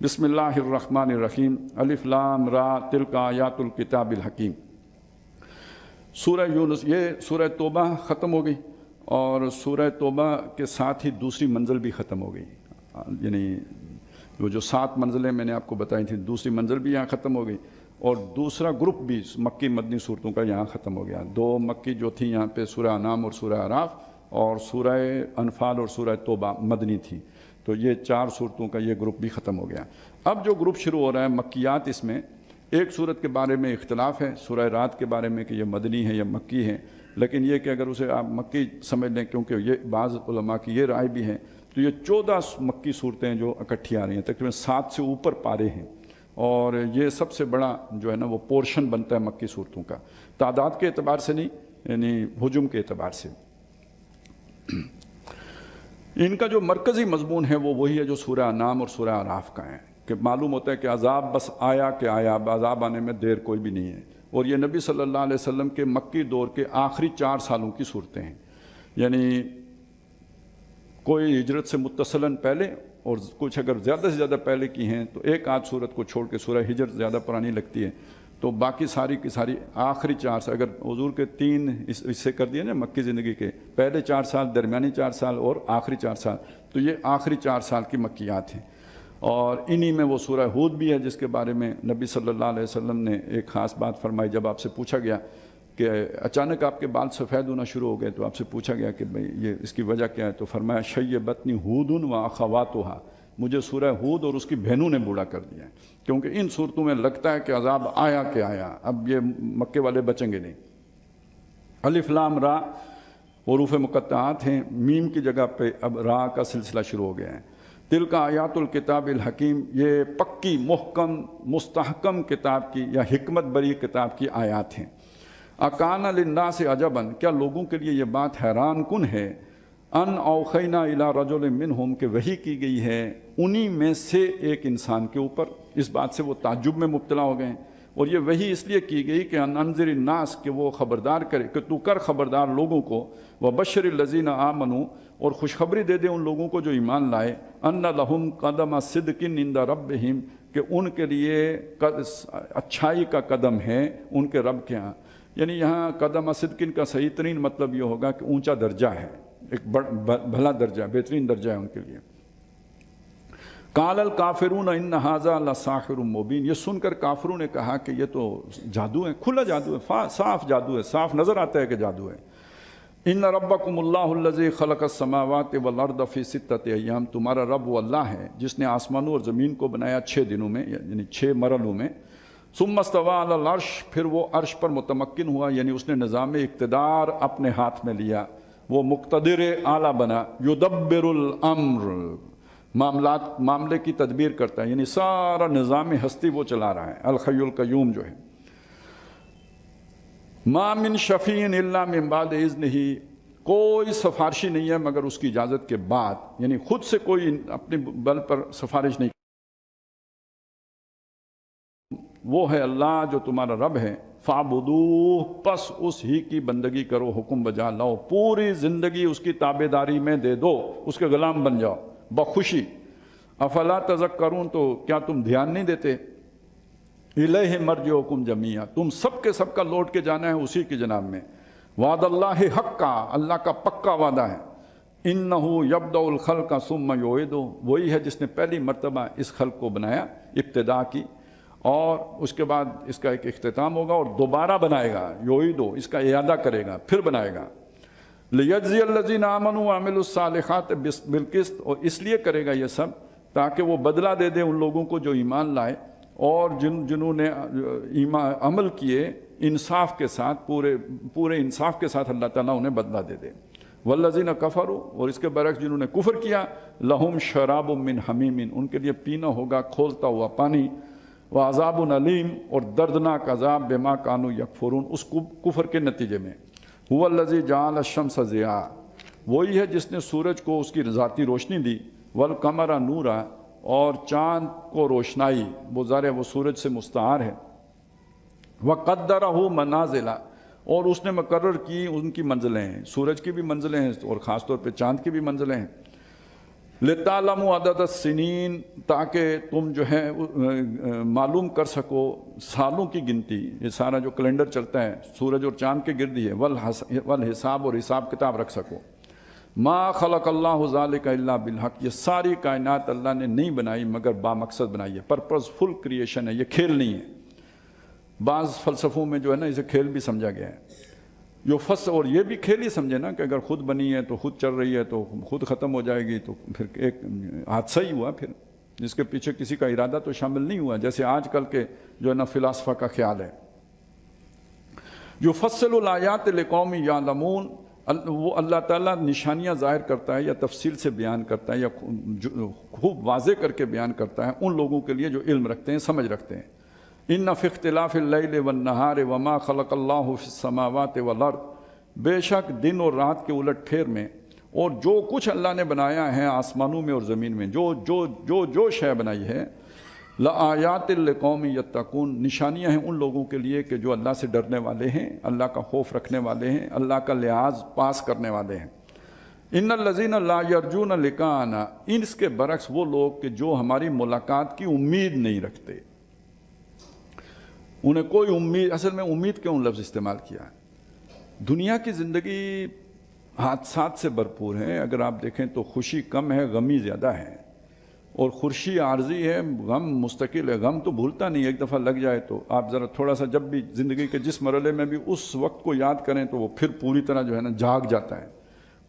بسم اللہ الرحمن الرحیم الف لام را تلک آیات الکتاب الحکیم۔ سورہ یونس، یہ سورہ توبہ ختم ہو گئی اور سورہ توبہ کے ساتھ ہی دوسری منزل بھی ختم ہو گئی، یعنی وہ جو 7 منزلیں میں نے آپ کو بتائی تھیں، دوسری منزل بھی یہاں ختم ہو گئی اور دوسرا گروپ بھی مکی مدنی صورتوں کا یہاں ختم ہو گیا۔ 2 مکی جو تھیں یہاں پہ سورہ انعام اور سورہ اعراف، اور سورہ انفال اور سورہ توبہ مدنی تھی، تو یہ 4 صورتوں کا یہ گروپ بھی ختم ہو گیا۔ اب جو گروپ شروع ہو رہا ہے مکیات، اس میں ایک صورت کے بارے میں اختلاف ہے، سورہ رات کے بارے میں کہ یہ مدنی ہے یا مکی ہے، لیکن یہ کہ اگر اسے آپ مکی سمجھ لیں، کیونکہ یہ بعض علماء کی یہ رائے بھی ہے، تو یہ 14 مکی صورتیں جو اکٹھی آ رہی ہیں، تقریباً 7 سے اوپر پارے ہیں، اور یہ سب سے بڑا جو ہے نا وہ پورشن بنتا ہے مکی صورتوں کا، تعداد کے اعتبار سے نہیں، یعنی حجم کے اعتبار سے۔ ان کا جو مرکزی مضمون ہے وہ وہی ہے جو سورہ انعام اور سورہ اعراف کا ہے، کہ معلوم ہوتا ہے کہ عذاب بس آیا کہ آیا، عذاب آنے میں دیر کوئی بھی نہیں ہے، اور یہ نبی صلی اللہ علیہ وسلم کے مکی دور کے آخری 4 سالوں کی صورتیں ہیں، یعنی کوئی ہجرت سے متصلاً پہلے، اور کچھ اگر زیادہ سے زیادہ پہلے کی ہیں تو ایک آدھ صورت کو چھوڑ کے سورہ ہجر زیادہ پرانی لگتی ہے، تو باقی ساری کی ساری آخری 4 سال، اگر حضور کے 3 حصے کر دیے نا مکی زندگی کے، پہلے 4 سال، درمیانی 4 سال اور آخری 4 سال، تو یہ آخری 4 سال کی مکیات ہیں، اور انہی میں وہ سورہ ہود بھی ہے جس کے بارے میں نبی صلی اللہ علیہ وسلم نے ایک خاص بات فرمائی۔ جب آپ سے پوچھا گیا کہ اچانک آپ کے بال سفید ہونا شروع ہو گئے، تو آپ سے پوچھا گیا کہ بھئی یہ اس کی وجہ کیا ہے، تو فرمایا شیبتنی ہود و اخواتھا، مجھے سورہ ہود اور اس کی بہنوں نے بوڑھا کر دیا ہے، کیونکہ ان صورتوں میں لگتا ہے کہ عذاب آیا کہ آیا، اب یہ مکے والے بچیں گے نہیں۔ الف لام را حروف مقطعات ہیں، میم کی جگہ پہ اب را کا سلسلہ شروع ہو گیا ہے۔ تلک آیات الکتاب الحکیم، یہ پکی محکم مستحکم کتاب کی یا حکمت بری کتاب کی آیات ہیں۔ اکان للناس عجبا، کیا لوگوں کے لیے یہ بات حیران کن ہے، ان اوخینا الی رجل منہم، کہ وحی کی گئی ہے انہی میں سے ایک انسان کے اوپر۔ اس بات سے وہ تعجب میں مبتلا ہو گئے ہیں، اور یہ وحی اس لیے کی گئی کہ ان انذر الناس، کہ وہ خبردار کرے، کہ تو کر خبردار لوگوں کو، وبشر الذین آمنوا، اور خوشخبری دے دے ان لوگوں کو جو ایمان لائے، ان لہم قدم صدق عند ربہم، کہ ان کے لیے اچھائی کا قدم ہے ان کے رب کے ہاں، یعنی یہاں قدم صدق کا صحیح ترین مطلب یہ ہوگا کہ اونچا درجہ ہے، ایک بھلا درجہ، بہترین درجہ ہے ان کے لیے۔ قال الکافرون ان ھذا لساحر مبین، یہ سن کر کافروں نے کہا کہ یہ تو جادو ہے، کھلا جادو ہے، صاف جادو ہے، صاف نظر آتا ہے کہ جادو ہے۔ ان ربکم اللہ الذی خلق السماوات والارض فی 6 ایام، تمہارا رب وہ اللہ ہے جس نے آسمانوں اور زمین کو بنایا 6 دنوں میں، یعنی 6 مرحلوں میں۔ ثم استوى علی العرش، پھر وہ عرش پر متمکن ہوا، یعنی اس نے نظام اقتدار اپنے ہاتھ میں لیا، وہ مقتدر اعلیٰ بنا۔ یدبر الامر، معاملے کی تدبیر کرتا ہے، یعنی سارا نظام ہستی وہ چلا رہا ہے، الحی القیوم جو ہے۔ ما من شفیع الا من بعد اذنہ، کوئی سفارشی نہیں ہے مگر اس کی اجازت کے بعد، یعنی خود سے کوئی اپنے بل پر سفارش نہیں۔ وہ ہے اللہ جو تمہارا رب ہے، فاعبدوہ، پس اس ہی کی بندگی کرو، حکم بجا لاؤ، پوری زندگی اس کی تابعداری میں دے دو، اس کے غلام بن جاؤ بخوشی۔ افلا تذکرون، تو کیا تم دھیان نہیں دیتے؟ الیہ مرجعکم جمیعا، تم سب کے سب کا لوٹ کے جانا ہے اسی کی جناب میں۔ وعد اللہ حقا، اللہ کا پکا وعدہ ہے۔ انہ یبدأ الخلق ثم یعیدہ، وہی ہے جس نے پہلی مرتبہ اس خلق کو بنایا، ابتدا کی، اور اس کے بعد اس کا ایک اختتام ہوگا اور دوبارہ بنائے گا، یعیدہ، اس کا اعادہ کرے گا، پھر بنائے گا۔ لیجزی الذین آمنوا وعملوا الصالحات بالقسط، اور اس لیے کرے گا یہ سب تاکہ وہ بدلہ دے دے ان لوگوں کو جو ایمان لائے اور جنہوں نے ایمان عمل کیے انصاف کے ساتھ، پورے انصاف کے ساتھ اللہ تعالیٰ انہیں بدلہ دے دے۔ والذین کفروا، اور اس کے برعکس جنہوں نے کفر کیا، لہم شراب من حمیم، ان کے لیے پینا ہوگا کھولتا ہوا پانی، وعذاب علیم، اور دردناک عذاب، بما کانوا یکفرون، اس کفر کے نتیجے میں۔ هو الذی جعل الشمس ضیاء، وہی ہے جس نے سورج کو اس کی ذاتی روشنی دی، والقمر نورا، اور چاند کو روشنائی، وہ ظاہر ہے وہ سورج سے مستعار ہے۔ وقدرہ منازل، اور اس نے مقرر کی ان کی منزلیں ہیں، سورج کی بھی منزلیں ہیں اور خاص طور پہ چاند کی بھی منزلیں ہیں۔ لِتَعْلَمُوا عَدَدَ السِّنِينَ، تاکہ تم جو ہے معلوم کر سکو سالوں کی گنتی. یہ سارا جو کیلنڈر چلتا ہے سورج اور چاند کے گرد ہی ہے. والحساب، اور حساب کتاب رکھ سکو. ما خلق اللہ ذالک الا بالحق، یہ ساری کائنات اللہ نے نہیں بنائی مگر بامقصد بنائی ہے. پرپز فل کریشن ہے، یہ کھیل نہیں ہے. بعض فلسفوں میں جو ہے نا اسے کھیل بھی سمجھا گیا ہے. اور یہ بھی کھیل ہی سمجھے نا کہ اگر خود بنی ہے تو خود چل رہی ہے تو خود ختم ہو جائے گی، تو پھر ایک حادثہ ہی ہوا پھر، جس کے پیچھے کسی کا ارادہ تو شامل نہیں ہوا، جیسے آج کل کے جو ہے نا فلاسفہ کا خیال ہے. یفصل الآیات لقوم یعلمون، وہ اللہ تعالیٰ نشانیاں ظاہر کرتا ہے یا تفصیل سے بیان کرتا ہے یا خوب واضح کر کے بیان کرتا ہے ان لوگوں کے لیے جو علم رکھتے ہیں، سمجھ رکھتے ہیں. ان فی اختلاف اللیل والنہار وما خلق اللہ فی السماوات والارض، بے شک دن اور رات کے الٹ پھیر میں اور جو کچھ اللہ نے بنایا ہے آسمانوں میں اور زمین میں، جو شے بنائی ہے، لآیات لقوم یتقون، نشانیاں ہیں ان لوگوں کے لیے کہ جو اللہ سے ڈرنے والے ہیں، اللہ کا خوف رکھنے والے ہیں، اللہ کا لحاظ پاس کرنے والے ہیں. ان الذین لا یرجون لقاءنا، اس کے برعکس وہ لوگ کہ جو ہماری ملاقات کی امید نہیں رکھتے. انہیں کوئی امید، اصل میں امید کیوں لفظ استعمال کیا ہے؟ دنیا کی زندگی حادثات سے بھرپور ہے. اگر آپ دیکھیں تو خوشی کم ہے، غمی زیادہ ہے، اور خوشی عارضی ہے، غم مستقل ہے. غم تو بھولتا نہیں، ایک دفعہ لگ جائے تو آپ ذرا تھوڑا سا جب بھی زندگی کے جس مرحلے میں بھی اس وقت کو یاد کریں تو وہ پھر پوری طرح جو ہے نا جاگ جاتا ہے.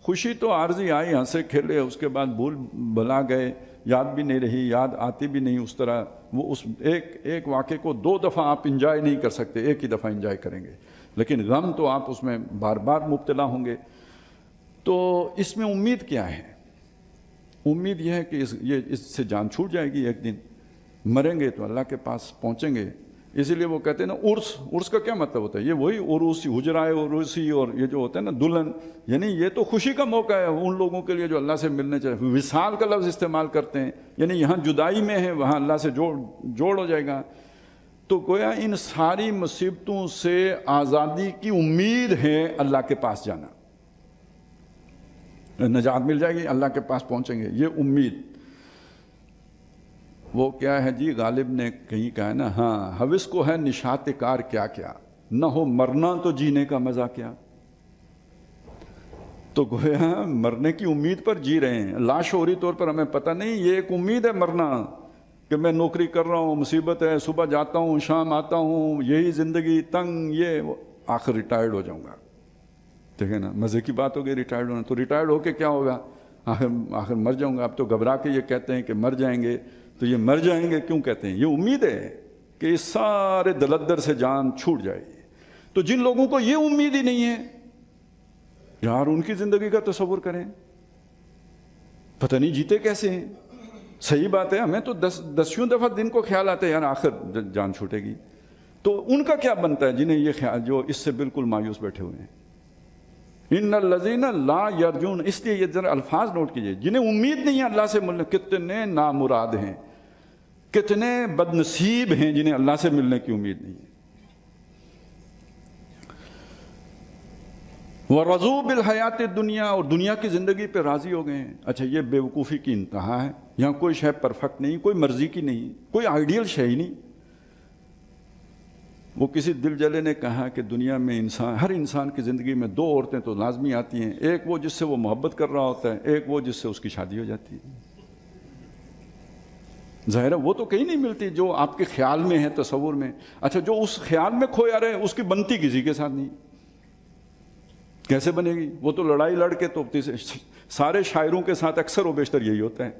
خوشی تو عارضی آئی، ہنسے کھیلے، اس کے بعد بھول بھلا گئے، یاد بھی نہیں رہی، یاد آتی بھی نہیں اس طرح. وہ اس ایک واقعے کو 2 دفعہ آپ انجوائے نہیں کر سکتے، ایک ہی دفعہ انجوائے کریں گے. لیکن غم تو آپ اس میں بار بار مبتلا ہوں گے. تو اس میں امید کیا ہے؟ امید یہ ہے کہ اس سے جان چھوٹ جائے گی، ایک دن مریں گے تو اللہ کے پاس پہنچیں گے. اسی لیے وہ کہتے ہیں نا عرس کا کیا مطلب ہوتا ہے؟ یہ وہی عروسی، حجرائے عروسی، اور یہ جو ہوتا ہے نا دلہن، یعنی یہ تو خوشی کا موقع ہے ان لوگوں کے لیے جو اللہ سے ملنے چاہے. وصال کا لفظ استعمال کرتے ہیں، یعنی یہاں جدائی میں ہے، وہاں اللہ سے جوڑ ہو جائے گا. تو گویا ان ساری مصیبتوں سے آزادی کی امید ہے اللہ کے پاس جانا، نجات مل جائے گی، اللہ کے پاس پہنچیں گے، یہ امید. وہ کیا ہے جی، غالب نے کہیں کہا ہے نا، ہاں حوث کو ہے نشاط کار کیا کیا، نہ ہو مرنا تو جینے کا مزہ کیا. تو گویا مرنے کی امید پر جی رہے ہیں. لاشعوری طور پر ہمیں پتہ نہیں یہ ایک امید ہے مرنا، کہ میں نوکری کر رہا ہوں، مصیبت ہے، صبح جاتا ہوں شام آتا ہوں، یہی زندگی تنگ، یہ آخر ریٹائرڈ ہو جاؤں گا. دیکھیں نا، مزے کی بات ہو گئی ریٹائرڈ ہونا. تو ریٹائرڈ ہو کے کیا ہوگا؟ آخر مر جاؤں گا. اب تو گھبرا کے یہ کہتے ہیں کہ مر جائیں گے. تو یہ مر جائیں گے کیوں کہتے ہیں؟ یہ امید ہے کہ اس سارے دلدر سے جان چھوٹ جائے گی. تو جن لوگوں کو یہ امید ہی نہیں ہے یار، ان کی زندگی کا تصور کریں، پتہ نہیں جیتے کیسے ہیں. صحیح بات ہے، ہمیں تو دسیوں دفعہ دن کو خیال آتا ہے یار آخر جان چھوٹے گی. تو ان کا کیا بنتا ہے جنہیں یہ خیال، جو اس سے بالکل مایوس بیٹھے ہوئے ہیں؟ ان الذین لا یرجون، اس لیے یہ ذرا الفاظ نوٹ کیجئے، جنہیں امید نہیں ہے اللہ سے ملنے. کتنے نامراد ہیں، کتنے بد نصیب ہیں جنہیں اللہ سے ملنے کی امید نہیں ہے. وَرَضُوا بِالْحَيَاةِ الدُّنْيَا، اور دنیا کی زندگی پہ راضی ہو گئے ہیں. اچھا، یہ بے وقوفی کی انتہا ہے. یہاں کوئی شے پرفیکٹ نہیں، کوئی مرضی کی نہیں، کوئی آئیڈیل شے ہی نہیں. وہ کسی دل جلے نے کہا کہ دنیا میں ہر انسان کی زندگی میں 2 عورتیں تو لازمی آتی ہیں، ایک وہ جس سے وہ محبت کر رہا ہوتا ہے، ایک وہ جس سے اس کی شادی ہو جاتی ہے. ظاہر ہے وہ تو کہیں نہیں ملتی جو آپ کے خیال میں ہے، تصور میں. اچھا، جو اس خیال میں کھویا رہے اس کی بنتی کسی کے ساتھ نہیں، کیسے بنے گی؟ وہ تو لڑائی لڑ کے تو سارے شاعروں کے ساتھ اکثر و بیشتر یہی ہوتا ہے،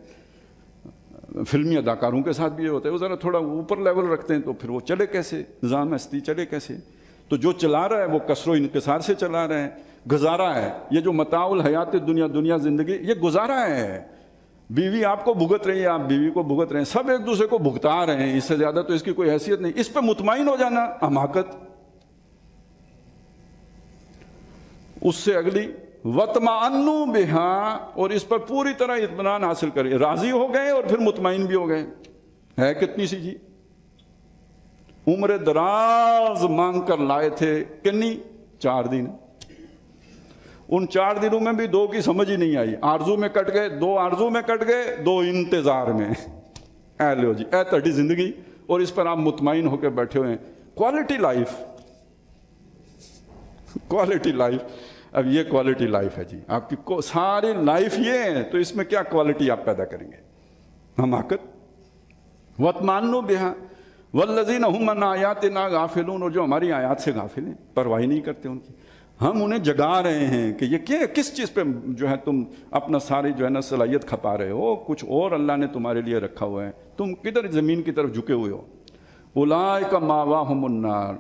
فلمی اداکاروں کے ساتھ بھی یہ ہوتا ہے. وہ ذرا تھوڑا اوپر لیول رکھتے ہیں تو پھر وہ چلے کیسے، نظام ہستی چلے کیسے؟ تو جو چلا رہا ہے وہ کسر و انکسار سے چلا رہا ہے، گزارا ہے. یہ جو متاع الحیات دنیا زندگی، یہ گزارا ہے. بیوی آپ کو بھگت رہی ہے، آپ بیوی کو بھگت رہے ہیں، سب ایک دوسرے کو بھگتا رہے ہیں. اس سے زیادہ تو اس کی کوئی حیثیت نہیں. اس پہ مطمئن ہو جانا حماقت. اس سے اگلی وَطْمَأَنُّوا بِهَا، اور اس پر پوری طرح اطمینان حاصل کرے. راضی ہو گئے اور پھر مطمئن بھی ہو گئے. ہے کتنی سی جی، عمر دراز مانگ کر لائے تھے، کنی 4 دن. ان 4 دنوں میں بھی 2 کی سمجھ ہی نہیں آئی. آرزو میں کٹ گئے, 2 آرزو میں کٹ گئے, 2 انتظار میں. اے لو جی, اے تہاڈی زندگی, اور اس پر آپ مطمئن ہو کے بیٹھے ہوئے ہیں. Quality life, quality life. اب یہ کوالٹی لائف ہے جی, آپ کی ساری لائف یہ ہے, تو اس میں کیا کوالٹی آپ پیدا کریں گے؟ حماقت. وَاطْمَأَنُّوا بِهَا وَالَّذِينَ هُمْ عَنْ آيَاتِنَا غَافِلُونَ, اور جو ہماری آیات سے غافل ہیں, پرواہ نہیں کرتے ان کی. ہم انہیں جگا رہے ہیں کہ یہ کیا, کس چیز پہ جو ہے تم اپنا ساری جو ہے نا صلاحیت کھپا رہے ہو, کچھ اور اللہ نے تمہارے لیے رکھا ہوا ہے, تم کدھر زمین کی طرف جھکے ہوئے ہو. اولئک مأواہم النار,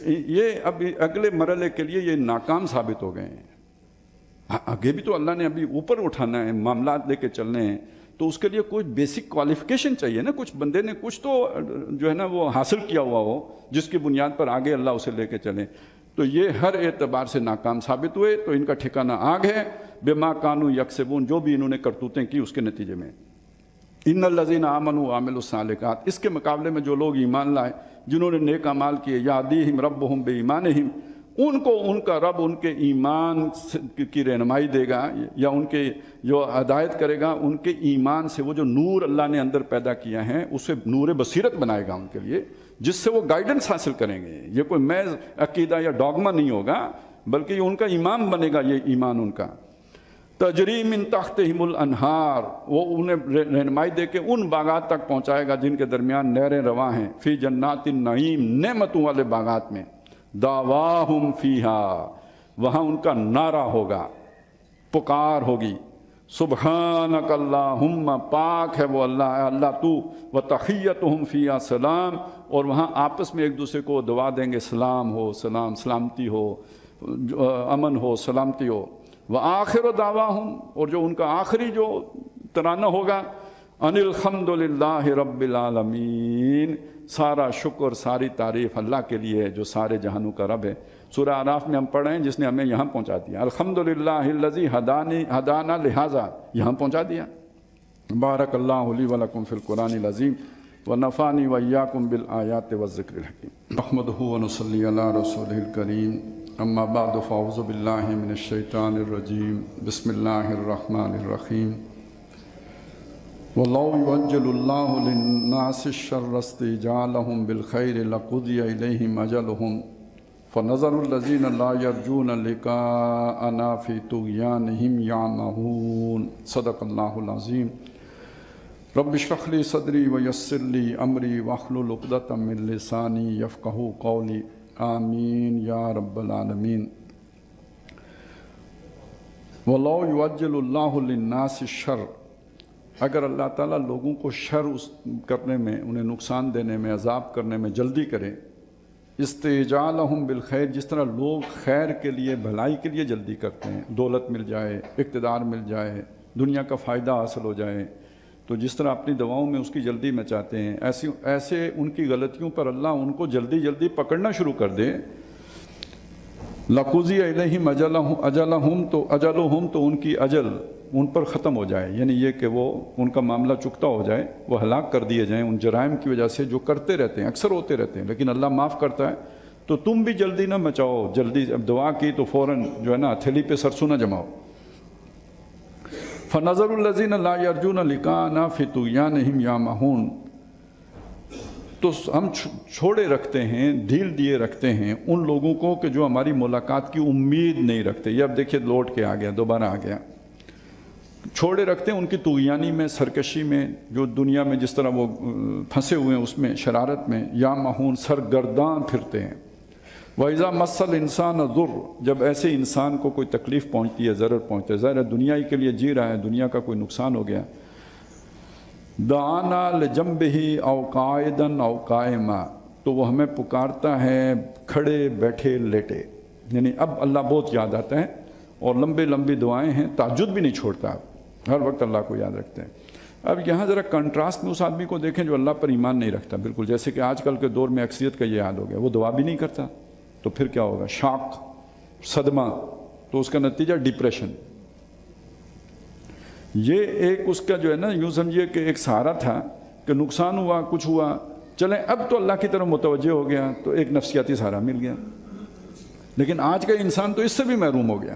یہ اب اگلے مرحلے کے لیے یہ ناکام ثابت ہو گئے ہیں. آگے بھی تو اللہ نے ابھی اوپر اٹھانا ہے, معاملات لے کے چلنے ہیں, تو اس کے لیے کوئی بیسک کوالیفیکیشن چاہیے نا. کچھ بندے نے کچھ تو جو ہے نا وہ حاصل کیا ہوا ہو, جس کی بنیاد پر آگے اللہ اسے لے کے چلے. تو یہ ہر اعتبار سے ناکام ثابت ہوئے, تو ان کا ٹھکانہ آگ ہے. بما کانوا یکسبون, جو بھی انہوں نے کرتوتیں کی اس کے نتیجے میں. ان الذین آمنوا وعملوا الصالحات, اس کے مقابلے میں جو لوگ ایمان لائے, جنہوں نے نیک اعمال کیے, یہدیہم ربہم بایمانہم, ان کو ان کا رب ان کے ایمان کی رہنمائی دے گا, یا ان کے جو ہدایت کرے گا ان کے ایمان سے. وہ جو نور اللہ نے اندر پیدا کیا ہے اسے نور بصیرت بنائے گا ان کے لیے, جس سے وہ گائیڈنس حاصل کریں گے. یہ کوئی محض عقیدہ یا ڈاگما نہیں ہوگا, بلکہ یہ ان کا ایمان بنے گا. یہ ایمان ان کا تجری من تحتہم الانہار, وہ انہیں رہنمائی دے کے ان باغات تک پہنچائے گا جن کے درمیان نہریں رواں ہیں. فی جنات النعیم, نعمتوں والے باغات میں. دعواہم فیہا, وہاں ان کا نعرہ ہوگا, پکار ہوگی. سبحانک اللہم, پاک ہے وہ اللہ, اللہ تو. وتحیتہم فیہا سلام, اور وہاں آپس میں ایک دوسرے کو دعا دیں گے, سلام ہو, سلام, سلامتی ہو, امن ہو, سلامتی ہو. وآخر دعواہم, اور جو ان کا آخری جو ترانہ ہوگا, ان الحمد للہ رب العالمین, سارا شکر ساری تعریف اللہ کے لیے ہے جو سارے جہانوں کا رب ہے. سورہ اعراف میں ہم پڑھ رہے ہیں جس نے ہمیں یہاں پہنچا دیا. الحمدللہ الذی ہدانا لہذا, یہاں پہنچا دیا. بارک اللہ لی ولکم فی القرآن العظیم ونفعنی وایاکم بالآیات والذکر الحکیم. نحمدہ ونصلی علی رسولہ الکریم. اما بعد فاعوذ باللہ من الشیطان الرجیم. بسم اللہ الرحمن الرحیم. وَلَوْ يُعَجِّلُ اللَّهُ لِلنَّاسِ الشَّرَّ اسْتِعْجَالَهُم بِالْخَيْرِ لَقُضِيَ إِلَيْهِمْ أَجَلُهُمْ فَنَظَرُ الَّذِينَ لَا يَرْجُونَ لِقَاءَنَا فِي طُغْيَانِهِمْ يَعْمَهُونَ. صدق اللہ العظیم. رب اشرح لي صدری ویسر لي امری واحلل عقدۃ من لسانی یفقہوا قولی. آمین یا رب العالمین. وَلَوْ يُعَجِّلُ اللَّهُ لِلنَّاسِ الشَّرَّ, اگر اللہ تعالیٰ لوگوں کو شر کرنے میں, انہیں نقصان دینے میں, عذاب کرنے میں جلدی کرے. استعجالہم بالخیر, جس طرح لوگ خیر کے لیے, بھلائی کے لیے جلدی کرتے ہیں, دولت مل جائے, اقتدار مل جائے, دنیا کا فائدہ حاصل ہو جائے, تو جس طرح اپنی دواؤں میں اس کی جلدی مچاتے ہیں, ایسے ان کی غلطیوں پر اللہ ان کو جلدی جلدی پکڑنا شروع کر دے. لَقُضِيَ إِلَيْهِمْ أَجَلَهُمْ, تو اجلہم, تو ان کی اجل ان پر ختم ہو جائے, یعنی یہ کہ وہ ان کا معاملہ چکتا ہو جائے, وہ ہلاک کر دیے جائیں ان جرائم کی وجہ سے جو کرتے رہتے ہیں, اکثر ہوتے رہتے ہیں, لیکن اللہ معاف کرتا ہے. تو تم بھی جلدی نہ مچاؤ, جلدی اب دعا کی تو فوراً جو ہے نا ہتھیلی پہ سرسوں نہ جماؤ. فَنَظَرُ الَّذِينَ لَا يَرْجُونَ لِقَاءَنَا فِي طُغْيَانِهِمْ يَعْمَهُونَ, تو ہم چھوڑے رکھتے ہیں, ڈھیل دیے رکھتے ہیں ان لوگوں کو کہ جو ہماری ملاقات کی امید نہیں رکھتے. یہ اب دیکھیے لوٹ کے آ گیا, دوبارہ آ گیا. چھوڑے رکھتے ہیں ان کی طغیانی میں, سرکشی میں, جو دنیا میں جس طرح وہ پھنسے ہوئے ہیں اس میں, شرارت میں. یا مہون, سرگردان پھرتے ہیں. وَإِذَا مَسَّ الْإِنسَانَ ضُرٌّ, جب ایسے انسان کو کوئی تکلیف پہنچتی ہے, ضرر پہنچتا ہے, ظاہر ہے دنیا ہی کے لیے جی رہا ہے, دنیا کا کوئی نقصان ہو گیا. دعانا لجنبہ او قائدن او قائما, تو وہ ہمیں پکارتا ہے کھڑے بیٹھے لیٹے, یعنی اب اللہ بہت یاد آتا ہے, اور لمبی لمبی دعائیں ہیں, تہجد بھی نہیں چھوڑتا, ہر وقت اللہ کو یاد رکھتے ہیں. اب یہاں ذرا کنٹراسٹ میں اس آدمی کو دیکھیں جو اللہ پر ایمان نہیں رکھتا, بالکل جیسے کہ آج کل کے دور میں اکثریت کا یہ حال ہو گیا. وہ دعا بھی نہیں کرتا تو پھر کیا ہوگا, شاک, صدمہ, تو اس کا نتیجہ ڈپریشن. یہ ایک اس کا جو ہے نا, یوں سمجھیے کہ ایک سہارا تھا کہ نقصان ہوا, کچھ ہوا, چلیں اب تو اللہ کی طرف متوجہ ہو گیا, تو ایک نفسیاتی سہارا مل گیا. لیکن آج کا انسان تو اس سے بھی محروم ہو گیا.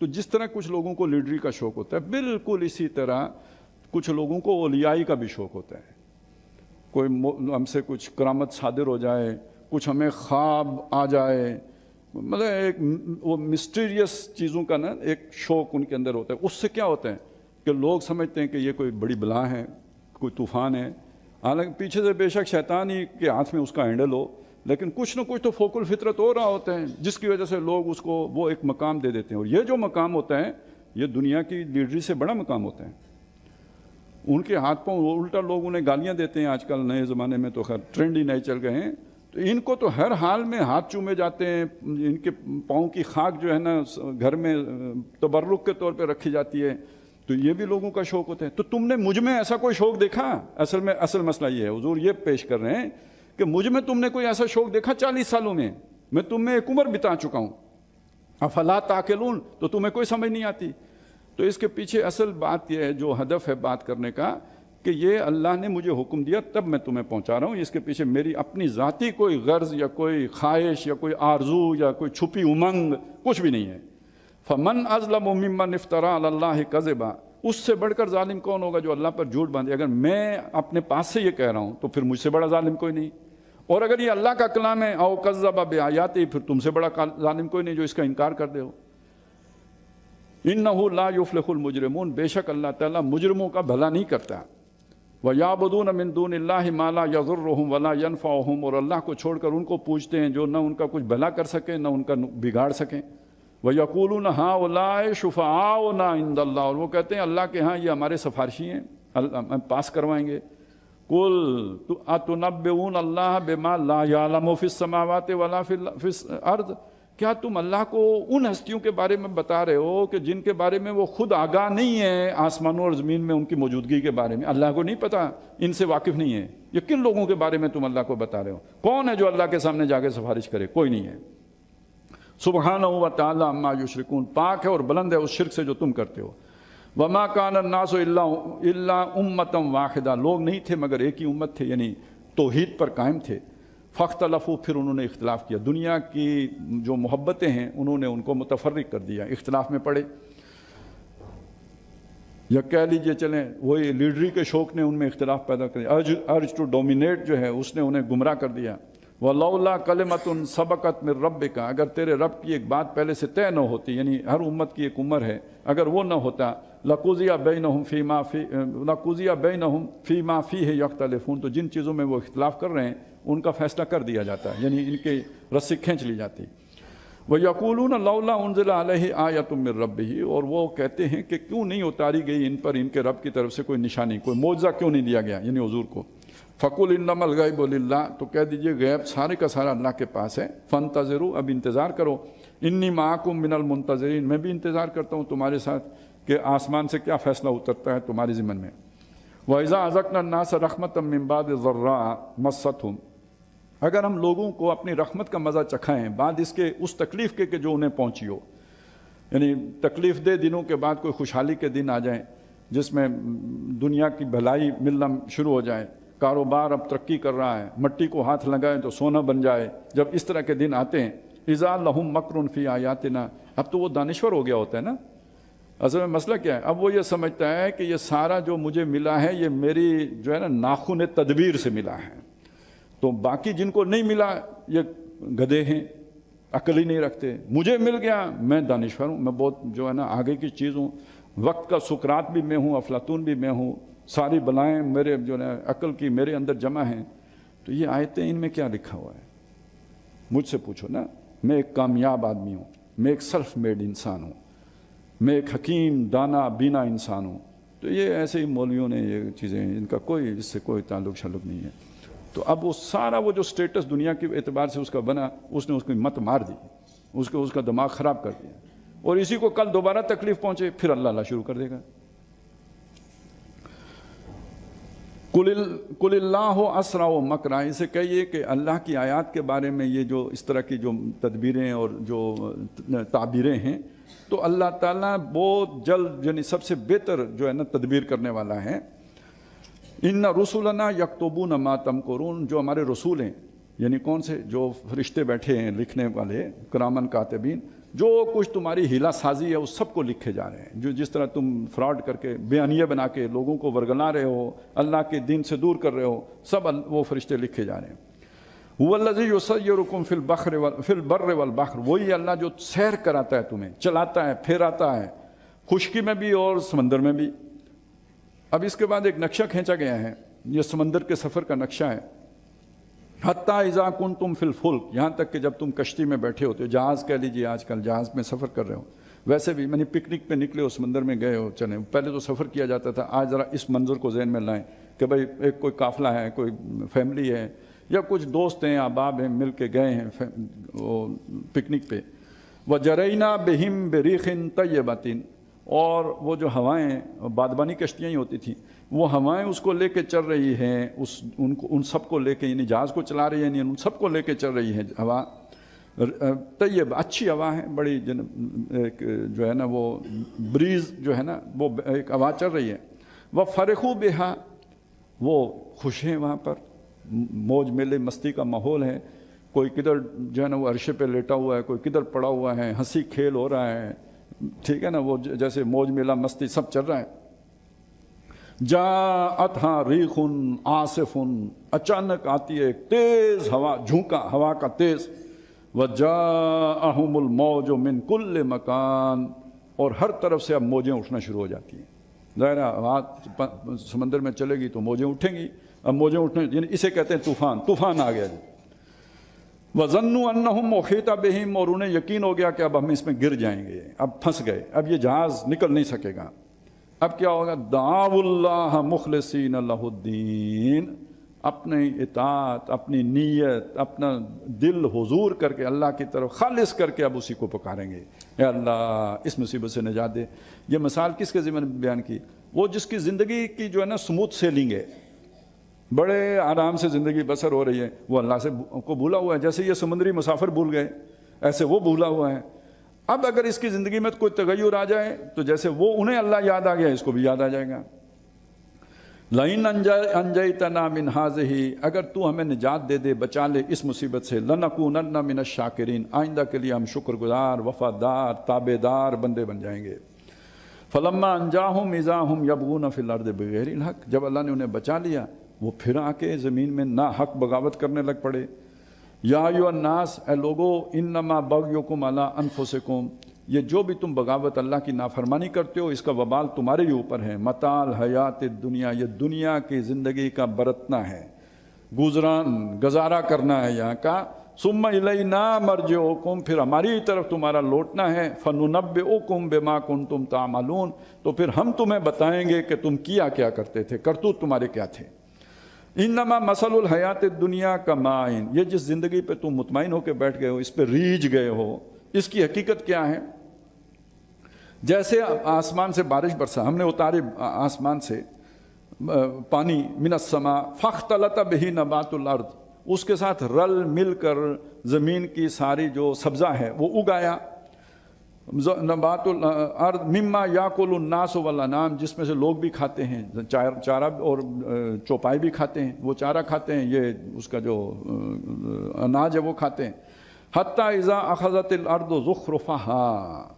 تو جس طرح کچھ لوگوں کو لیڈری کا شوق ہوتا ہے، بالکل اسی طرح کچھ لوگوں کو اولیائی کا بھی شوق ہوتا ہے. کوئی ہم سے کچھ کرامت صادر ہو جائے، کچھ ہمیں خواب آ جائے، مطلب ایک وہ مسٹیریس چیزوں کا نا ایک شوق ان کے اندر ہوتا ہے. اس سے کیا ہوتا ہے کہ لوگ سمجھتے ہیں کہ یہ کوئی بڑی بلا ہے، کوئی طوفان ہے، حالانکہ پیچھے سے بے شک شیطان ہی کے ہاتھ میں اس کا ہینڈل ہو، لیکن کچھ نہ کچھ تو فوق الفطرت ہو رہا ہوتا ہے جس کی وجہ سے لوگ اس کو وہ ایک مقام دے دیتے ہیں. اور یہ جو مقام ہوتا ہے یہ دنیا کی لیڈری سے بڑا مقام ہوتا ہے. ان کے ہاتھ پاؤں الٹا لوگ انہیں گالیاں دیتے ہیں. آج کل نئے زمانے میں تو خیر ٹرینڈ ہی نہیں چل گئے ہیں، تو ان کو تو ہر حال میں ہاتھ چومے جاتے ہیں. ان کے پاؤں کی خاک جو ہے نا گھر میں تبرک کے طور پہ رکھی جاتی ہے. تو یہ بھی لوگوں کا شوق ہوتا ہے. تو تم نے مجھ میں ایسا کوئی شوق دیکھا؟ اصل مسئلہ یہ ہے، حضور یہ پیش کر رہے ہیں کہ مجھ میں تم نے کوئی ایسا شوق دیکھا 40 سالوں میں تم میں ایک عمر بتا چکا ہوں. افلا تعقلون، تو تمہیں کوئی سمجھ نہیں آتی. تو اس کے پیچھے اصل بات یہ ہے، جو ہدف ہے بات کرنے کا، کہ یہ اللہ نے مجھے حکم دیا تب میں تمہیں پہنچا رہا ہوں. اس کے پیچھے میری اپنی ذاتی کوئی غرض یا کوئی خواہش یا کوئی آرزو یا کوئی چھپی امنگ کچھ بھی نہیں ہے. فمن اظلم ممن افترى علی اللہ کذبا، اس سے بڑھ کر ظالم کون ہوگا جو اللہ پر جھوٹ باندھے. اگر میں اپنے پاس سے یہ کہہ رہا ہوں تو پھر مجھ سے بڑا ظالم کوئی نہیں. اور اگر یہ اللہ کا کلام ہے او کذب بآیاتہ، پھر تم سے بڑا ظالم کوئی نہیں جو اس کا انکار کر دے ہو. انہ لا یفلح المجرمون، بے شک اللہ تعالیٰ مجرموں کا بھلا نہیں کرتا. وَيَعْبُدُونَ مِن دُونِ اللَّهِ مَا لَا يَضُرُّهُمْ وَلَا يَنْفَعُهُمْ، اور اللہ کو چھوڑ کر ان کو پوجتے ہیں جو نہ ان کا کچھ بھلا کر سکیں نہ ان کا بگاڑ سکیں. وَيَقُولُونَ هَؤُلَاءِ شُفَعَاؤُنَا عِندَ اللَّهِ، اور وہ کہتے ہیں اللہ کے ہاں یہ ہمارے سفارشی ہیں، ہم پاس کروائیں گے. قُلْ أَتُنَبِّئُونَ اللَّهَ بِمَا لَا يَعْلَمُ فِي السَّمَاوَاتِ وَلَا فِي الْأَرْضِ، کیا تم اللہ کو ان ہستیوں کے بارے میں بتا رہے ہو کہ جن کے بارے میں وہ خود آگاہ نہیں ہے، آسمانوں اور زمین میں ان کی موجودگی کے بارے میں اللہ کو نہیں پتا، ان سے واقف نہیں ہے. یہ کن لوگوں کے بارے میں تم اللہ کو بتا رہے ہو؟ کون ہے جو اللہ کے سامنے جا کے سفارش کرے؟ کوئی نہیں ہے. سبحانہ و تعالی عما یشرکون، پاک ہے اور بلند ہے اس شرک سے جو تم کرتے ہو. وما کان الناس الا امۃ واحدہ، لوگ نہیں تھے مگر ایک ہی امت تھے، یعنی توحید پر قائم تھے. فاختلفوا، پھر انہوں نے اختلاف کیا. دنیا کی جو محبتیں ہیں انہوں نے ان کو متفرق کر دیا، اختلاف میں پڑے. یا کہہ لیجئے چلیں وہی لیڈری کے شوق نے ان میں اختلاف پیدا کر دیا. ارج ٹو ڈومینیٹ جو ہے اس نے انہیں گمراہ کر دیا. وَلَوْلَا كَلِمَةٌ سَبَقَتْ مِن رَبِّكَ، اگر تیرے رب کی ایک بات پہلے سے طے نہ ہوتی، یعنی ہر امت کی ایک عمر ہے، اگر وہ نہ ہوتا لَقُضِيَ بَيْنَهُمْ فِي مَا فِيهِ يَخْتَلِفُونَ، تو جن چیزوں میں وہ اختلاف کر رہے ہیں ان کا فیصلہ کر دیا جاتا ہے، یعنی ان کی رسی کھینچ لی جاتی. وَيَقُولُونَ لَوْلَا أُنزِلَ عَلَيْهِ آیَةٌ مِّن رَبِّهِ، اور وہ کہتے ہیں کہ کیوں نہیں اتاری گئی ان پر ان کے رب کی طرف سے کوئی نشانی، کوئی معجزہ کیوں نہیں دیا گیا، یعنی حضور کو. فَقُلْ إِنَّمَا الْغَيْبُ لِلَّهِ، تو کہہ دیجئے غیب سارے کا سارا اللہ کے پاس ہے. فَانْتَظِرُوا، اب انتظار کرو. إِنِّي مَعَكُمْ مِنَ الْمُنْتَظِرِينَ، میں بھی انتظار کرتا ہوں تمہارے ساتھ کہ آسمان سے کیا فیصلہ اترتا ہے تمہاری ذمن میں. وَإِذَا أَذَقْنَا النَّاسَ رَحْمَةً مِّن بَعْدِ ضَرَّاءٍ مَسَّتْهُمْ، اگر ہم لوگوں کو اپنی رحمت کا مزہ چکھائیں بعد اس کے اس تکلیف کے کہ جو انہیں پہنچی ہو، یعنی تکلیف دہ دنوں کے بعد کوئی خوشحالی کے دن آ جائیں جس میں دنیا کی بھلائی ملنا شروع ہو جائے، کاروبار اب ترقی کر رہا ہے، مٹی کو ہاتھ لگائیں تو سونا بن جائے، جب اس طرح کے دن آتے ہیں. اذا لہم مکر فی آیاتنا، اب تو وہ دانشور ہو گیا ہوتا ہے نا. اصل میں مسئلہ کیا ہے، اب وہ یہ سمجھتا ہے کہ یہ سارا جو مجھے ملا ہے یہ میری جو ہے نا ناخن تدبیر سے ملا ہے، تو باقی جن کو نہیں ملا یہ گدھے ہیں، عقل ہی نہیں رکھتے. مجھے مل گیا، میں دانشور ہوں، میں بہت جو ہے نا آگے کی چیز ہوں، وقت کا سقراط بھی میں ہوں، افلاطون بھی میں ہوں، ساری بلائیں میرے جو ہے عقل کی میرے اندر جمع ہیں. تو یہ آیتیں ان میں کیا لکھا ہوا ہے؟ مجھ سے پوچھو نا. میں ایک کامیاب آدمی ہوں، میں ایک سیلف میڈ انسان ہوں، میں ایک حکیم دانا بینا انسان ہوں. تو یہ ایسے ہی مولویوں نے یہ چیزیں، ان کا کوئی اس سے کوئی تعلق شلق نہیں ہے. تو اب وہ سارا وہ جو سٹیٹس دنیا کے اعتبار سے اس کا بنا، اس نے اس کو مت مار دی، اس کا دماغ خراب کر دیا، اور اسی کو کل دوبارہ تکلیف پہنچے پھر اللہ شروع کر دے گا. قُلِ اللَّهُ أَسْرَعُ مَكْرًا، اسے کہیے کہ اللہ کی آیات کے بارے میں یہ جو اس طرح کی جو تدبیریں اور جو تعبیریں ہیں، تو اللہ تعالیٰ بہت جلد یعنی سب سے بہتر جو ہے نا تدبیر کرنے والا ہے. اِنَّ رُسُلَنَا يَكْتُبُونَ مَا تَمْكُرُونَ، جو ہمارے رسول ہیں، یعنی کون سے؟ جو فرشتے بیٹھے ہیں لکھنے والے، کرامن کاتبین، جو کچھ تمہاری ہیلا سازی ہے اس سب کو لکھے جا رہے ہیں. جو جس طرح تم فراڈ کر کے بیانیہ بنا کے لوگوں کو ورگلا رہے ہو, اللہ کے دین سے دور کر رہے ہو, سب وہ فرشتے لکھے جا رہے ہیں. هو الذی یسیرکم فی البر والبحر, وہی اللہ جو سیر کراتا ہے تمہیں, چلاتا ہے, پھیراتا ہے, خشکی میں بھی اور سمندر میں بھی. اب اس کے بعد ایک نقشہ کھینچا گیا ہے, یہ سمندر کے سفر کا نقشہ ہے. حتیٰ اذا کنتم فی الفلک, یہاں تک کہ جب تم کشتی میں بیٹھے ہوتے ہو, جہاز کہہ لیجیے, آج کل جہاز میں سفر کر رہے ہو. ویسے بھی میں نے پکنک پہ نکلے ہو, سمندر میں گئے ہو, چلیں, پہلے تو سفر کیا جاتا تھا. آج ذرا اس منظر کو ذہن میں لائیں کہ بھائی ایک کوئی قافلہ ہے, کوئی فیملی ہے, یا کچھ دوست ہیں, احباب ہیں, مل کے گئے ہیں وہ پکنک پہ. وَجَرَيْنَا بِهِمْ بِرِيخٍ طَيِّبَةٍ, اور وہ جو ہوائیں, بادبانی کشتیاں ہی ہوتی تھیں, وہ ہوائیں اس کو لے کے چل رہی ہیں, ان سب کو لے کے, یعنی جہاز کو چلا رہی ہے, یعنی ان سب کو لے کے چل رہی ہے ہوا. طیب, اچھی ہوا ہے, بڑی ایک جو ہے نا وہ بریز جو ہے نا وہ ایک ہوا چل رہی ہے. وَفَرِحُوا بِهَا, وہ خوش ہیں وہاں پر, موج میلے مستی کا ماحول ہے. کوئی کدھر جو ہے نا وہ عرشے پہ لیٹا ہوا ہے, کوئی کدھر پڑا ہوا ہے, ہنسی کھیل ہو رہا ہے, ٹھیک ہے نا, وہ جیسے موج میلہ مستی سب چل رہا ہے. جاءتھا ریخ عاصف, اچانک آتی ہے ایک تیز ہوا, جھونکا ہوا کا تیز. وجاءہم الموج من کل مکان, اور ہر طرف سے اب موجیں اٹھنا شروع ہو جاتی ہیں. ظاہر ہے سمندر میں چلے گی تو موجیں اٹھیں گی. اب موجیں اٹھنے, یعنی اسے کہتے ہیں طوفان. طوفان آ گیا جی. وَظَنُّوا أَنَّهُمْ أُحِيطَ بِهِمْ, اور انہیں یقین ہو گیا کہ اب ہم اس میں گر جائیں گے, اب پھنس گئے, اب یہ جہاز نکل نہیں سکے گا. اب کیا ہوگا؟ دعوا اللہ مخلصین لہ الدین, اپنی اطاعت, اپنی نیت, اپنا دل حضور کر کے اللہ کی طرف خالص کر کے اب اسی کو پکاریں گے, اے اللہ اس مصیبت سے نجات دے. یہ مثال کس کے ذمہ بیان کی؟ وہ جس کی زندگی کی جو ہے نا سموتھ سیلنگ ہے, بڑے آرام سے زندگی بسر ہو رہی ہے, وہ اللہ سے کو بھولا ہوا ہے. جیسے یہ سمندری مسافر بھول گئے, ایسے وہ بھولا ہوا ہے. اب اگر اس کی زندگی میں کوئی تغیر آ جائے تو جیسے وہ انہیں اللہ یاد آ گیا, اس کو بھی یاد آ جائے گا. لَإِنْ أَنْجَيْتَنَا مِنْ هَٰذِهِ, اگر تو ہمیں نجات دے دے, بچا لے اس مصیبت سے, لَنَكُونَنَّ مِنَ الشَّاكِرِينَ, آئندہ کے لیے ہم شکر گزار, وفادار, تابعدار بندے بن جائیں گے. فَلَمَّا أَنْجَاهُمْ إِذَا هُمْ يَبْغُونَ فِي الْأَرْضِ بِغَيْرِ الْحَقِّ, جب اللہ نے انہیں بچا لیا, وہ پھر آ کے زمین میں نا حق بغاوت کرنے لگ پڑے. یا ایھا الناس, اے لوگو, انما بغیکم علی انفسکم, یہ جو بھی تم بغاوت اللہ کی نافرمانی کرتے ہو اس کا وبال تمہارے ہی اوپر ہے. متاع حیات دنیا, یہ دنیا کی زندگی کا برتنا ہے, گزارا کرنا ہے یہاں کا. ثم الینا مرجعکم, پھر ہماری طرف تمہارا لوٹنا ہے. فننبئکم بما کنتم تعملون, تو پھر ہم تمہیں بتائیں گے کہ تم کیا کیا کرتے تھے, کرتوت تمہارے کیا تھے. انما مثل الحیات الدنیا کماء, یہ جس زندگی پہ تم مطمئن ہو کے بیٹھ گئے ہو, اس پہ ریجھ گئے ہو, اس کی حقیقت کیا ہے؟ جیسے آسمان سے بارش برسا, ہم نے اتارے آسمان سے پانی, من السماء فاختلط به نبات الارض, اس کے ساتھ رل مل کر زمین کی ساری جو سبزہ ہے وہ اگایا. نبات الارض مما یاکل الناس والانعام, جس میں سے لوگ بھی کھاتے ہیں, چارہ اور چوپائے بھی کھاتے ہیں, وہ چارہ کھاتے ہیں, یہ اس کا جو اناج ہے وہ کھاتے ہیں. حتی اذا اخذت الارض زخرفها,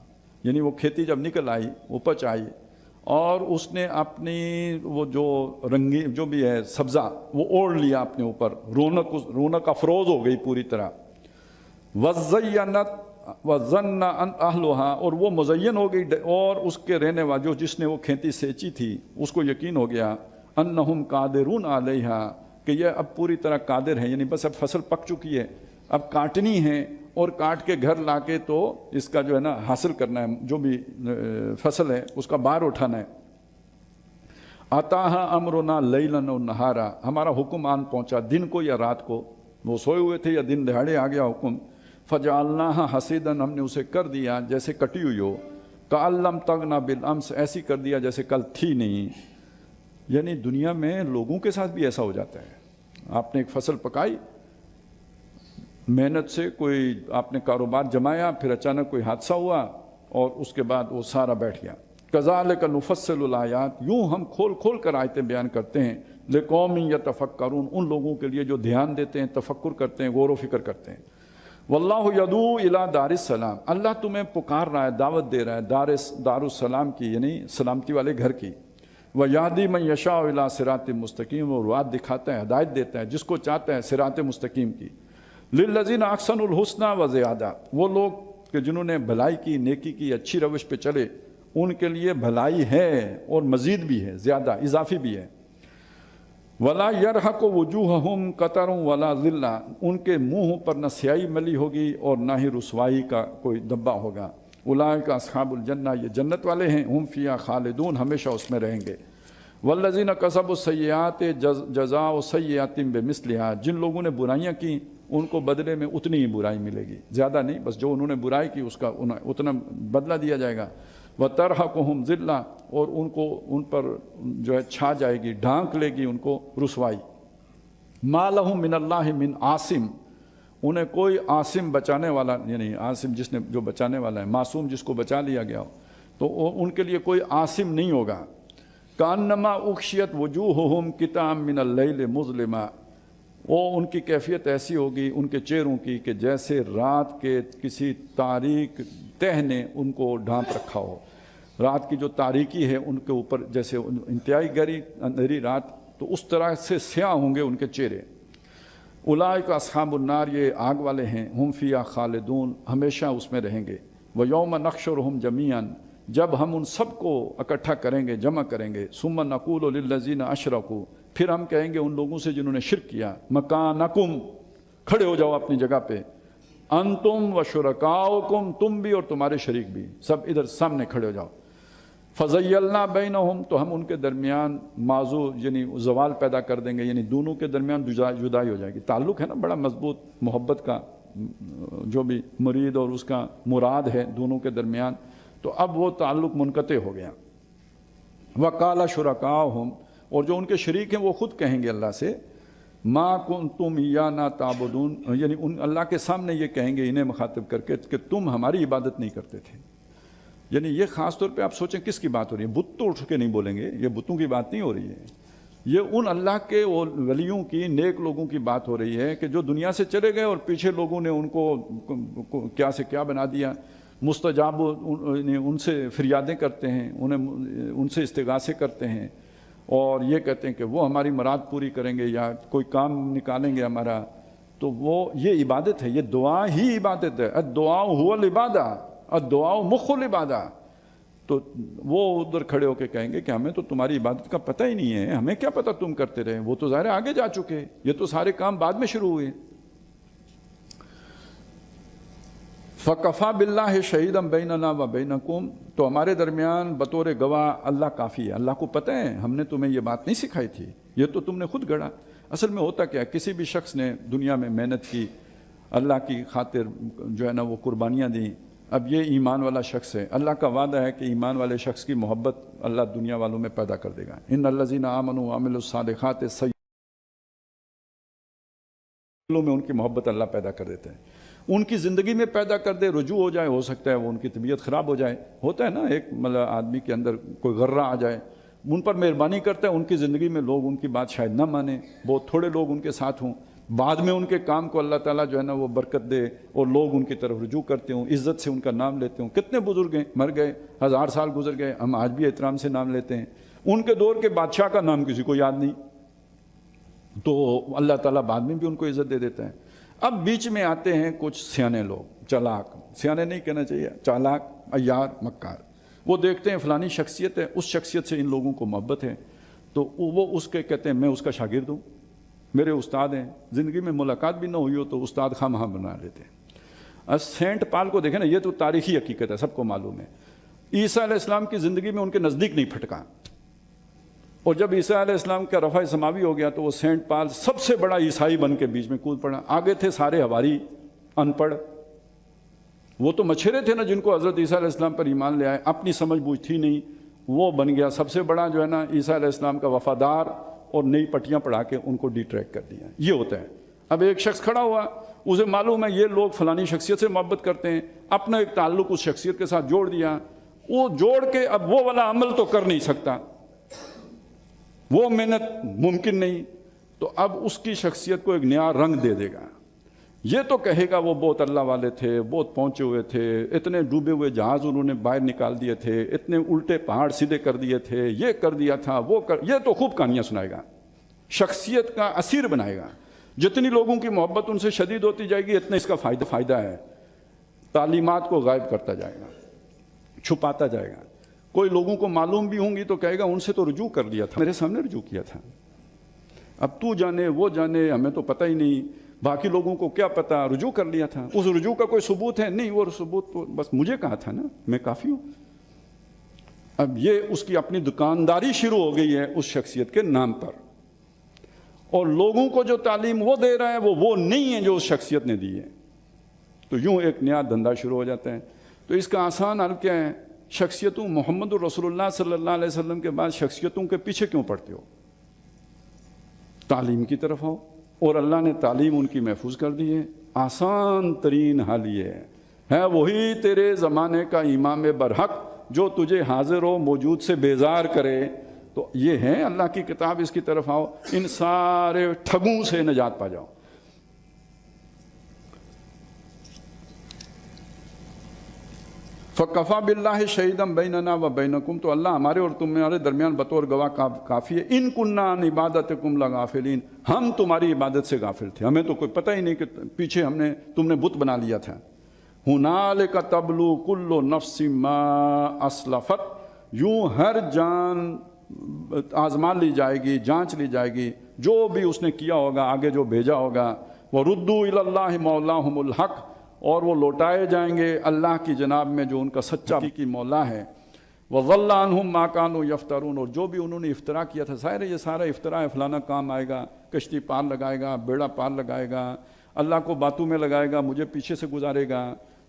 یعنی وہ کھیتی جب نکل آئی, اپج آئی, اور اس نے اپنی وہ جو رنگی جو بھی ہے سبزہ وہ اوڑھ لیا اپنے اوپر, رونق افروز ہو گئی پوری طرح. وزینت وظن اہلھا, اور وہ مزین ہو گئی, اور اس کے رہنے والے جس نے وہ کھیتی سینچی تھی اس کو یقین ہو گیا, انہم قادرون علیہا, کہ یہ اب پوری طرح قادر ہیں, یعنی بس اب فصل پک چکی ہے, اب کاٹنی ہے, اور کاٹ کے گھر لا کے تو اس کا جو ہے نا حاصل کرنا ہے, جو بھی فصل ہے اس کا بار اٹھانا ہے. اتاہا امرنا لیلا و نہارا, ہمارا حکم آن پہنچا دن کو یا رات کو, وہ سوئے ہوئے تھے یا دن دہاڑے آ گیا حکم. فجعلناہا حصیداً, ہم نے اسے کر دیا جیسے کٹی ہوئی ہو. کأن لم تغن بالامس, ایسی کر دیا جیسے کل تھی نہیں. یعنی دنیا میں لوگوں کے ساتھ بھی ایسا ہو جاتا ہے, آپ نے ایک فصل پکائی, محنت سے کوئی آپ نے کاروبار جمایا, پھر اچانک کوئی حادثہ ہوا اور اس کے بعد وہ سارا بیٹھ گیا. کذالک نفصل الآیات, یوں ہم کھول کھول کر آیتیں بیان کرتے ہیں. لقوم یتفکرون, ان لوگوں کے لیے جو دھیان دیتے ہیں, تفکر کرتے ہیں, غور و فکر کرتے ہیں. واللہ یدعو الی دار السلام، اللہ تمہیں پکار رہا ہے، دعوت دے رہا ہے دار السلام کی، یعنی سلامتی والے گھر کی۔ وَیَہْدِی مَن یَشَاءُ الی صراط مستقیم، اور راہ دکھاتا ہے، ہدایت دیتا ہے جس کو چاہتا ہے صراط مستقیم کی۔ للذین احسنوا الحسنی وزیادہ، وہ لوگ کہ جنہوں نے بھلائی کی، نیکی کی، اچھی روش پہ چلے، ان کے لیے بھلائی ہے اور مزید بھی ہے، زیادہ اضافی بھی ہے۔ وَلَا يَرْحَقُ وُجُوهَهُمْ قَتَرٌ وَلَا ذِلَّةٌ، ان کے منہ پر نہ سیاہی ملی ہوگی اور نہ ہی رسوائی کا کوئی دبا ہوگا۔ اولئک اصحاب الجنہ، یہ جنت والے ہیں، ہم فیہا خالدون، ہمیشہ اس میں رہیں گے۔ والذین کسبوا السیئات جزاء سیئۃ بمثلھا، جن لوگوں نے برائیاں کی ان کو بدلے میں اتنی ہی برائی ملے گی، زیادہ نہیں، بس جو انہوں نے برائی کی اس کا اتنا بدلہ دیا جائے گا۔ وَتَرْحَقُهُمْ ذِلَّةٌ، اور ان پر جو ہے چھا جائے گی، ڈھانک لے گی ان کو رسوائی۔ مَا لَهُم مِّنَ اللَّهِ مِنْ عَاصِم، انہیں کوئی عاصم بچانے والا، یعنی عاصم جس نے جو بچانے والا ہے، معصوم جس کو بچا لیا گیا ہو، تو ان کے لیے کوئی عاصم نہیں ہوگا۔ کأنما اغشیت وجوہہم قطعا من اللیل مظلما، وہ ان کی کیفیت ایسی ہوگی ان کے چہروں کی کہ جیسے رات کے کسی تاریک تہ نے ان کو ڈھانپ رکھا ہو، رات کی جو تاریکی ہے ان کے اوپر جیسے انتہائی گہری اندھیری رات، تو اس طرح سے سیاہ ہوں گے ان کے چہرے۔ اولئک اصحاب النار، یہ آگ والے ہیں، ہم فیہا خالدون، ہمیشہ اس میں رہیں گے۔ ویوم نحشرہم جمیعا، جب ہم ان سب کو اکٹھا کریں گے، جمع کریں گے، ثم نقول للذین اشرکوا، پھر ہم کہیں گے ان لوگوں سے جنہوں نے شرک کیا، مکانکم، کھڑے ہو جاؤ اپنی جگہ پہ، انتم وشرکاؤکم، تم بھی اور تمہارے شریک بھی، سب ادھر سامنے کھڑے ہو جاؤ۔ فزیلنا بینہم، تو ہم ان کے درمیان معزو یعنی زوال پیدا کر دیں گے، یعنی دونوں کے درمیان جدائی ہو جائے گی۔ تعلق ہے نا بڑا مضبوط محبت کا، جو بھی مرید اور اس کا مراد ہے دونوں کے درمیان، تو اب وہ تعلق منقطع ہو گیا۔ وقال شرکاؤہم، اور جو ان کے شریک ہیں وہ خود کہیں گے اللہ سے، ما کنتم ایانا تعبدون، یعنی ان اللہ کے سامنے یہ کہیں گے انہیں مخاطب کر کے کہ تم ہماری عبادت نہیں کرتے تھے۔ یعنی یہ خاص طور پہ آپ سوچیں کس کی بات ہو رہی ہے، بت تو اٹھ کے نہیں بولیں گے، یہ بتوں کی بات نہیں ہو رہی ہے، یہ ان اللہ کے ولیوں کی، نیک لوگوں کی بات ہو رہی ہے کہ جو دنیا سے چلے گئے اور پیچھے لوگوں نے ان کو کیا سے کیا بنا دیا، مستجاب ان سے فریادیں کرتے ہیں، ان سے استغاثے کرتے ہیں، اور یہ کہتے ہیں کہ وہ ہماری مراد پوری کریں گے یا کوئی کام نکالیں گے ہمارا، تو وہ یہ عبادت ہے، یہ دعا ہی عبادت ہے۔ الدعاء هو العبادہ، الدعاء مخ العبادہ۔ تو وہ ادھر کھڑے ہو کے کہیں گے کہ ہمیں تو تمہاری عبادت کا پتہ ہی نہیں ہے، ہمیں کیا پتہ تم کرتے رہے، وہ تو ظاہر آگے جا چکے، یہ تو سارے کام بعد میں شروع ہوئے۔ فَكَفَى بِاللَّهِ شَهِيدًا بَيْنَنَا وَبَيْنَكُمْ، تو ہمارے درمیان بطور گواہ اللہ کافی ہے، اللہ کو پتہ ہے ہم نے تمہیں یہ بات نہیں سکھائی تھی، یہ تو تم نے خود گڑھا۔ اصل میں ہوتا کیا ہے، کسی بھی شخص نے دنیا میں محنت کی، اللہ کی خاطر جو ہے نا وہ قربانیاں دیں، اب یہ ایمان والا شخص ہے، اللہ کا وعدہ ہے کہ ایمان والے شخص کی محبت اللہ دنیا والوں میں پیدا کر دے گا۔ ان الذین آمنوا وعملوا الصالحات میں ان کی محبت اللہ پیدا کر دیتا ہے، ان کی زندگی میں پیدا کر دے، رجوع ہو جائے، ہو سکتا ہے وہ ان کی طبیعت خراب ہو جائے، ہوتا ہے نا ایک مطلب آدمی کے اندر کوئی غرہ آ جائے، ان پر مہربانی کرتا ہے، ان کی زندگی میں لوگ ان کی بات شاید نہ مانیں، بہت تھوڑے لوگ ان کے ساتھ ہوں، بعد میں ان کے کام کو اللہ تعالیٰ جو ہے نا وہ برکت دے اور لوگ ان کی طرف رجوع کرتے ہوں، عزت سے ان کا نام لیتے ہوں۔ کتنے بزرگ ہیں مر گئے، 1000 سال گزر گئے، ہم آج بھی احترام سے نام لیتے ہیں، ان کے دور کے بادشاہ کا نام کسی کو یاد نہیں، تو اللہ تعالیٰ بعد میں بھی ان کو عزت دے دیتا ہے۔ اب بیچ میں آتے ہیں کچھ سیانے لوگ، چالاک، سیانے نہیں کہنا چاہیے، چالاک، عیار، مکار، وہ دیکھتے ہیں فلانی شخصیت ہے، اس شخصیت سے ان لوگوں کو محبت ہے، تو وہ اس کے کہتے ہیں میں اس کا شاگرد ہوں، میرے استاد ہیں، زندگی میں ملاقات بھی نہ ہوئی ہو تو استاد خواہ مخواہ بنا لیتے ہیں۔ سینٹ پال کو دیکھیں نا، یہ تو تاریخی حقیقت ہے، سب کو معلوم ہے، عیسیٰ علیہ السلام کی زندگی میں ان کے نزدیک نہیں پھٹکا، اور جب عیسیٰ علیہ السلام کا رفع سماوی ہو گیا تو وہ سینٹ پال سب سے بڑا عیسائی بن کے بیچ میں کود پڑا، آگے تھے سارے ہواری ان پڑھ، وہ تو مچھرے تھے نا جن کو حضرت عیسیٰ علیہ السلام پر ایمان لے آئے، اپنی سمجھ بوجھ تھی نہیں، وہ بن گیا سب سے بڑا جو ہے نا عیسیٰ علیہ السلام کا وفادار، اور نئی پٹیاں پڑھا کے ان کو ڈی ٹریک کر دیا۔ یہ ہوتا ہے، اب ایک شخص کھڑا ہوا، اسے معلوم ہے یہ لوگ فلانی شخصیت سے محبت کرتے ہیں، اپنا ایک تعلق اس شخصیت کے ساتھ جوڑ دیا، وہ جوڑ کے اب وہ والا عمل تو کر نہیں سکتا، وہ محنت ممکن نہیں، تو اب اس کی شخصیت کو ایک نیا رنگ دے دے گا، یہ تو کہے گا وہ بہت اللہ والے تھے، بہت پہنچے ہوئے تھے، اتنے ڈوبے ہوئے جہاز انہوں نے باہر نکال دیے تھے، اتنے الٹے پہاڑ سیدھے کر دیے تھے، یہ کر دیا تھا، یہ تو خوب کہانیاں سنائے گا، شخصیت کا اسیر بنائے گا۔ جتنی لوگوں کی محبت ان سے شدید ہوتی جائے گی اتنا اس کا فائدہ ہے۔ تعلیمات کو غائب کرتا جائے گا، چھپاتا جائے گا۔ کوئی لوگوں کو معلوم بھی ہوں گی تو کہے گا ان سے تو رجوع کر لیا تھا، میرے سامنے رجوع کیا تھا، اب تو جانے وہ جانے، ہمیں تو پتہ ہی نہیں، باقی لوگوں کو کیا پتہ، رجوع کر لیا تھا۔ اس رجوع کا کوئی ثبوت ہے؟ نہیں، وہ ثبوت تو بس مجھے کہا تھا نا، میں کافی ہوں۔ اب یہ اس کی اپنی دکانداری شروع ہو گئی ہے اس شخصیت کے نام پر، اور لوگوں کو جو تعلیم وہ دے رہا ہے وہ نہیں ہے جو اس شخصیت نے دی ہے۔ تو یوں ایک نیا دھندا شروع ہو جاتا ہے۔ تو اس کا آسان حل کیا ہے؟ شخصیتوں، محمد رسول اللہ صلی اللہ علیہ وسلم کے بعد شخصیتوں کے پیچھے کیوں پڑتے ہو؟ تعلیم کی طرف آؤ، اور اللہ نے تعلیم ان کی محفوظ کر دی ہے۔ آسان ترین حل یہ ہے وہی تیرے زمانے کا امام برحق جو تجھے حاضر و موجود سے بیزار کرے۔ تو یہ ہے اللہ کی کتاب، اس کی طرف آؤ، ان سارے ٹھگوں سے نجات پا جاؤ۔ فَكَفَى بِاللَّهِ شَهِيدًا بَيْنَنَا وَبَيْنَكُمْ، تو اللہ ہمارے اور تمہارے درمیان بطور گواہ کافی ہے۔ إِن كُنَّا عَنْ عِبَادَتِكُمْ لَغَافِلِينَ، ہم تمہاری عبادت سے غافل تھے، ہمیں تو کوئی پتہ ہی نہیں کہ پیچھے تم نے بت بنا لیا تھا۔ هُنَالِكَ تَبْلُو كُلُّ نَفْسٍ مَّا أَسْلَفَتْ، یوں ہر جان آزما لی جائے گی، جانچ لی جائے گی جو بھی اس نے کیا ہوگا، آگے جو بھیجا ہوگا۔ وَرُدُّوا إِلَى اللَّهِ مَوْلَاهُمُ الْحَقِّ، اور وہ لوٹائے جائیں گے اللہ کی جناب میں جو ان کا سچا کی مولا ہے۔ وَضَلَّ عَنْهُمْ مَا كَانُوا يَفْتَرُونَ، اور جو بھی انہوں نے افطرا کیا تھا، ظاہر ہے یہ سارا افطرا ہے، فلانا کام آئے گا، کشتی پار لگائے گا، بیڑا پار لگائے گا، اللہ کو باتوں میں لگائے گا، مجھے پیچھے سے گزارے گا،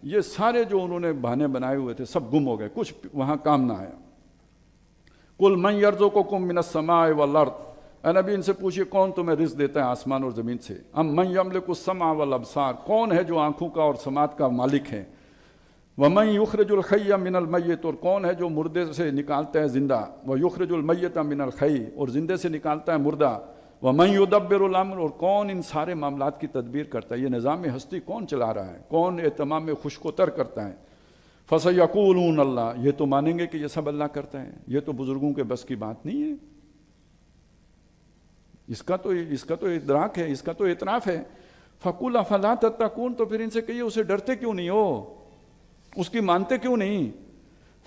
یہ سارے جو انہوں نے بہانے بنائے ہوئے تھے سب گم ہو گئے، کچھ وہاں کام نہ آیا۔ قُلْ مَنْ يَرْزُقُكُم مِّنَ السَّمَاءِ وَالْأَرْضِ، اے نبی ان سے پوچھئے کون تمہیں رزق دیتا ہے آسمان اور زمین سے؟ ام من یملک السمع والابصار، کون ہے جو آنکھوں کا اور سماعت کا مالک ہے؟ ومن یخرج الحی من المیت، اور کون ہے جو مردے سے نکالتا ہے زندہ؟ ویخرج المیت من الحی، اور زندے سے نکالتا ہے مردہ۔ ومن یدبر الامر، اور کون ان سارے معاملات کی تدبیر کرتا ہے؟ یہ نظام ہستی کون چلا رہا ہے؟ کون اہتمام خشک و تر کرتا ہے؟ فسیقولون اللہ، یہ تو مانیں گے کہ یہ سب اللہ کرتا ہے، یہ تو بزرگوں کے بس کی بات نہیں ہے، اس کا تو ادراک ہے، اس کا تو اعتراف ہے۔ فَقُلْ أَفَلَا تَتَّقُونَ، تو پھر ان سے کہیے اسے ڈرتے کیوں نہیں ہو، اس کی مانتے کیوں نہیں؟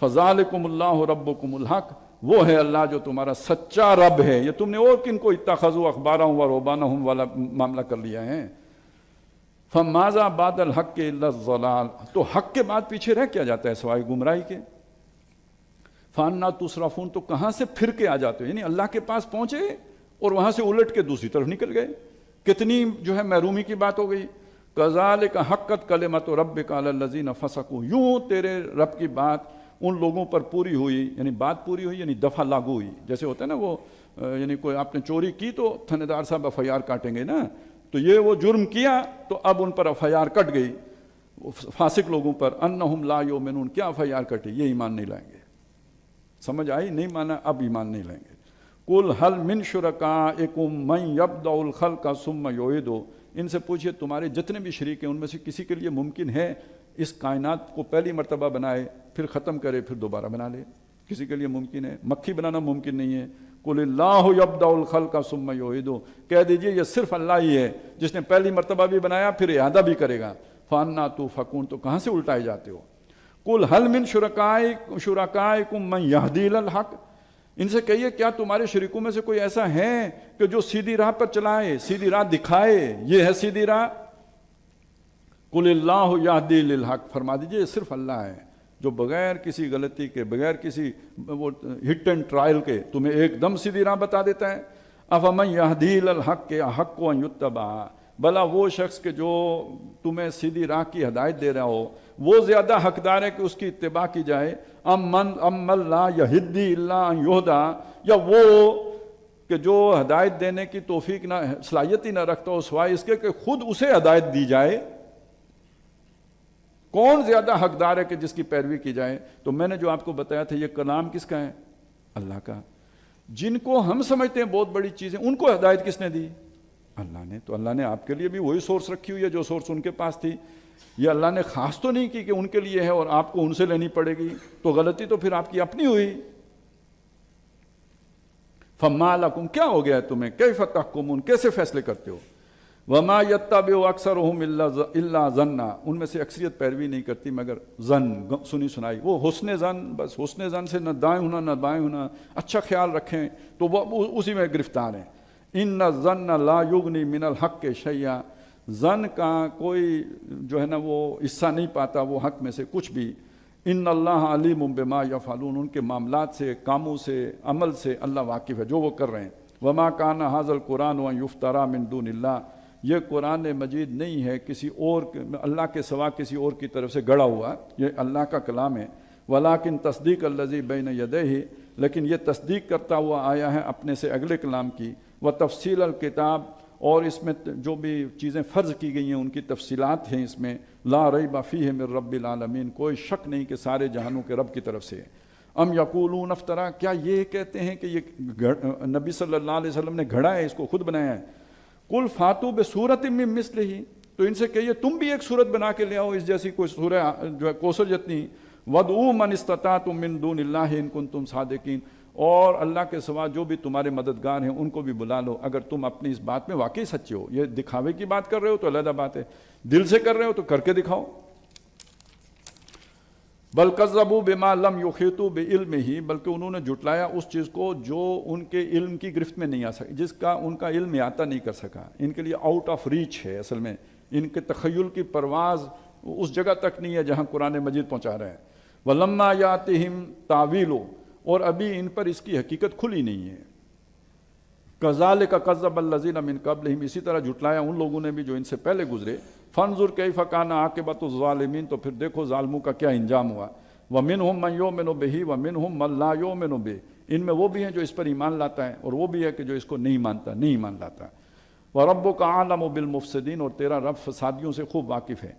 فَذَلِكُمُ اللَّهُ رَبُّكُمُ الْحَقُّ، وہ ہے اللہ جو تمہارا سچا رب ہے۔ یہ تم نے اور کن کو اتخذوا احبارهم ورهبانهم والا معاملہ کر لیا ہے۔ فَمَاذَا بَعْدَ الْحَقِّ إِلَّا الضَّلَالُ، تو حق کے بعد پیچھے رہ کیا جاتا ہے سوائے گمراہی کے۔ فَأَنَّىٰ تُصْرَفُونَ، تو کہاں سے پھر کے آ جاتے ہو، یعنی اللہ کے پاس پہنچے اور وہاں سے الٹ کے دوسری طرف نکل گئے، کتنی جو ہے محرومی کی بات ہو گئی۔ کذالک حقت کلمۃ ربک علی الذین فسقوا، یوں تیرے رب کی بات ان لوگوں پر پوری ہوئی، یعنی بات پوری ہوئی یعنی دفعہ لاگو ہوئی۔ جیسے ہوتا ہے نا وہ یعنی کوئی آپ نے چوری کی تو تھانے دار صاحب ایف آئی آر کاٹیں گے نا، تو یہ وہ جرم کیا تو اب ان پر ایف آئی آر کٹ گئی، فاسق لوگوں پر۔ انہم لا یؤمنون، کیا ایف آئی آر کٹی؟ یہ ایمان نہیں لائیں گے۔ سمجھ آئی؟ نہیں مانا اب ایمان نہیں لائیں گے۔ قُلْ هَلْ مِن شُرَكَائِكُم مَّن يَبْدَأُ الْخَلْقَ ثُمَّ يُعِيدُهُ، ان سے پوچھئے تمہارے جتنے بھی شریک ہیں ان میں سے کسی کے لیے ممکن ہے اس کائنات کو پہلی مرتبہ بنائے پھر ختم کرے پھر دوبارہ بنا لے؟ کسی کے لیے ممکن ہے؟ مکھی بنانا ممکن نہیں ہے۔ قُلِ اللَّهُ يَبْدَأُ الْخَلْقَ ثُمَّ يُعِيدُهُ، کہہ دیجئے یہ صرف اللہ ہی ہے جس نے پہلی مرتبہ بھی بنایا پھر اعادہ بھی کرے گا۔ فَأَنَّىٰ تُؤْفَكُونَ، تو کہاں سے الٹائے جاتے ہو؟ قُلْ هَلْ مِن شُرَكَائِكُم مَّن يَهْدِي إِلَى الْحَقِّ، ان سے کہیے کیا تمہارے شریکوں میں سے کوئی ایسا ہے کہ جو سیدھی راہ پر چلائے، سیدھی راہ دکھائے؟ یہ ہے سیدھی راہ۔ قُلِ اللَّهُ يَهْدِي لِلْحَقِّ، فرما دیجئے صرف اللہ ہے جو بغیر کسی غلطی کے، بغیر کسی وہ ہٹ اینڈ ٹرائل کے تمہیں ایک دم سیدھی راہ بتا دیتا ہے۔ أَفَمَن يَهْدِي إِلَى الْحَقِّ أَحَقُّ أَن يُتَّبَعَ، بھلا وہ شخص کہ جو تمہیں سیدھی راہ کی ہدایت دے رہا ہو وہ زیادہ حقدار ہے کہ اس کی اتباع کی جائے؟ أَمَّن لَا يَهِدِّي إِلَّا أَن يُهْدَىٰ، یا وہ کہ جو ہدایت دینے کی توفیق نہ، صلاحیت ہی نہ رکھتا ہو سوائے اس کے کہ خود اسے ہدایت دی جائے؟ کون زیادہ حقدار ہے کہ جس کی پیروی کی جائے؟ تو میں نے جو آپ کو بتایا تھا یہ کلام کس کا ہے؟ اللہ کا۔ جن کو ہم سمجھتے ہیں بہت بڑی چیزیں ان کو ہدایت کس نے دی؟ اللہ نے تو اللہ نے آپ کے لیے بھی وہی سورس رکھی ہوئی ہے جو سورس ان کے پاس تھی. یہ اللہ نے خاص تو نہیں کی کہ ان کے لیے ہے اور آپ کو ان سے لینی پڑے گی, تو غلطی تو پھر آپ کی اپنی ہوئی. فما لکم, کیا ہو گیا ہے تمہیں, کیف تحکمون, کیسے فیصلے کرتے ہو. وما یتبع اکثرهم الا ظنا, ان میں سے اکثریت پیروی نہیں کرتی مگر ظن, سنی سنائی. وہ حسن ظن, بس حسن ظن سے نہ دائیں ہونا نہ بائیں ہونا, اچھا خیال رکھیں تو وہ اسی میں گرفتار ہیں. ان الظن لا یغنی من الحق شیئا, ظن کا کوئی جو ہے نا وہ حصہ نہیں پاتا وہ حق میں سے کچھ بھی. ان اللہ علیم بما یفعلون, ان کے معاملات سے, کاموں سے, عمل سے اللہ واقف ہے جو وہ کر رہے ہیں. وما کان ھذا القرآن ان یفترى من دون اللہ, یہ قرآن مجید نہیں ہے کسی اور, اللہ کے سوا کسی اور کی طرف سے گڑا ہوا, یہ اللہ کا کلام ہے. ولیکن تصدیق الذی بین یدیہ, لیکن یہ تصدیق کرتا ہوا آیا ہے اپنے سے اگلے کلام کی. وتفصیل الکتاب, اور اس میں جو بھی چیزیں فرض کی گئی ہیں ان کی تفصیلات ہیں اس میں. لا ریب فیہ من رب العالمین, کوئی شک نہیں کہ سارے جہانوں کے رب کی طرف سے. ام یقولون افطرا, کیا یہ کہتے ہیں کہ یہ نبی صلی اللہ علیہ وسلم نے گھڑا ہے, اس کو خود بنایا ہے. قل فاتو بسورۃ من مثلہ, تو ان سے کہیے تم بھی ایک صورت بنا کے لے آؤ اس جیسی کوئی سورہ جو ہے کوثر جتنی. وادعوا من استطعتم من دون اللہ ان کنتم صادقین, اور اللہ کے سوا جو بھی تمہارے مددگار ہیں ان کو بھی بلا لو اگر تم اپنی اس بات میں واقعی سچے ہو. یہ دکھاوے کی بات کر رہے ہو تو علیحدہ بات ہے, دل سے کر رہے ہو تو کر کے دکھاؤ. بل کذبوا بما لم یحیطوا بعلمہ, بلکہ انہوں نے جھٹلایا اس چیز کو جو ان کے علم کی گرفت میں نہیں آ سکی, جس کا ان کا علم احاطہ نہیں کر سکا. ان کے لیے آؤٹ آف ریچ ہے, اصل میں ان کے تخیل کی پرواز اس جگہ تک نہیں ہے جہاں قرآن مجید پہنچا رہے ہیں. ولما یاتہم تاویل, اور ابھی ان پر اس کی حقیقت کھلی نہیں ہے. کذالک کذب الذین من قبلہم, اسی طرح جھٹلایا ان لوگوں نے بھی جو ان سے پہلے گزرے. فانظر کیف کان عاقبۃ الظالمین, تو پھر دیکھو ظالموں کا کیا انجام ہوا. ومنہم من یؤمن بہ ومنہم من لا یؤمن بہ, ان میں وہ بھی ہیں جو اس پر ایمان لاتا ہے اور وہ بھی ہے کہ جو اس کو نہیں مانتا, نہیں ایمان لاتا. وربک اعلم بالمفسدین, اور تیرا رب فسادیوں سے خوب واقف ہے.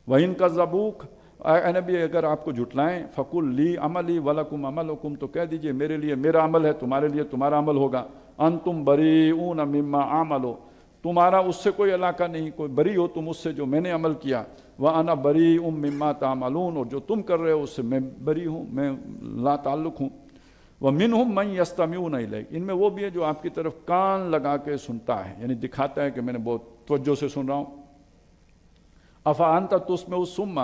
وان کذبوک, اے نبی اگر آپ کو جھٹلائیں, فقل لی عملی ولکم عملکم, تو کہہ دیجئے میرے لیے میرا عمل ہے, تمہارے لیے تمہارا عمل ہوگا. انتم بریئون مما اعمل, تمہارا اس سے کوئی علاقہ نہیں, کوئی بری ہو تم اس سے جو میں نے عمل کیا. وانا بریئ مما تعملون, اور جو تم کر رہے ہو اس سے میں بری ہوں, میں لا تعلق ہوں. ومنہم من یستمعون الیک, ان میں وہ بھی ہے جو آپ کی طرف کان لگا کے سنتا ہے, یعنی دکھاتا ہے کہ میں نے بہت توجہ سے سن رہا ہوں. افانت تسمع الصم,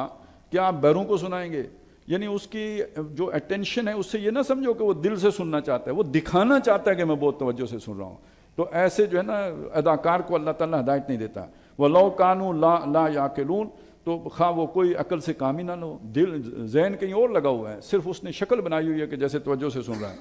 کیا آپ بہروں کو سنائیں گے, یعنی اس کی جو اٹینشن ہے اس سے یہ نہ سمجھو کہ وہ دل سے سننا چاہتا ہے, وہ دکھانا چاہتا ہے کہ میں بہت توجہ سے سن رہا ہوں. تو ایسے جو ہے نا اداکار کو اللہ تعالیٰ ہدایت نہیں دیتا. وَلَوْ كَانُوا لَا يَعْقِلُونَ, تو خواہ وہ کوئی عقل سے کام ہی نہ لو, دل ذہن کہیں اور لگا ہوا ہے, صرف اس نے شکل بنائی ہوئی ہے کہ جیسے توجہ سے سن رہا ہے.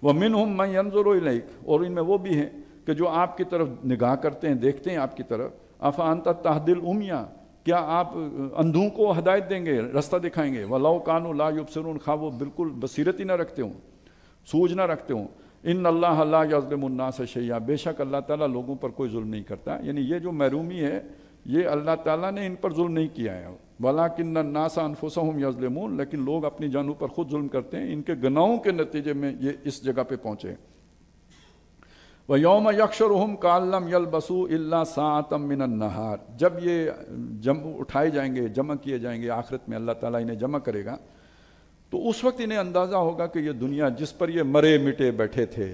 وَمِنْهُمْ مَنْ يَنْظُرُ إِلَيْكَ, اور ان میں وہ بھی ہیں کہ جو آپ کی طرف نگاہ کرتے ہیں, دیکھتے ہیں آپ کی طرف. أَفَأَنْتَ تَهْدِي الْعُمْيَ, کیا آپ اندھوں کو ہدایت دیں گے, رستہ دکھائیں گے. وَلَوْ كَانُوا لَا يُبْصِرُونَ, خواہ وہ بالکل بصیرت ہی نہ رکھتے ہوں, سوجھ نہ رکھتے ہوں. ان اللہ لا یظلم الناس شیئا, بے شک اللہ تعالیٰ لوگوں پر کوئی ظلم نہیں کرتا. یعنی یہ جو محرومی ہے یہ اللہ تعالیٰ نے ان پر ظلم نہیں کیا ہے. وَلَٰكِنَّ النَّاسَ أَنفُسَهُمْ يَظْلِمُونَ, لیکن لوگ اپنی جانوں پر خود ظلم کرتے ہیں, ان کے گناہوں کے نتیجے میں یہ اس جگہ پہ پہنچے. وَيَوْمَ يَحْشُرُهُمْ كَأَن لَّمْ يَلْبَثُوا إِلَّا سَاعَةً مِّنَ النَّهَارِ, جب یہ اٹھائے جائیں گے, جمع کیے جائیں گے, آخرت میں اللہ تعالیٰ انہیں جمع کرے گا, تو اس وقت انہیں اندازہ ہوگا کہ یہ دنیا جس پر یہ مرے مٹے بیٹھے تھے,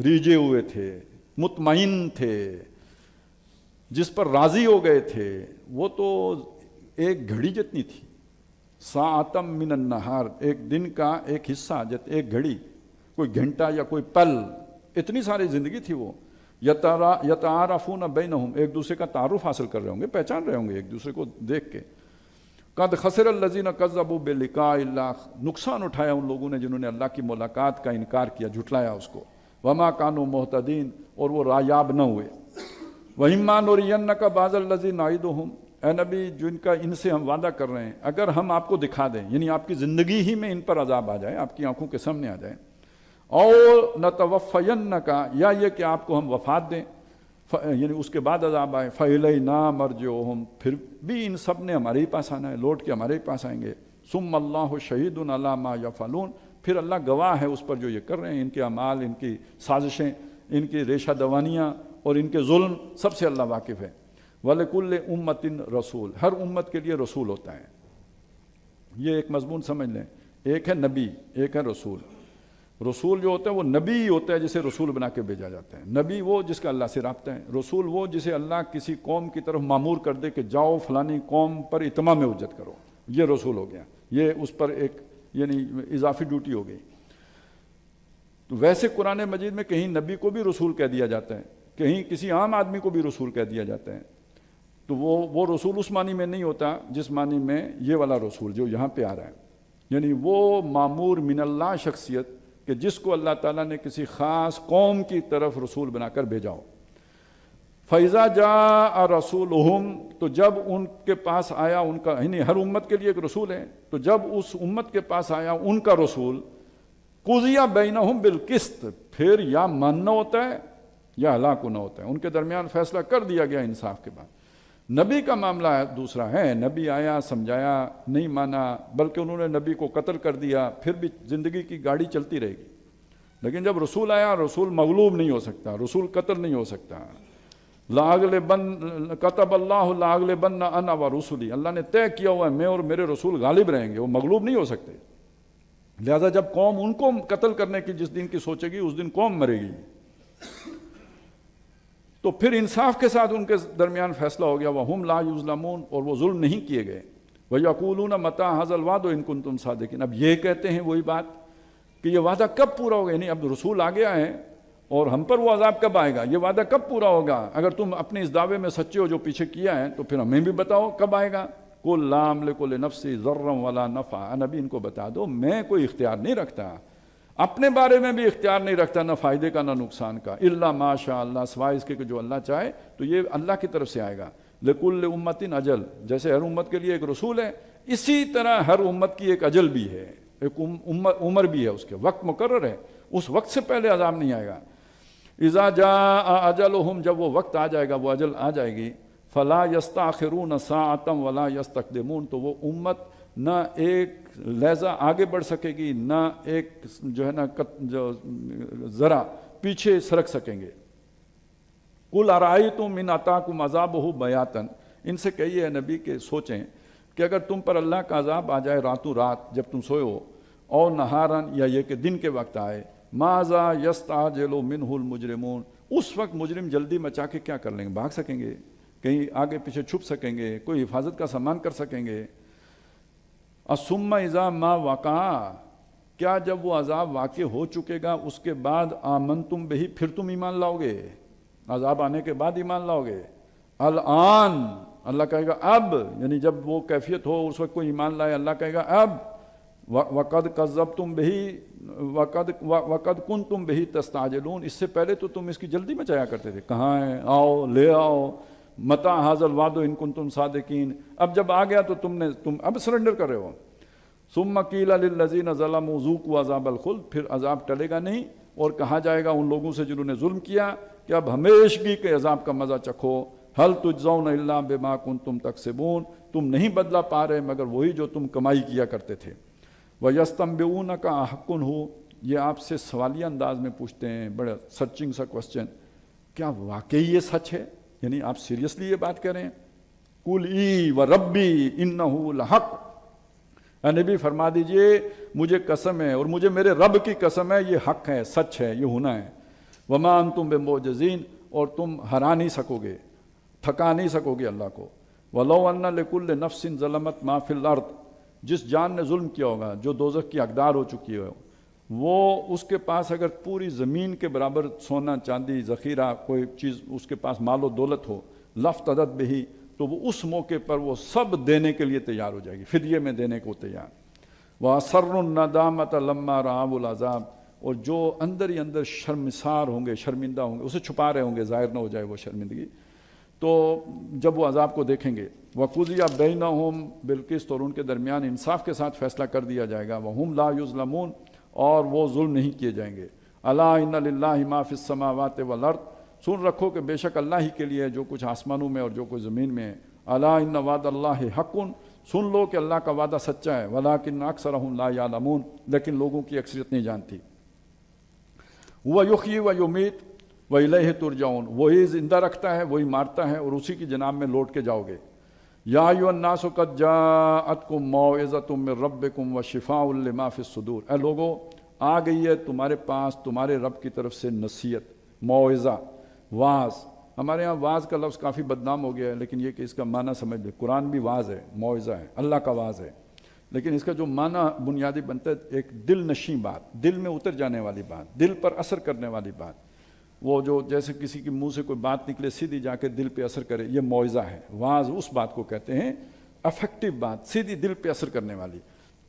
ریجے ہوئے تھے, مطمئن تھے, جس پر راضی ہو گئے تھے, وہ تو ایک گھڑی جتنی تھی. ساعتم من النہار, ایک دن کا ایک حصہ, ایک گھڑی, کوئی گھنٹہ یا کوئی پل, اتنی ساری زندگی تھی وہ. یتعارفون بینہم, ایک دوسرے کا تعارف حاصل کر رہے ہوں گے, پہچان رہے ہوں گے ایک دوسرے کو دیکھ کے. قد خسر الذین کذبوا بلقاء اللہ, نقصان اٹھایا ان لوگوں نے جنہوں نے اللہ کی ملاقات کا انکار کیا, جھٹلایا اس کو. وما کانوا مہتدین, اور وہ رایاب نہ ہوئے. وَإِمَّا نُرِيَنَّكَ بَعْضَ الَّذِي نَعِدُهُمْ, اے نبی جن کا ان سے ہم وعدہ کر رہے ہیں, اگر ہم آپ کو دکھا دیں, یعنی آپ کی زندگی ہی میں ان پر عذاب آ جائے, آپ کی آنکھوں کے سامنے آ جائے. اور نَتَوَفَّيَنَّكَ, یا یہ کہ آپ کو ہم وفات دیں, یعنی اس کے بعد عذاب آئے. فَإِلَيْنَا مَرْجِعُهُمْ, پھر بھی ان سب نے ہمارے ہی پاس آنا ہے, لوٹ کے ہمارے ہی پاس آئیں گے. ثُمَّ اللَّهُ شَهِيدٌ عَلَىٰ مَا يَفْعَلُونَ, پھر اللہ گواہ ہے اس پر جو یہ کر رہے ہیں, ان کے اعمال, ان کی سازشیں, ان کی ریشہ دوانیاں, اور ان کے ظلم سب سے اللہ واقف ہے۔ وَلِكُلِّ أُمَّةٍ رسول، ہر امت کے لیے رسول ہوتا ہے۔ یہ ایک مضمون سمجھ لیں، ایک ہے نبی، ایک ہے رسول۔ رسول جو ہوتا ہے وہ نبی ہی ہوتا ہے جسے رسول بنا کے بھیجا جاتا ہے۔ نبی وہ جس کا اللہ سے رابطہ ہے، رسول وہ جسے اللہ کسی قوم کی طرف مامور کر دے کہ جاؤ فلانی قوم پر اتمام حجت کرو، یہ رسول ہو گیا، یہ اس پر ایک یعنی اضافی ڈیوٹی ہو گئی۔ تو ویسے قرآن مجید میں کہیں نبی کو بھی رسول کہہ دیا جاتا ہے، کہیں کسی عام آدمی کو بھی رسول کہہ دیا جاتا ہے، تو وہ رسول اس معنی میں نہیں ہوتا جس معنی میں یہ والا رسول جو یہاں پہ آ رہا ہے، یعنی وہ مامور من اللہ شخصیت کہ جس کو اللہ تعالیٰ نے کسی خاص قوم کی طرف رسول بنا کر بھیجا ہو۔ فَإِذَا جَاءَ رَسُولُهُمْ، تو جب ان کے پاس آیا ان کا، یعنی ہر امت کے لیے ایک رسول ہے، تو جب اس امت کے پاس آیا ان کا رسول، قُضِيَ بَيْنَهُمْ بِالْقِسْطِ، پھر یا ماننا ہوتا ہے یا ہلاک ہونا ہوتا ہے، ان کے درمیان فیصلہ کر دیا گیا انصاف کے بعد۔ نبی کا معاملہ دوسرا ہے، نبی آیا سمجھایا نہیں مانا، بلکہ انہوں نے نبی کو قتل کر دیا، پھر بھی زندگی کی گاڑی چلتی رہے گی۔ لیکن جب رسول آیا، رسول مغلوب نہیں ہو سکتا، رسول قتل نہیں ہو سکتا۔ کتب اللہ لاغلبن انا ورسلی، اللہ نے طے کیا ہوا ہے میں اور میرے رسول غالب رہیں گے، وہ مغلوب نہیں ہو سکتے۔ لہذا جب قوم ان کو قتل کرنے کی جس دن کی سوچے گی اس دن قوم مرے گی، تو پھر انصاف کے ساتھ ان کے درمیان فیصلہ ہو گیا، وَهُمْ لَا يُظْلَمُونَ، اور وہ ظلم نہیں کیے گئے۔ وَيَقُولُونَ مَتَىٰ هَٰذَا الْوَعْدُ إِن كُنتُمْ صَادِقِينَ، اب یہ کہتے ہیں وہی بات کہ یہ وعدہ کب پورا ہوگا، یعنی اب رسول آ گیا ہے اور ہم پر وہ عذاب کب آئے گا، یہ وعدہ کب پورا ہوگا، اگر تم اپنے اس دعوے میں سچے ہو جو پیچھے کیا ہے تو پھر ہمیں بھی بتاؤ کب آئے گا۔ قُل لَا أَمْلِكُ لِنَفْسِي ضَرًّا وَلَا نَفْعًا، نبی ان کو بتا دو میں کوئی اختیار نہیں رکھتا، اپنے بارے میں بھی اختیار نہیں رکھتا، نہ فائدے کا نہ نقصان کا، الا ما شاء اللہ، سوائے اس کے کہ جو اللہ چاہے، تو یہ اللہ کی طرف سے آئے گا۔ لِكُلِّ أُمَّةٍ اجل، جیسے ہر امت کے لیے ایک رسول ہے، اسی طرح ہر امت کی ایک اجل بھی ہے، ایک عمر بھی ہے، اس کے وقت مقرر ہے، اس وقت سے پہلے عذاب نہیں آئے گا۔ اذا جاء اجلهم، جب وہ وقت آ جائے گا، وہ اجل آ جائے گی، فلا يستاخرون ساعة ولا يستقدمون، تو وہ امت نہ ایک لہجہ آگے بڑھ سکے گی، نہ ایک جو ہے نا ذرا پیچھے سرک سکیں گے۔ قُلْ أَرَأَيْتُمْ إِنْ أَتَاكُمْ عَذَابُهُ بَيَاتًا، ان سے کہیے نبی کہ سوچیں کہ اگر تم پر اللہ کا عذاب آ جائے راتوں رات جب تم سوئے ہو، اور نہاراً، یا یہ کہ دن کے وقت آئے، ماذا يستعجل منه المجرمون، اس وقت مجرم جلدی مچا کے کیا کر لیں گے، بھاگ سکیں گے، کہیں آگے پیچھے چھپ سکیں گے، کوئی حفاظت کا سامان کر سکیں گے۔ ثم اذا ما وقع، کیا جب وہ عذاب واقع ہو چکے گا اس کے بعد آمنتم بہی، پھر تم ایمان لاؤ گے، عذاب آنے کے بعد ایمان لاؤ گے۔ الآن، اللہ کہے گا اب، یعنی جب وہ کیفیت ہو اس وقت کوئی ایمان لائے، اللہ کہے گا اب۔ وقد کذبتم بہی وقد کنتم بہی تستعجلون، اس سے پہلے تو تم اس کی جلدی مچایا کرتے تھے، کہاں ہے، آؤ لے آؤ، متى هذا الوعد ان کنتم صادقین، اب جب آ گیا تو تم اب سرنڈر کر رہے ہو۔ ثم قیل للذین ظلموا ذوقوا عذاب الخلد، پھر عذاب ٹلے گا نہیں، اور کہا جائے گا ان لوگوں سے جنہوں نے ظلم کیا کہ اب ہمیشگی کے عذاب کا مزہ چکھو۔ هل تجزون الا بما کنتم تکسبون، تم نہیں بدلہ پا رہے مگر وہی جو تم کمائی کیا کرتے تھے۔ وَيَسْتَنبِئُونَكَ أَحَقٌ هُوَ، یہ آپ سے سوالیہ انداز میں پوچھتے ہیں، بڑا سرچنگ سا کوسچن، کیا واقعی یہ سچ ہے، یعنی آپ سیریسلی یہ بات کہہ رہے ہیں؟ قُلْ ای وَرَبِّی إِنَّهُ لَحَقٌ، اے نبی فرما دیجئے مجھے قسم ہے اور مجھے میرے رب کی قسم ہے، یہ حق ہے، سچ ہے، یہ ہونا ہے۔ وَمَا أَنْتُمْ بِمُعْجِزِينَ، اور تم ہرا نہیں سکو گے، تھکا نہیں سکو گے اللہ کو۔ وَلَوْ أَنَّ لِكُلِّ نَفْسٍ ظَلَمَتْ مَا فِي الْأَرْضِ، جس جان نے ظلم کیا ہوگا، جو دوزخ کی حقدار ہو چکی ہے، وہ اس کے پاس اگر پوری زمین کے برابر سونا چاندی ذخیرہ کوئی چیز اس کے پاس مال و دولت ہو، لفتدت بہی، تو وہ اس موقع پر وہ سب دینے کے لیے تیار ہو جائے گی، فدیے میں دینے کو تیار۔ وَأَسَرُّ النَّدَامَةَ لَمَّا رَأَوُا الْعَذَابَ، اور جو اندر ہی اندر شرمسار ہوں گے، شرمندہ ہوں گے، اسے چھپا رہے ہوں گے، ظاہر نہ ہو جائے وہ شرمندگی، تو جب وہ عذاب کو دیکھیں گے، وَقُضِيَ بَيْنَهُمْ بِالْقِسْطِ، اور ان کے درمیان انصاف کے ساتھ فیصلہ کر دیا جائے گا، وَهُمْ لَا يُظْلَمُونَ، اور وہ ظلم نہیں کیے جائیں گے۔ أَلَا إِنَّ لِلَّهِ مَا فِي السَّمَاوَاتِ وَالْأَرْضِ، سن رکھو کہ بے شک اللہ ہی کے لیے ہے جو کچھ آسمانوں میں اور جو کچھ زمین میں ہے۔ أَلَا إِنَّ وعد اللَّهِ حَقٌّ، سن لو کہ اللہ کا وعدہ سچا ہے، وَلَٰكِنَّ أَكْثَرَهُمْ لَا يَعْلَمُونَ، لیکن لوگوں کی اکثریت نہیں جانتی۔ هُوَ يُحْيِي وَيُمِيتُ، وَإِلَيْهِ تُرْجَعُونَ، وہی زندہ رکھتا ہے، وہی مارتا ہے، اور اسی کی جناب میں لوٹ کے جاؤ گے۔ یا ایھا الناس قد جاءتکم موعظۃ من ربکم وشفاء لما فی الصدور، اے لوگو آ گئی ہے تمہارے پاس تمہارے رب کی طرف سے نصیحت، موعظہ، واعظ۔ ہمارے ہاں واعظ کا لفظ کافی بدنام ہو گیا ہے، لیکن یہ کہ اس کا معنی سمجھ لیں، قرآن بھی واعظ ہے، موعظہ ہے، اللہ کا واعظ ہے، لیکن اس کا جو معنی بنیادی بنتا ہے ایک دل نشیں بات، دل میں اتر جانے والی بات، دل پر اثر کرنے والی بات، وہ جو جیسے کسی کے منہ سے کوئی بات نکلے سیدھی جا کے دل پہ اثر کرے، یہ موعظہ ہے۔ واعظ اس بات کو کہتے ہیں، افیکٹو بات، سیدھی دل پہ اثر کرنے والی۔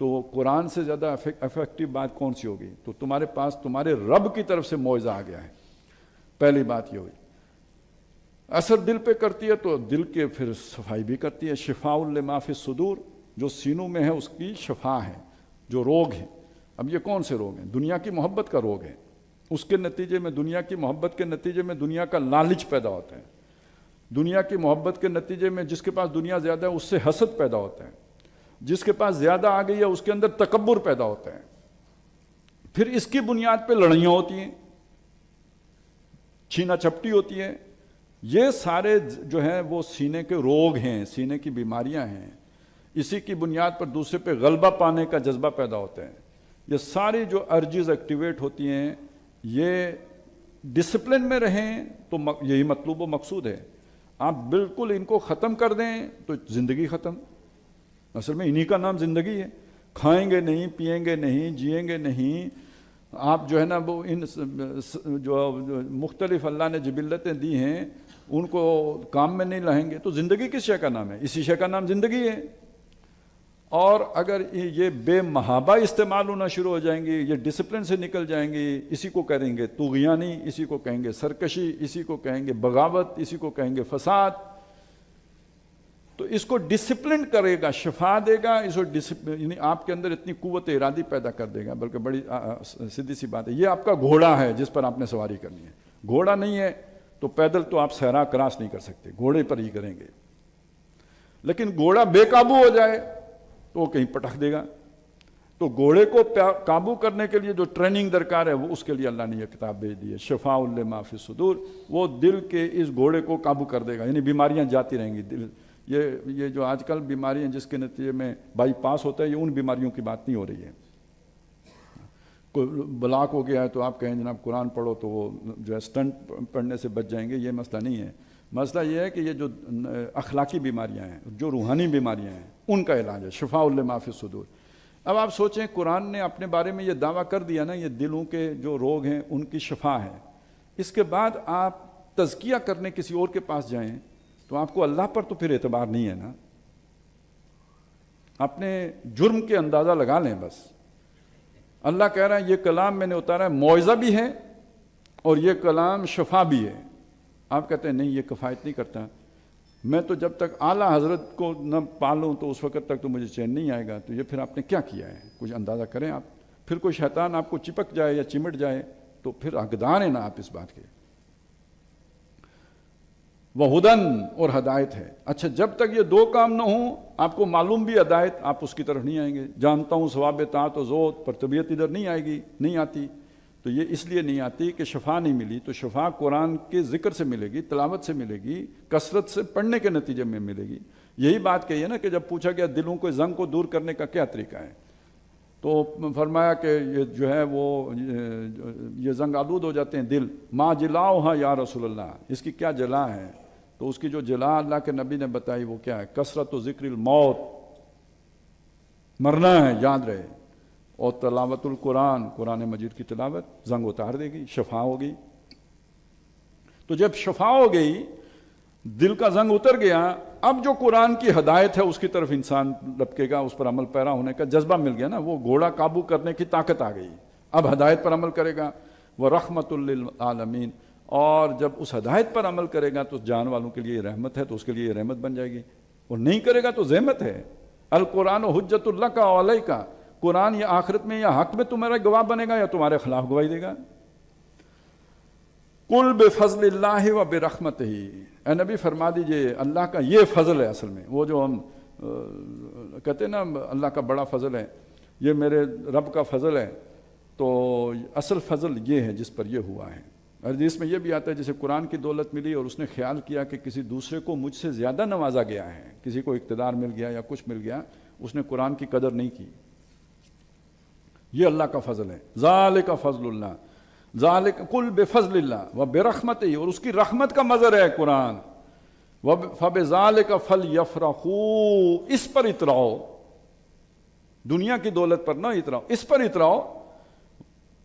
تو قرآن سے زیادہ افیکٹو بات کون سی ہوگی؟ تو تمہارے پاس تمہارے رب کی طرف سے موعظہ آ گیا ہے، پہلی بات یہ ہوئی۔ اثر دل پہ کرتی ہے تو دل کے پھر صفائی بھی کرتی ہے، شفاء لما فی الصدور، جو سینوں میں ہے اس کی شفا ہے، جو روگ ہیں۔ اب یہ کون سے روگ ہیں؟ دنیا کی محبت کا روگ ہے، اس کے نتیجے میں، دنیا کی محبت کے نتیجے میں دنیا کا لالچ پیدا ہوتا ہے، دنیا کی محبت کے نتیجے میں جس کے پاس دنیا زیادہ ہے اس سے حسد پیدا ہوتا ہے، جس کے پاس زیادہ آ گئی ہے اس کے اندر تکبر پیدا ہوتا ہے، پھر اس کی بنیاد پہ لڑائیاں ہوتی ہیں، چھینا چھپٹی ہوتی ہے۔ یہ سارے جو ہیں وہ سینے کے روگ ہیں، سینے کی بیماریاں ہیں، اسی کی بنیاد پر دوسرے پہ غلبہ پانے کا جذبہ پیدا ہوتا ہے۔ یہ ساری جو ارجز ایکٹیویٹ ہوتی ہیں، یہ ڈسپلن میں رہیں تو یہی مطلوب و مقصود ہے۔ آپ بالکل ان کو ختم کر دیں تو زندگی ختم۔ اصل میں انہی کا نام زندگی ہے۔ کھائیں گے نہیں، پئیں گے نہیں، جئیں گے نہیں، آپ جو ہے نا وہ ان جو مختلف اللہ نے جبلتیں دی ہیں ان کو کام میں نہیں لائیں گے تو زندگی کس شے کا نام ہے؟ اسی شے کا نام زندگی ہے۔ اور اگر یہ بے محابہ استعمال ہونا شروع ہو جائیں گی، یہ ڈسپلن سے نکل جائیں گی، اسی کو کہیں گے طغیانی، اسی کو کہیں گے سرکشی، اسی کو کہیں گے بغاوت، اسی کو کہیں گے فساد، تو اس کو ڈسپلن کرے گا، شفا دے گا، اس کو یعنی آپ کے اندر اتنی قوت ارادی پیدا کر دے گا۔ بلکہ بڑی سیدھی سی بات ہے، یہ آپ کا گھوڑا ہے جس پر آپ نے سواری کرنی ہے۔ گھوڑا نہیں ہے تو پیدل تو آپ صحرا کراس نہیں کر سکتے، گھوڑے پر ہی کریں گے۔ لیکن گھوڑا بے قابو ہو جائے تو وہ کہیں پٹک دے گا۔ تو گھوڑے کو قابو کرنے کے لیے جو ٹریننگ درکار ہے وہ اس کے لیے اللہ نے یہ کتاب بھیج دی ہے، شفاء لما فی الصدور۔ وہ دل کے اس گھوڑے کو قابو کر دے گا، یعنی بیماریاں جاتی رہیں گی۔ دل یہ جو آج کل بیماریاں جس کے نتیجے میں بائی پاس ہوتا ہے، یہ ان بیماریوں کی بات نہیں ہو رہی ہے۔ کوئی بلاک ہو گیا ہے تو آپ کہیں جناب قرآن پڑھو تو وہ جو ہے اسٹنٹ پڑھنے سے بچ جائیں گے، یہ مسئلہ نہیں ہے۔ مسئلہ یہ ہے کہ یہ جو اخلاقی بیماریاں ہیں، جو روحانی بیماریاں ہیں، ان کا علاج ہے، شفاء لما فی الصدور۔ اب آپ سوچیں، قرآن نے اپنے بارے میں یہ دعویٰ کر دیا نا، یہ دلوں کے جو روگ ہیں ان کی شفا ہے۔ اس کے بعد آپ تزکیہ کرنے کسی اور کے پاس جائیں تو آپ کو اللہ پر تو پھر اعتبار نہیں ہے نا۔ اپنے جرم کے اندازہ لگا لیں بس۔ اللہ کہہ رہا ہے یہ کلام میں نے اتارا ہے، موعظہ بھی ہے اور یہ کلام شفا بھی ہے۔ آپ کہتے ہیں نہیں یہ کفایت نہیں کرتا، میں تو جب تک اعلیٰ حضرت کو نہ پالوں تو اس وقت تک تو مجھے چین نہیں آئے گا۔ تو یہ پھر آپ نے کیا کیا ہے؟ کچھ اندازہ کریں آپ۔ پھر کوئی شیطان آپ کو چپک جائے یا چمٹ جائے تو پھر حقدار ہیں نا آپ اس بات کے۔ وہدن، اور ہدایت ہے۔ اچھا جب تک یہ دو کام نہ ہوں، آپ کو معلوم بھی ہدایت، آپ اس کی طرف نہیں آئیں گے۔ جانتا ہوں ثواب طاعت و زہد، پر طبیعت ادھر نہیں آئے گی، نہیں آتی۔ تو یہ اس لیے نہیں آتی کہ شفا نہیں ملی، تو شفا قرآن کے ذکر سے ملے گی، تلاوت سے ملے گی، کثرت سے پڑھنے کے نتیجے میں ملے گی۔ یہی بات کہی ہے نا کہ جب پوچھا گیا دلوں کو زنگ کو دور کرنے کا کیا طریقہ ہے، تو فرمایا کہ یہ جو ہے وہ یہ زنگ آلود ہو جاتے ہیں دل، ما جلاؤہا یا رسول اللہ، اس کی کیا جلا ہے؟ تو اس کی جو جلا اللہ کے نبی نے بتائی وہ کیا ہے؟ کثرت و ذکر الموت، مرنا ہے، یاد رہے، اور تلاوت القرآن، قرآن مجید کی تلاوت زنگ اتار دے گی، شفا ہوگی۔ تو جب شفا ہو گئی، دل کا زنگ اتر گیا، اب جو قرآن کی ہدایت ہے اس کی طرف انسان لپکے گا، اس پر عمل پیرا ہونے کا جذبہ مل گیا نا، وہ گھوڑا قابو کرنے کی طاقت آ گئی، اب ہدایت پر عمل کرے گا۔ وَرَحْمَةٌ لِّلْعَالَمِينَ، اور جب اس ہدایت پر عمل کرے گا تو جان والوں کے لیے رحمت ہے، تو اس کے لیے رحمت بن جائے گی، اور نہیں کرے گا تو زحمت ہے۔ القرآن حجت لک و علیک، قرآن یا آخرت میں یا حق میں تمہارا گواہ بنے گا یا تمہارے خلاف گواہی دے گا۔ قل بفضل اللہ و برحمتہ، اے نبی فرما دیجئے اللہ کا یہ فضل ہے۔ اصل میں وہ جو ہم کہتے ہیں نا اللہ کا بڑا فضل ہے، یہ میرے رب کا فضل ہے، تو اصل فضل یہ ہے جس پر یہ ہوا ہے۔ حدیث میں یہ بھی آتا ہے جسے قرآن کی دولت ملی اور اس نے خیال کیا کہ کسی دوسرے کو مجھ سے زیادہ نوازا گیا ہے، کسی کو اقتدار مل گیا یا کچھ مل گیا، اس نے قرآن کی قدر نہیں کی۔ یہ اللہ کا فضل ہے، ذالک فضل اللہ، ذالک قل بفضل اللہ وبرحمتہ، اور اس کی رحمت کا مظہر ہے قرآن، فبذالک فلیفرحوا، اس پر اتراؤ، دنیا کی دولت پر نہ اتراؤ، اس پر اتراؤ،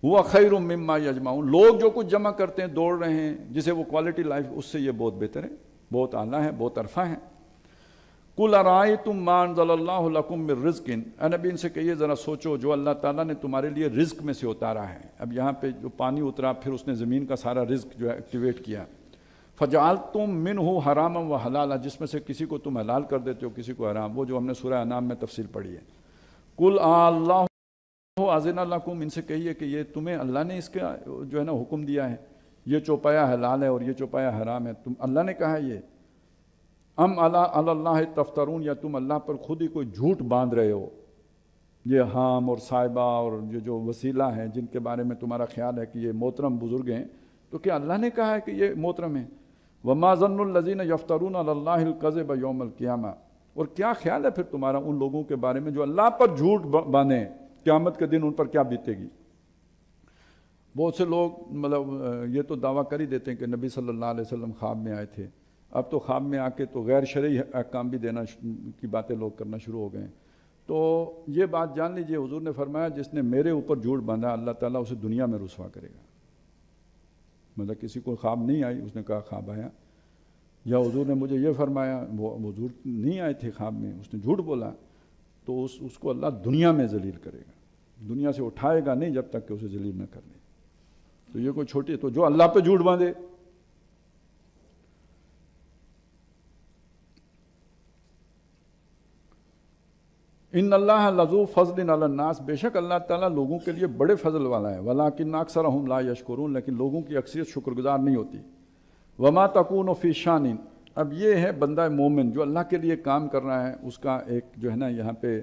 ہوا خیر مما یجمعون، لوگ جو کچھ جمع کرتے ہیں، دوڑ رہے ہیں، جسے وہ کوالٹی لائف، اس سے یہ بہت بہتر ہے، بہت اعلیٰ ہے، بہت عرفہ ہے۔ قل ارائیتم ما انزل اللہ لکم من رزق، اے نبی ان سے کہیے ذرا سوچو جو اللہ تعالیٰ نے تمہارے لیے رزق میں سے اتارا ہے۔ اب یہاں پہ جو پانی اترا، پھر اس نے زمین کا سارا رزق جو ہے ایکٹیویٹ کیا، فجعلتم منہ حراما وحلالا، جس میں سے کسی کو تم حلال کر دیتے ہو، کسی کو حرام، وہ جو ہم نے سورہ انعام میں تفصیل پڑھی ہے۔ قل اللہ اذن لکم، ان سے کہیے کہ یہ تمہیں اللہ نے اس کا جو ہے نا حکم دیا ہے، یہ چوپایا حلال ہے اور یہ چوپایا حرام ہے، تم اللہ نے کہا ہے یہ، ام علی اللہ تفترون، یا تم اللہ پر خود ہی کوئی جھوٹ باندھ رہے ہو۔ یہ حام اور صاحبہ اور یہ جو وسیلہ ہیں جن کے بارے میں تمہارا خیال ہے کہ یہ محترم بزرگ ہیں، تو کیا اللہ نے کہا ہے کہ یہ محترم ہیں؟ وما ظن الذین یفترون علی اللہ الکذب یوم القیامہ، اور کیا خیال ہے پھر تمہارا ان لوگوں کے بارے میں جو اللہ پر جھوٹ باندھیں، قیامت کے دن ان پر کیا بیتے گی؟ بہت سے لوگ مطلب یہ تو دعویٰ کر ہی دیتے ہیں کہ نبی صلی اللہ علیہ وسلم خواب میں آئے تھے، اب تو خواب میں آ کے تو غیر شرعی احکام بھی دینا کی باتیں لوگ کرنا شروع ہو گئے ہیں۔ تو یہ بات جان لیجئے، حضور نے فرمایا جس نے میرے اوپر جھوٹ باندھا اللہ تعالیٰ اسے دنیا میں رسوا کرے گا۔ مطلب کسی کو خواب نہیں آئی، اس نے کہا خواب آیا، یا حضور نے مجھے یہ فرمایا، وہ حضور نہیں آئے تھے خواب میں، اس نے جھوٹ بولا، تو اس کو اللہ دنیا میں ذلیل کرے گا، دنیا سے اٹھائے گا نہیں جب تک کہ اسے ذلیل نہ کر لے۔ تو یہ کوئی چھوٹی، تو جو اللہ پہ جھوٹ باندھے، ان اللہ لذو فضل علی الناس، بے شک اللہ تعالیٰ لوگوں کے لیے بڑے فضل والا ہے، ولیکن اکثرہم لا یشکرون، لیکن لوگوں کی اکثریت شکر گزار نہیں ہوتی۔ وما تکون فی شان، اب یہ ہے بندہ مومن جو اللہ کے لیے کام کر رہا ہے، اس کا ایک جو ہے نا یہاں پہ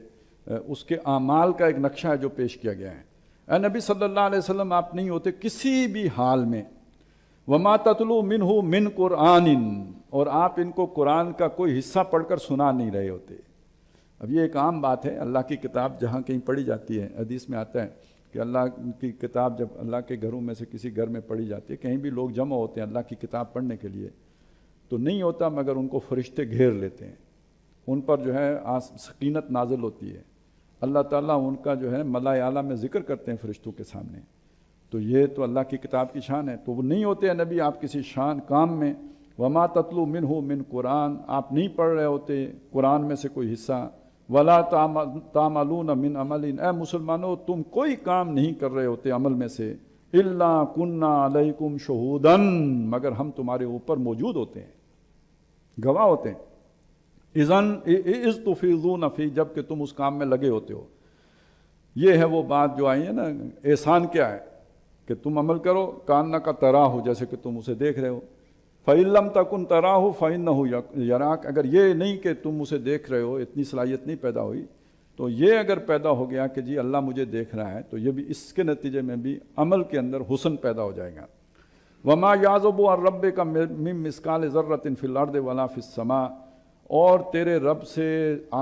اس کے اعمال کا ایک نقشہ ہے جو پیش کیا گیا ہے۔ اے نبی صلی اللہ علیہ وسلم آپ نہیں ہوتے کسی بھی حال میں، وما تتلو منہ من قرآن، اور آپ ان کو قرآن کا کوئی حصہ پڑھ کر سنا نہیں رہے ہوتے۔ اب یہ ایک عام بات ہے، اللہ کی کتاب جہاں کہیں پڑھی جاتی ہے، حدیث میں آتا ہے کہ اللہ کی کتاب جب اللہ کے گھروں میں سے کسی گھر میں پڑھی جاتی ہے، کہیں بھی لوگ جمع ہوتے ہیں اللہ کی کتاب پڑھنے کے لیے، تو نہیں ہوتا مگر ان کو فرشتے گھیر لیتے ہیں، ان پر جو ہے سکینت نازل ہوتی ہے، اللہ تعالیٰ ان کا جو ہے ملائے اعلیٰ میں ذکر کرتے ہیں فرشتوں کے سامنے۔ تو یہ تو اللہ کی کتاب کی شان ہے، تو وہ نہیں ہوتے ہیں نبی آپ کسی شان کام میں۔ وما تتلو منہ من قرآن، آپ نہیں پڑھ رہے ہوتے قرآن میں سے کوئی حصہ۔ ولا تعملون من عمل، اے مسلمانوں تم کوئی کام نہیں کر رہے ہوتے عمل میں سے، الا کنا علیکم شہودا، مگر ہم تمہارے اوپر موجود ہوتے ہیں، گواہ ہوتے ہیں۔ اذ تفیضون فی، جب کہ تم اس کام میں لگے ہوتے ہو۔ یہ ہے وہ بات جو آئی ہے نا، احسان کیا ہے کہ تم عمل کرو کانک تراہ، جیسے کہ تم اسے دیکھ رہے ہو۔ فَإِن لَمْ تَكُنْ تَرَاهُ فَإِنَّهُ يَرَاكَ، اگر یہ نہیں کہ تم اسے دیکھ رہے ہو، اتنی صلاحیت نہیں پیدا ہوئی، تو یہ اگر پیدا ہو گیا کہ جی اللہ مجھے دیکھ رہا ہے، تو یہ بھی اس کے نتیجے میں بھی عمل کے اندر حسن پیدا ہو جائے گا۔ وَمَا يَعْزُبُ عَنْ رَبِّكَ مِن مِّثْقَالِ ذَرَّةٍ فِي الْأَرْضِ وَلَا فِي السَّمَاءِ، اور تیرے رب سے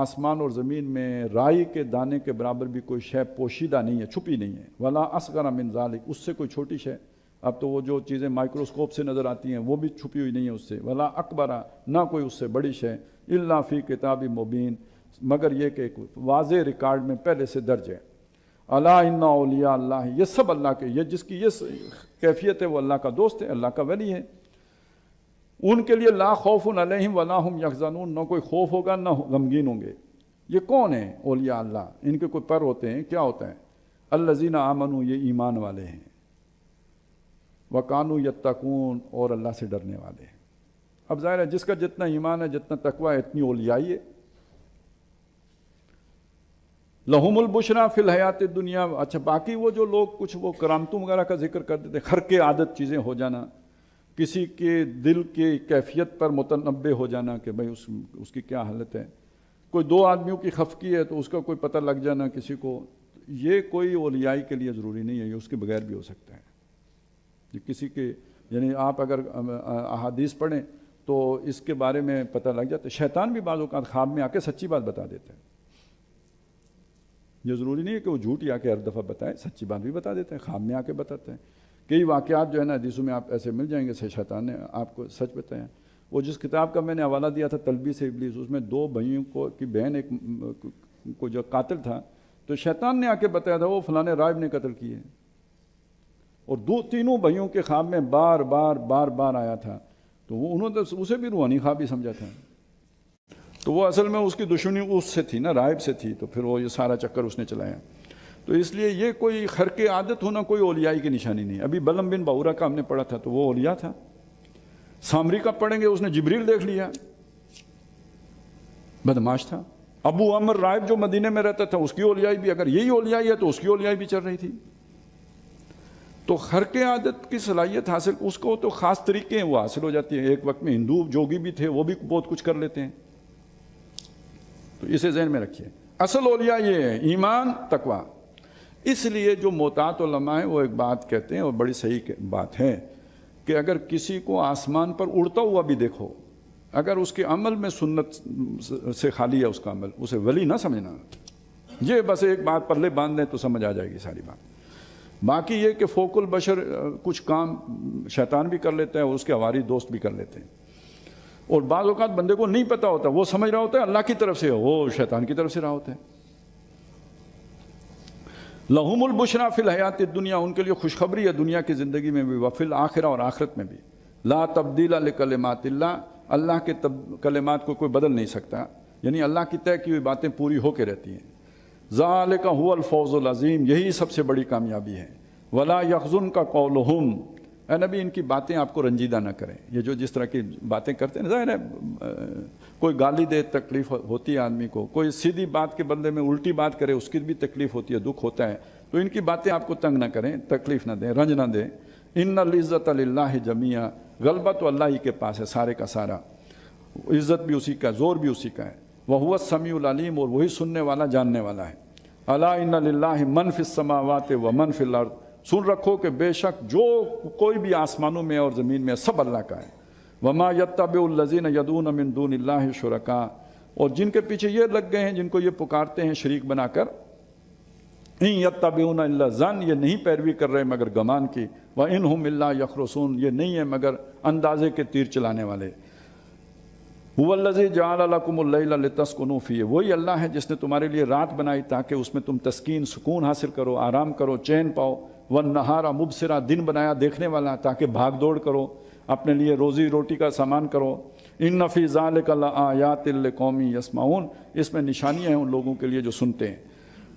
آسمان اور زمین میں رائی کے دانے کے برابر بھی کوئی شے پوشیدہ نہیں ہے، چھپی نہیں ہے۔ وَلَا أَصْغَرَ مِن ذَلِكَ، اس سے کوئی چھوٹی شے، اب تو وہ جو چیزیں مائکروسکوپ سے نظر آتی ہیں وہ بھی چھپی ہوئی نہیں ہے اس سے۔ ولا اکبر، نہ کوئی اس سے بڑی شے، الا فی کتاب مبین، مگر یہ کہ ایک واضح ریکارڈ میں پہلے سے درج ہے۔ الا ان اولیاء اللہ، یہ سب اللہ کے، یہ جس کی یہ کیفیت ہے وہ اللہ کا دوست ہے، اللہ کا ولی ہے۔ ان کے لیے لا خوف علیہم ولا هم یحزنون، نہ کوئی خوف ہوگا نہ غمگین ہوں گے۔ یہ کون ہیں اولیاء اللہ؟ ان کے کوئی پر ہوتے ہیں، کیا ہوتا ہے؟ الذین آمنوا، یہ ایمان والے ہیں، وَقَانُوا يَتَّقُونَ، اور اللہ سے ڈرنے والے ہیں۔ اب ظاہر ہے جس کا جتنا ایمان ہے، جتنا تقوی ہے، اتنی اولیائی ہے۔ لَهُمُ الْبُشْرَىٰ فِي الْحَيَاةِ الدُّنْيَا، اچھا باقی وہ جو لوگ کچھ وہ کرامتوں وغیرہ کا ذکر کر دیتے، خرق عادت چیزیں ہو جانا، کسی کے دل کی کیفیت پر متنبع ہو جانا کہ بھئی اس کی کیا حالت ہے، کوئی دو آدمیوں کی خفقی ہے تو اس کا کوئی پتہ لگ جانا کسی کو، یہ کوئی اولیائی کے لیے ضروری نہیں ہے، یہ اس کے بغیر بھی ہو سکتا ہے۔ کسی کے یعنی آپ اگر احادیث پڑھیں تو اس کے بارے میں پتہ لگ جاتا ہے. شیطان بھی بعض اوقات خواب میں آ کے سچی بات بتا دیتا ہے. یہ ضروری نہیں ہے کہ وہ جھوٹ آ کے ہر دفعہ بتائے، سچی بات بھی بتا دیتے ہیں، خواب میں آ کے بتاتے ہیں. کئی واقعات جو ہے نا حدیثوں میں آپ ایسے مل جائیں گے شیطان نے آپ کو سچ بتایا. وہ جس کتاب کا میں نے حوالہ دیا تھا تلبیس ابلیس، اس میں 2 بھائیوں کو کی بہن ایک کو جو قاتل تھا تو شیطان نے آ کے بتایا تھا وہ فلاں راہب نے قتل کیے، اور تینوں بھائیوں کے خواب میں بار بار آیا تھا. تو وہ انہوں نے اسے بھی روحانی خواب ہی سمجھا تھا. تو وہ اصل میں اس کی دشمنی اس سے تھی نا، راہب سے تھی. تو پھر وہ یہ سارا چکر اس نے چلایا. تو اس لیے یہ کوئی خرق عادت ہونا کوئی اولیائی کی نشانی نہیں. ابھی بلم بن باورا کا ہم نے پڑھا تھا تو وہ اولیاء تھا. سامری کا پڑھیں گے، اس نے جبریل دیکھ لیا، بدماش تھا. ابو عمر راہب جو مدینے میں رہتا تھا اس کی اولیائی بھی، اگر یہی اولیائی ہے تو اس کی اولیائی بھی چل رہی تھی. تو خرق عادت کی صلاحیت حاصل، اس کو تو خاص طریقے ہیں وہ حاصل ہو جاتی ہے. ایک وقت میں ہندو جوگی بھی تھے، وہ بھی بہت کچھ کر لیتے ہیں. تو اسے ذہن میں رکھیے. اصل اولیاء یہ ہے ایمان تقوی. اس لیے جو محتاط علماء ہیں وہ ایک بات کہتے ہیں اور بڑی صحیح بات ہے کہ اگر کسی کو آسمان پر اڑتا ہوا بھی دیکھو، اگر اس کے عمل میں سنت سے خالی ہے اس کا عمل، اسے ولی نہ سمجھنا. یہ بس ایک بات پلے باندھ دیں تو سمجھ آ جائے گی ساری بات. باقی یہ کہ فوق البشر کچھ کام شیطان بھی کر لیتا ہے اور اس کے ہواری دوست بھی کر لیتے ہیں. اور بعض اوقات بندے کو نہیں پتہ ہوتا، وہ سمجھ رہا ہوتا ہے اللہ کی طرف سے، وہ شیطان کی طرف سے رہا ہوتا ہے. لہم البشریٰ فی الحیات الدنیا، ان کے لیے خوشخبری ہے دنیا کی زندگی میں بھی، وفی الآخرہ، اور آخرت میں بھی. لا تبدیل لکلمات اللہ، اللہ کے کلمات کو کوئی بدل نہیں سکتا، یعنی اللہ کی طے کی ہوئی باتیں پوری ہو کے رہتی ہیں. ذالک هو الفوز العظیم، یہی سب سے بڑی کامیابی ہے. ولا یحزنک قولہم، اے نبی ان کی باتیں آپ کو رنجیدہ نہ کریں. یہ جو جس طرح کی باتیں کرتے ہیں، ظاہر ہے کوئی گالی دے تکلیف ہوتی ہے آدمی کو، کوئی سیدھی بات کے بدلے میں الٹی بات کرے اس کی بھی تکلیف ہوتی ہے، دکھ ہوتا ہے. تو ان کی باتیں آپ کو تنگ نہ کریں، تکلیف نہ دیں، رنج نہ دیں. ان العزت للہ جمیعا، غلبہ تو اللہ ہی کے پاس ہے سارے کا سارا، عزت بھی اسی کا، زور بھی اسی کا ہے. وہو السمیع العلیم، اور وہی سننے والا جاننے والا ہے. الا ان للہ من فی السماوات و من فی الارض، سن رکھو کہ بے شک جو کوئی بھی آسمانوں میں اور زمین میں سب اللہ کا ہے. وما یتبع الذین یدعون من دون اللہ شرکاء، اور جن کے پیچھے یہ لگ گئے ہیں جن کو یہ پکارتے ہیں شریک بنا کر، ان یتبعون الا الظن، یہ نہیں پیروی کر رہے مگر گمان کی. وانہم الا یخرصون، یہ نہیں ہے مگر اندازے کے تیر چلانے والے. هو الذی جعل لکم اللیل لتسکنوا فیہ، وہی اللہ ہے جس نے تمہارے لیے رات بنائی تاکہ اس میں تم تسکین، سکون حاصل کرو، آرام کرو، چین پاؤ. والنہار مبصرا، دن بنایا دیکھنے والا تاکہ بھاگ دوڑ کرو، اپنے لیے روزی روٹی کا سامان کرو. ان فی ذلک لآیات لقوم یسمعون، اس میں نشانیاں ہیں ان لوگوں کے لیے جو سنتے ہیں.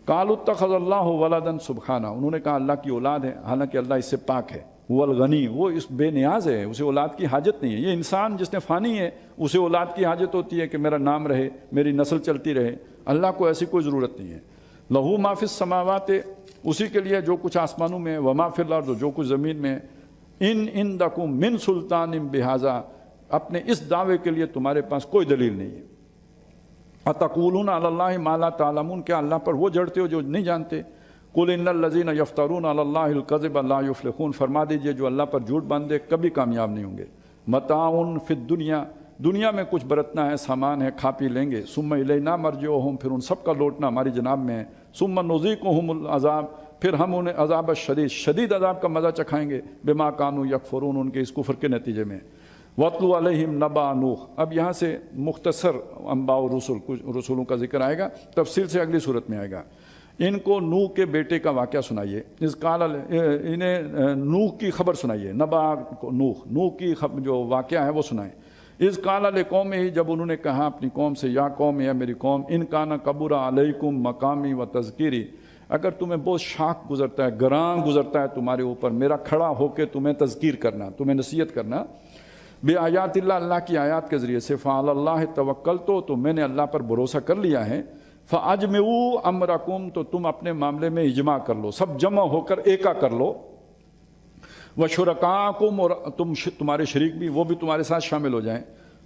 قالوا اتخذ اللہ ولدا سبحانہ، انہوں نے کہا اللہ کی اولاد ہے، حالانکہ اللہ اس سے پاک ہے. وہ الغنی، وہ اس بے نیاز ہے، اسے اولاد کی حاجت نہیں ہے. یہ انسان جس نے فانی ہے اسے اولاد کی حاجت ہوتی ہے کہ میرا نام رہے، میری نسل چلتی رہے. اللہ کو ایسی کوئی ضرورت نہیں ہے. لہو ما فی السماوات، اسی کے لیے جو کچھ آسمانوں میں، وما فی الارض، جو کچھ زمین میں. ان عندکم من سلطان بہذا، اپنے اس دعوے کے لیے تمہارے پاس کوئی دلیل نہیں ہے. اتقولون علی اللہ ما لا تعلمون، کیا اللہ پر وہ جڑتے ہو جو نہیں جانتے. قل ان الذین یفترون علی اللہ الکذب لا یفلحون، فرما دیجئے جو اللہ پر جھوٹ باندھے کبھی کامیاب نہیں ہوں گے. متاع فی الدنیا، دنیا میں کچھ برتنا ہے، سامان ہے، کھا پی لیں گے. ثم الینا مرجعہم، پھر ان سب کا لوٹنا ہماری جناب میں ہے. ثم نذیقہم العذاب، پھر ہم انہیں عذاب الشدید، شدید عذاب کا مزہ چکھائیں گے. بما کانوا یکفرون، ان کے اس کفر کے نتیجے میں. وَاتْلُ عَلَيْهِمْ نَبَأَ نوح، اب یہاں سے مختصر انباء و رسول، کچھ رسولوں کا ذکر آئے گا، تفصیل سے اگلی صورت میں آئے گا. ان کو نوح کے بیٹے کا واقعہ سنائیے. انہیں نوح کی خبر سنائیے. نبا نوح کی جو واقعہ ہے وہ سنائیں. اذ قال لقومہ، جب انہوں نے کہا اپنی قوم سے، یا قوم، یا میری قوم، ان کان کبر علیکم مقامی و تذکیری، اگر تمہیں بہت شاق گزرتا ہے، گراں گزرتا ہے تمہارے اوپر میرا کھڑا ہو کے تمہیں تذکیر کرنا، تمہیں نصیحت کرنا، بے آیات اللہ، اللہ کی آیات کے ذریعے سے. فعلی اللہ توکلت، تو میں نے اللہ پر بھروسہ کر لیا ہے. فاجمعوا امرکم، تو تم اپنے معاملے میں اجماع کر لو، سب جمع ہو کر ایکا کر لو. وشرکاکم، اور تمہارے شریک بھی، وہ بھی تمہارے ساتھ شامل ہو جائیں.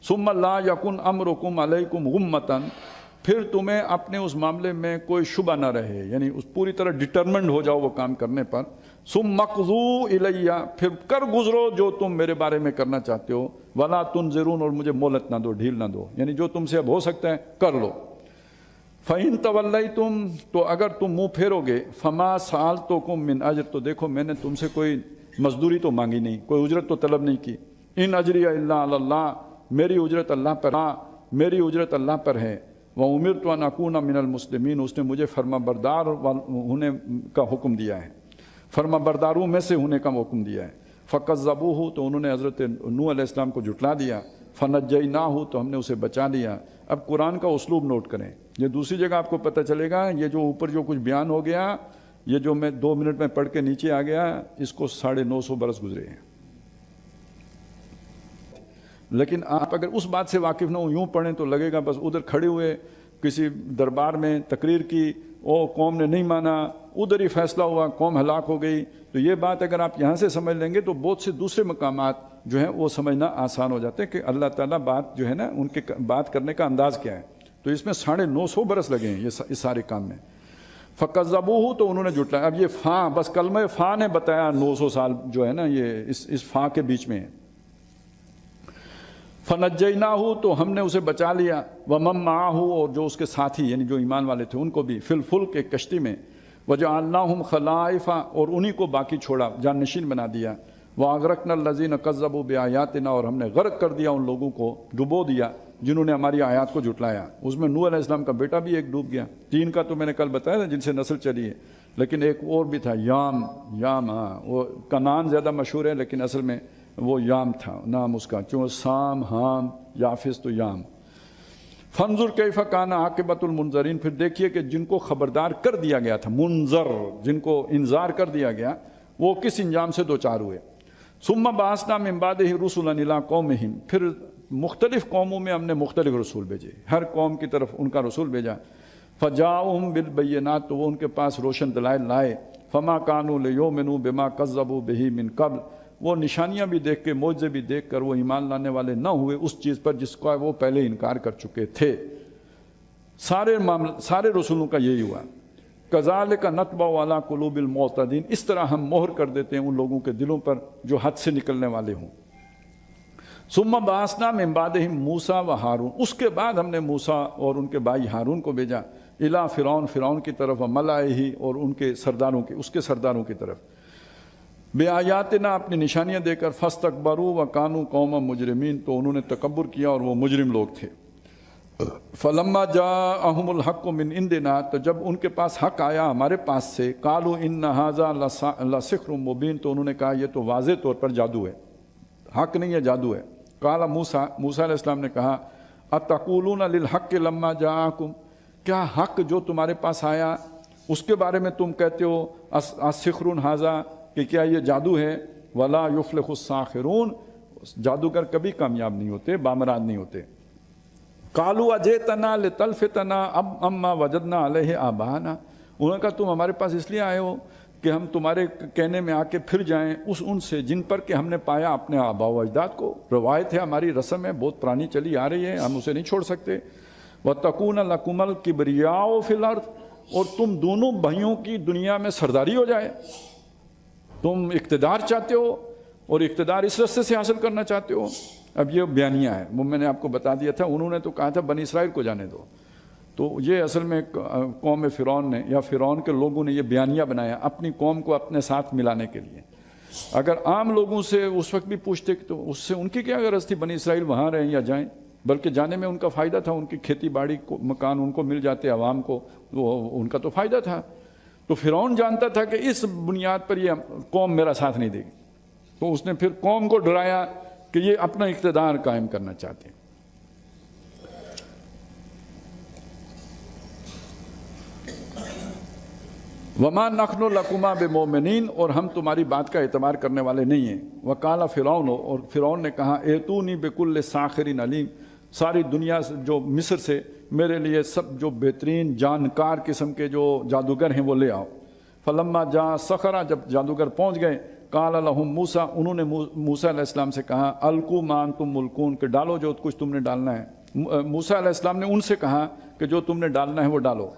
ثم لا یکن امرکم علیکم غمۃ، پھر تمہیں اپنے اس معاملے میں کوئی شبہ نہ رہے، یعنی اس پوری طرح ڈٹرمنڈ ہو جاؤ وہ کام کرنے پر، ثم مقضوا الیہ، پھر کر گزرو جو تم میرے بارے میں کرنا چاہتے ہو، ولا تنظرون، اور مجھے مہلت نہ دو، ڈھیل نہ دو، یعنی جو تم سے اب ہو سکتا ہے کر لو۔ فَإِن تَوَلَّيْتُمْ، تو اگر تم منہ پھیرو گے، فَمَا سَأَلْتُكُم مِّنْ أَجْرٍ، تو دیکھو میں نے تم سے کوئی مزدوری تو مانگی نہیں، کوئی اجرت تو طلب نہیں کی، ان اجریہ الا علی اللہ، میری اجرت اللہ پر، میری اجرت اللہ پر ہے، وَأُمِرْتُ أَنْ أَكُونَ مِنَ الْمُسْلِمِينَ، اس نے مجھے فرما بردار ہونے کا حکم دیا ہے، فرما برداروں میں سے ہونے کا حکم دیا ہے۔ فَكَذَّبُوهُ، تو انہوں نے حضرت نوح علیہ السلام کو جھٹلا دیا، فَنَجَّيْنَاهُ، تو ہم نے اسے بچا لیا۔ اب قرآن کا اسلوب نوٹ کریں، یہ دوسری جگہ آپ کو پتہ چلے گا، یہ جو اوپر جو کچھ بیان ہو گیا، یہ جو میں 2 منٹ میں پڑھ کے نیچے آ گیا، اس کو 950 برس گزرے ہیں۔ لیکن آپ اگر اس بات سے واقف نہ ہو، یوں پڑھیں تو لگے گا بس ادھر کھڑے ہوئے کسی دربار میں تقریر کی، او قوم نے نہیں مانا، ادھر ہی فیصلہ ہوا، قوم ہلاک ہو گئی۔ تو یہ بات اگر آپ یہاں سے سمجھ لیں گے تو بہت سے دوسرے مقامات جو ہیں وہ سمجھنا آسان ہو جاتے ہیں کہ اللہ تعالیٰ بات جو ہے نا ان کے بات کرنے کا انداز کیا ہے۔ تو اس میں 950 برس لگے ہیں اس سارے کام میں۔ فَقَذَّبُوهُ، تو انہوں نے جھٹلایا۔ اب یہ فاں، بس کلمہ فاں نے بتایا 900 سال جو ہے نا یہ اس فاں کے بیچ میں ہے۔ فَنَجَّيْنَاهُ، تو ہم نے اسے بچا لیا، وَمَن مَّعَهُ، اور جو اس کے ساتھی یعنی جو ایمان والے تھے ان کو بھی، فِی الْفُلْکِ، ایک کشتی میں، وَجَعَلْنَاهُمْ خَلَائِفَ، اور انہی کو باقی چھوڑا، جان نشین بنا دیا، وَأَغْرَقْنَا الَّذِينَ كَذَّبُوا بِآيَاتِنَا، اور ہم نے غرق کر دیا ان لوگوں کو، ڈبو دیا جنہوں نے ہماری آیات کو جھٹلایا۔ اس میں نوح علیہ السلام کا بیٹا بھی ایک ڈوب گیا، 3 کا تو میں نے کل بتایا تھا جن سے نسل چلی ہے، لیکن ایک اور بھی تھا، یام، ہاں وہ کنعان زیادہ مشہور ہے لیکن اصل میں وہ یام تھا نام اس کا، چونکہ سام، حام، یافس تو یام۔ فانظر کیف کان عاقبۃ المنذرین، پھر دیکھیے کہ جن کو خبردار کر دیا گیا تھا، منذر جن کو انذار کر دیا گیا، وہ کس انجام سے دوچار ہوئے۔ ثم بعثنا من بعدہ رسلا الی قومہم، پھر مختلف قوموں میں ہم نے مختلف رسول بھیجے، ہر قوم کی طرف ان کا رسول بھیجا۔ فجاؤہم بالبینات، تو وہ ان کے پاس روشن دلائل لائے۔ فما کانوا لیؤمنوا بما کذبوا بہ من قبل، وہ نشانیاں بھی دیکھ کے، معجزے بھی دیکھ کر وہ ایمان لانے والے نہ ہوئے اس چیز پر جس کا وہ پہلے انکار کر چکے تھے۔ سارے رسولوں کا یہی ہوا۔ کذالک نطبع علی قلوب المعتدین، اس طرح ہم مہر کر دیتے ہیں ان لوگوں کے دلوں پر جو حد سے نکلنے والے ہوں۔ ثم بعثنا من بعدہم موسیٰ و ہارون، اس کے بعد ہم نے موسیٰ اور ان کے بھائی ہارون کو بھیجا، الی فرعون کی طرف، وملائہ، اور ان کے سرداروں کی، اس کے سرداروں کی طرف، بآیاتنا، اپنی نشانیاں دے کر، فاستکبروا وکانوا قوما مجرمین، تو انہوں نے تکبر کیا اور وہ مجرم لوگ تھے۔ فلما جاءہم الحق من عندنا، تو جب ان کے پاس حق آیا ہمارے پاس سے، قالوا ان ھذا لسحر مبین، تو انہوں نے کہا یہ تو واضح طور پر جادو ہے، حق نہیں ہے جادو ہے۔ قال موسیٰ علیہ السلام نے کہا، اتقولون للحق لما جاءکم، کیا حق جو تمہارے پاس آیا اس کے بارے میں تم کہتے ہو السحر ھذا، کہ کیا یہ جادو ہے؟ ولا یفلح الساحرون، جادوگر کبھی کامیاب نہیں ہوتے، بامراد نہیں ہوتے۔ قالوا اجئتنا لتلفتنا عما وجدنا علیہ آباءنا، انہوں نے کہا تم ہمارے پاس اس لیے آئے ہو کہ ہم تمہارے کہنے میں آ کے پھر جائیں ان سے جن پر کہ ہم نے پایا اپنے آباء و اجداد کو، روایت ہے، ہماری رسم ہے، بہت پرانی چلی آ رہی ہے، ہم اسے نہیں چھوڑ سکتے۔ وَتَكُونَ لَكُمَ الْكِبْرِيَاءُ فِي الْأَرْضِ، اور تم دونوں بھائیوں کی دنیا میں سرداری ہو جائے، تم اقتدار چاہتے ہو اور اقتدار اس رستے سے حاصل کرنا چاہتے ہو۔ اب یہ بیانیہ ہے، وہ میں نے آپ کو بتا دیا تھا، انہوں نے تو کہا تھا بنی اسرائیل کو جانے دو، تو یہ اصل میں قوم فرعون نے یا فرعون کے لوگوں نے یہ بیانیہ بنایا اپنی قوم کو اپنے ساتھ ملانے کے لیے۔ اگر عام لوگوں سے اس وقت بھی پوچھتے تو اس سے ان کی کیا غرض تھی بنی اسرائیل وہاں رہیں یا جائیں، بلکہ جانے میں ان کا فائدہ تھا، ان کی کھیتی باڑی کو مکان ان کو مل جاتے، عوام کو وہ ان کا تو فائدہ تھا۔ تو فرعون جانتا تھا کہ اس بنیاد پر یہ قوم میرا ساتھ نہیں دے گی، تو اس نے پھر قوم کو ڈرایا کہ یہ اپنا اقتدار قائم کرنا چاہتے ہیں۔ وما نحن لکما بمؤمنین، اور ہم تمہاری بات کا اعتبار کرنے والے نہیں ہیں۔ وقال فرعون، اور فرعون نے کہا، ایتونی بکل ساحر علیم، ساری دنیا سے جو مصر سے میرے لیے سب جو بہترین جانکار قسم کے جو جادوگر ہیں وہ لے آؤ۔ فلما جاء السحرہ، جب جادوگر پہنچ گئے، قال لهم موسیٰ، انہوں نے موسیٰ علیہ السلام سے کہا، القوا ما انتم ملقون، کہ ڈالو جو کچھ تم نے ڈالنا ہے۔ موسیٰ علیہ السلام نے ان سے کہا کہ جو تم نے ڈالنا ہے وہ ڈالو۔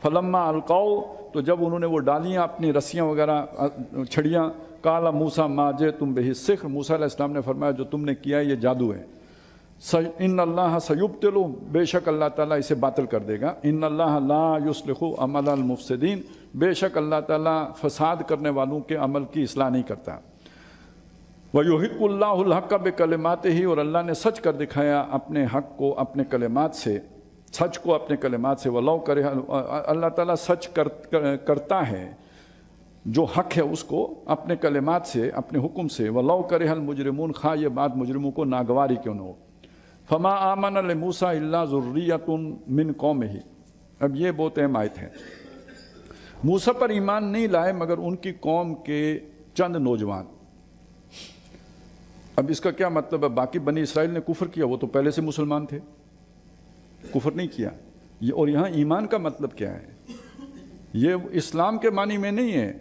فلما القاؤ، تو جب انہوں نے وہ ڈالیاں اپنی رسیاں وغیرہ چھڑیاں، قال موسیٰ ما جئتم بہ السحر، موسیٰ علیہ السلام نے فرمایا جو تم نے کیا ہے یہ جادو ہے۔ ان اللہ سیبطل، بے شک اللہ تعالیٰ اسے باطل کر دے گا۔ ان اللہ لا یصلح عمل المفسدین، بے شک اللہ تعالیٰ فساد کرنے والوں کے عمل کی اصلاح نہیں کرتا۔ وَيُحِقُّ اللَّهُ الْحَقَّ بِكَلِمَاتِهِ، اور اللہ نے سچ کر دکھایا اپنے حق کو اپنے کلمات سے، سچ کو اپنے کلمات سے۔ وَلَوْ كَرِهَ، اللہ تعالیٰ سچ کرتا ہے جو حق ہے اس کو اپنے کلمات سے، اپنے حکم سے۔ وَلَوْ كَرِهَ الْمُجْرِمُونَ، خواہ یہ بات مجرموں کو ناگواری کیوں نہ ہو۔ فَمَا آمَنَ لِمُوسَىٰ إِلَّا ذُرِّيَّةٌ مِّن قَوْمِهِ، اب یہ بہت اہم آیت ہے۔ موسیٰ پر ایمان نہیں لائے مگر ان کی قوم کے چند نوجوان۔ اب اس کا کیا مطلب ہے؟ باقی بنی اسرائیل نے کفر کیا، وہ تو پہلے سے مسلمان تھے، کفر نہیں کیا۔ اور یہاں ایمان کا مطلب کیا ہے؟ یہ اسلام کے معنی میں نہیں ہے،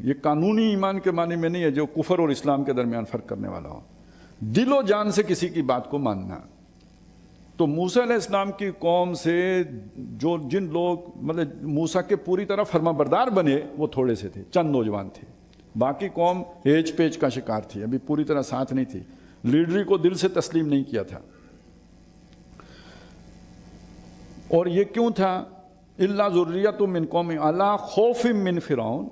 یہ قانونی ایمان کے معنی میں نہیں ہے جو کفر اور اسلام کے درمیان فرق کرنے والا ہو، دل و جان سے کسی کی بات کو ماننا۔ تو موسیٰ علیہ السلام کی قوم سے جن لوگ مطلب موسیٰ کے پوری طرح فرما بردار بنے وہ تھوڑے سے تھے، چند نوجوان تھے۔ باقی قوم ہیج پیچ کا شکار تھی، ابھی پوری طرح ساتھ نہیں تھی، لیڈری کو دل سے تسلیم نہیں کیا تھا۔ اور یہ کیوں تھا؟ الا ذریۃ من قوم علی خوف من فرعون،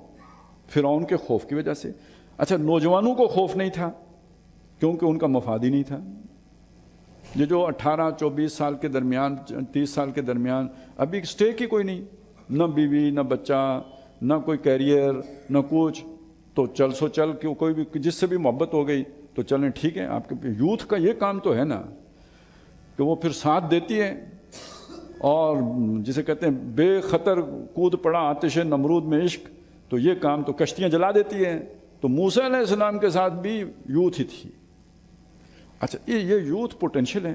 فرعون کے خوف کی وجہ سے۔ اچھا، نوجوانوں کو خوف نہیں تھا کیونکہ ان کا مفاد ہی نہیں تھا۔ یہ جو 18-24 سال کے درمیان، 30 سال کے درمیان ابھی اسٹیک ہی کوئی نہیں، نہ بیوی نہ بچہ نہ کوئی کیریئر نہ کچھ، تو چل سو چل کہ کوئی بھی جس سے بھی محبت ہو گئی تو چلیں ٹھیک ہے۔ آپ کے یوتھ کا یہ کام تو ہے نا کہ وہ پھر ساتھ دیتی ہے، اور جسے کہتے ہیں بے خطر کود پڑا آتش نمرود میں عشق، تو یہ کام تو کشتیاں جلا دیتی ہے۔ تو موسیٰ علیہ السلام کے ساتھ بھی یوتھ ہی تھی۔ اچھا، یہ یوتھ پوٹینشیل ہے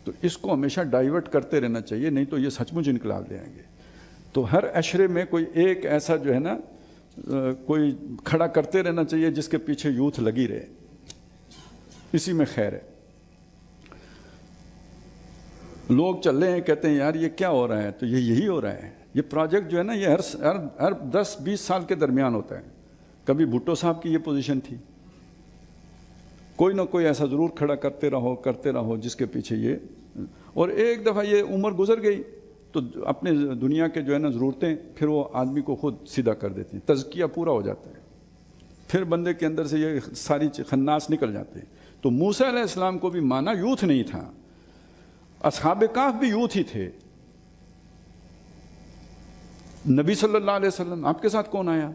تو اس کو ہمیشہ ڈائیورٹ کرتے رہنا چاہیے، نہیں تو یہ سچ مچ انقلاب لے آئیں گے۔ تو ہر عشرے میں کوئی ایک ایسا جو ہے نا کوئی کھڑا کرتے رہنا چاہیے جس کے پیچھے یوتھ لگی رہے، اسی میں خیر ہے۔ لوگ چل رہے ہیں کہتے ہیں یار یہ کیا ہو رہا ہے، تو یہی ہو رہا ہے۔ یہ پروجیکٹ جو ہے نا یہ ہر 10-20 سال کے درمیان ہوتا ہے۔ کبھی بھٹو صاحب کی یہ پوزیشن تھی، کوئی نہ کوئی ایسا ضرور کھڑا کرتے رہو جس کے پیچھے یہ، اور ایک دفعہ یہ عمر گزر گئی تو اپنے دنیا کے جو ہے نا ضرورتیں پھر وہ آدمی کو خود سیدھا کر دیتی ہیں، تزکیہ پورا ہو جاتا ہے، پھر بندے کے اندر سے یہ ساری خناس نکل جاتے ہیں۔ تو موسیٰ علیہ السلام کو بھی مانا یوتھ نہیں تھا، اصحاب کہف بھی یوتھ ہی تھے۔ نبی صلی اللہ علیہ وسلم آپ کے ساتھ کون آیا؟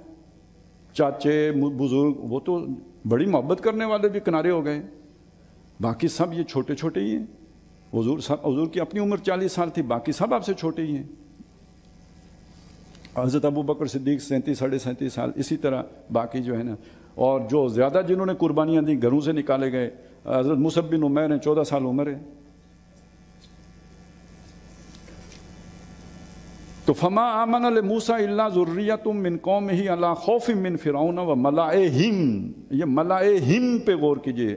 چاچے بزرگ، وہ تو بڑی محبت کرنے والے بھی کنارے ہو گئے، باقی سب یہ چھوٹے چھوٹے ہی ہیں۔ حضور کی اپنی عمر 40 سال تھی، باقی سب آپ سے چھوٹے ہی ہیں۔ حضرت ابوبکر صدیق 37-37.5 سال، اسی طرح باقی جو ہے نا، اور جو زیادہ جنہوں نے قربانیاں دیں گھروں سے نکالے گئے، حضرت مصعب بن عمیر ہیں، 14 سال عمر ہے۔ تو فما آمن لموسیٰ الا ذریۃ من قومہ علی خوف من فرعون وملئہم، یہ ملئہم پہ غور کیجئے،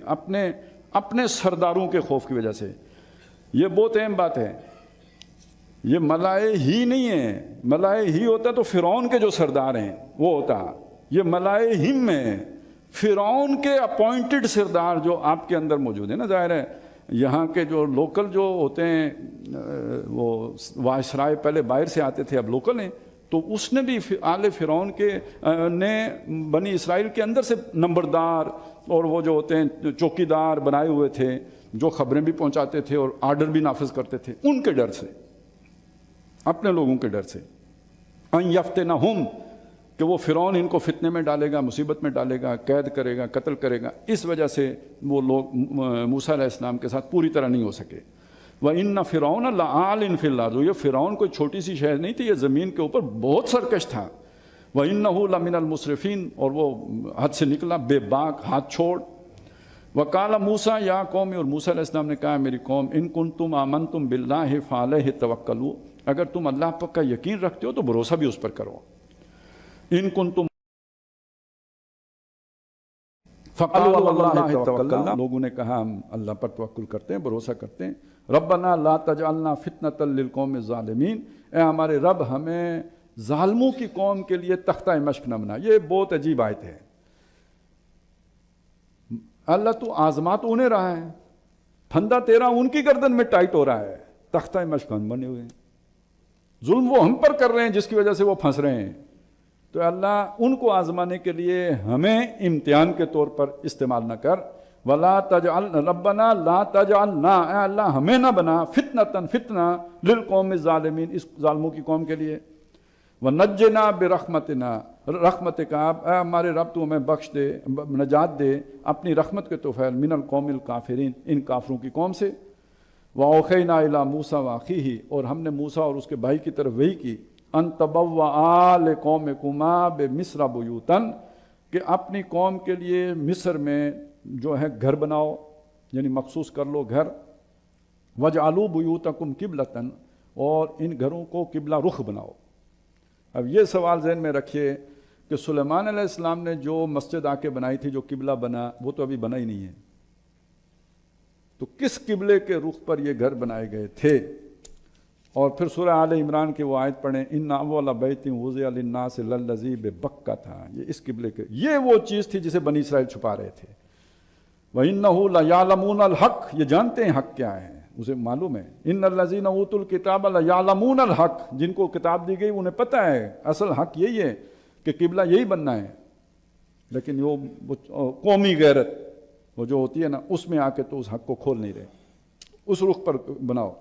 اپنے سرداروں کے خوف کی وجہ سے۔ یہ بہت اہم بات ہے، یہ ملائے ہی نہیں ہے، ملائے ہی ہوتا تو فرعون کے جو سردار ہیں وہ ہوتا، یہ ملائہم ہے، فرعون کے اپوائنٹڈ سردار جو آپ کے اندر موجود ہیں نا۔ ظاہر ہے یہاں کے جو لوکل جو ہوتے ہیں وہ وائسرائے پہلے باہر سے آتے تھے، اب لوکل ہیں، تو اس نے بھی آل فرعون کے نے بنی اسرائیل کے اندر سے نمبردار اور وہ جو ہوتے ہیں چوکیدار بنائے ہوئے تھے، جو خبریں بھی پہنچاتے تھے اور آرڈر بھی نافذ کرتے تھے، ان کے ڈر سے، اپنے لوگوں کے ڈر سے، ان یفتنہم، کہ وہ فرعون ان کو فتنے میں ڈالے گا، مصیبت میں ڈالے گا، قید کرے گا، قتل کرے گا، اس وجہ سے وہ لوگ موسیٰ علیہ السلام کے ساتھ پوری طرح نہیں ہو سکے۔ وَإِنَّ فِرْعَوْنَ لَعَالٍ فِي الْأَرْضِ، یہ فرعون کوئی چھوٹی سی شہر نہیں تھی، یہ زمین کے اوپر بہت سرکش تھا۔ وَإِنَّهُ لَمِنَ الْمُسْرِفِينَ، اور وہ حد سے نکلا، بے باک، ہاتھ چھوڑ۔ وَقَالَ مُوسَىٰ يَا قَوْمِ، اور موسیٰ علیہ السلام نے کہا میری قوم، إِن كُنتُمْ آمَنْتُمْ بِاللَّهِ فَعَلَيْهِ تَوَكَّلُوا، اگر تم اللہ پر کا یقین رکھتے ہو تو بھروسہ بھی اس پر کرو۔ إِن كُنتُمْ فقالوا اللہ توکلنا، لوگوں نے کہا ہم اللہ پر توکل کرتے ہیں، بھروسہ کرتے ہیں۔ ربنا لا تجعلنا فتنۃ للقوم الظالمین، اے ہمارے رب ہمیں ظالموں کی قوم کے لیے تختہ مشق نہ بنا۔ یہ بہت عجیب آیت ہے۔ اللہ تو آزما تو انہیں رہا ہے، پھندا تیرا ان کی گردن میں ٹائٹ ہو رہا ہے، تختہ مشق ہم بنے ہوئے ہیں، ظلم وہ ہم پر کر رہے ہیں جس کی وجہ سے وہ پھنس رہے ہیں۔ تو اللہ ان کو آزمانے کے لیے ہمیں امتحان کے طور پر استعمال نہ کر۔ وَلَا تَجْعَلْ رَبَّنَا لَا تَجْعَلْنَا، اے اللہ ہمیں نہ بنا فتنةً فتنہ للقوم الظالمین، اس ظالموں کی قوم کے لیے۔ وَنَجِّنَا بِرَحْمَتِنَا، رحمتک، اے ہمارے رب تو ہمیں بخش دے، نجات دے اپنی رحمت کے توفیل، من القوم الکافرین، ان کافروں کی قوم سے۔ وَأَوْحَيْنَا إِلَىٰ مُوسَىٰ وَأَخِيهِ، اور ہم نے موسیٰ اور اس کے بھائی کی طرف وحی کی، ان تبوآ لقومکما بمصر بیوتاً، کہ اپنی قوم کے لیے مصر میں جو ہے گھر بناؤ، یعنی مخصوص کر لو گھر۔ وَاجْعَلُوا بُيُوتَكُمْ قِبْلَةً، اور ان گھروں کو قبلہ رخ بناؤ۔ اب یہ سوال ذہن میں رکھیے کہ سلیمان علیہ السلام نے جو مسجد آ کے بنائی تھی، جو قبلہ بنا، وہ تو ابھی بنا ہی نہیں ہے، تو کس قبلے کے رخ پر یہ گھر بنائے گئے تھے؟ اور پھر سورہ آل عمران کی وہ آیت پڑھیں، ان اول بیت وضع للناس للذی ببکہ تھا، یہ اس قبلے کے، یہ وہ چیز تھی جسے بنی اسرائیل چھپا رہے تھے۔ وَإِنَّهُ لَيَعْلَمُونَ الْحَقَّ، یہ جانتے ہیں حق کیا ہے، اسے معلوم ہے۔ ان الذین اوتوا الکتاب لَيَعْلَمُونَ الْحَقَّ، جن کو کتاب دی گئی انہیں پتہ ہے اصل حق یہی ہے کہ قبلہ یہی بننا ہے، لیکن وہ قومی غیرت وہ جو ہوتی ہے نا، اس میں آ کے تو اس حق کو کھول نہیں رہے، اس رخ پر بناؤ۔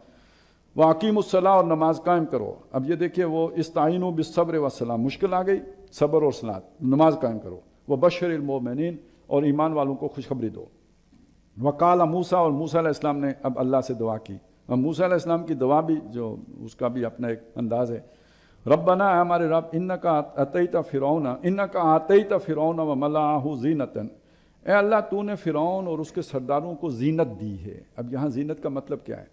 وَأَقِیمُوا الصَّلَاةَ، اور نماز قائم کرو۔ اب یہ دیکھیے وہ استعینوا بالصبر والصلاۃ، مشکل آ گئی، صبر اور صلاۃ، نماز قائم کرو۔ وَبَشِّرِ الْمُؤْمِنِينَ، اور ایمان والوں کو خوشخبری دو۔ وقال موسیٰ، اور موسیٰ علیہ السلام نے اب اللہ سے دعا کی۔ اب موسیٰ علیہ السلام کی دعا بھی جو اس کا بھی اپنا ایک انداز ہے۔ ربنا، اے ہمارے رب، انک آتیت فرعون وملأہ زینۃ، اے اللہ تو نے فرعون اور اس کے سرداروں کو زینت دی ہے۔ اب یہاں زینت کا مطلب کیا ہے؟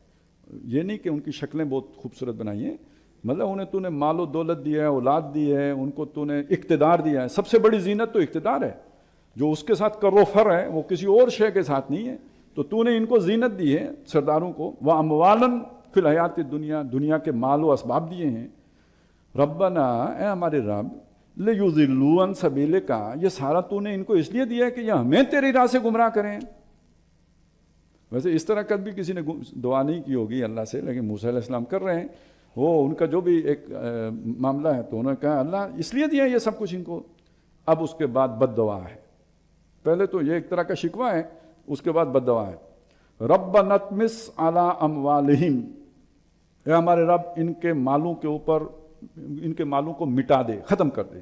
یہ نہیں کہ ان کی شکلیں بہت خوبصورت بنائی ہیں، مطلب انہیں تو نے مال و دولت دی ہے، اولاد دی ہے، ان کو تو نے اقتدار دیا ہے۔ سب سے بڑی زینت تو اقتدار ہے، جو اس کے ساتھ کر و فر ہے وہ کسی اور شے کے ساتھ نہیں ہے، تو نے ان کو زینت دی ہے سرداروں کو۔ وَأَمْوَالًا فِي الْحَيَاةِ الدُّنْيَا، دنیا کے مال و اسباب دیے ہیں۔ ربنا، اے ہمارے رب، لِيُضِلُّوا عَن سَبِيلِكَ، یہ سارا تو نے ان کو اس لیے دیا ہے کہ یہ ہمیں تیری راہ سے گمراہ کریں۔ ویسے اس طرح کبھی کسی نے دعا نہیں کی ہوگی اللہ سے، لیکن موسیٰ علیہ السلام کر رہے ہیں، وہ ان کا جو بھی ایک معاملہ ہے، تو انہوں نے کہا اللہ اس لیے دیا یہ سب کچھ ان کو۔ اب اس کے بعد بد دعا ہے، پہلے تو یہ ایک طرح کا شکوہ ہے، اس کے بعد بد دعا ہے۔ ربنا اطمس علی اموالہم، اے ہمارے رب ان کے مالوں کے اوپر، ان کے مالوں کو مٹا دے، ختم کر دے۔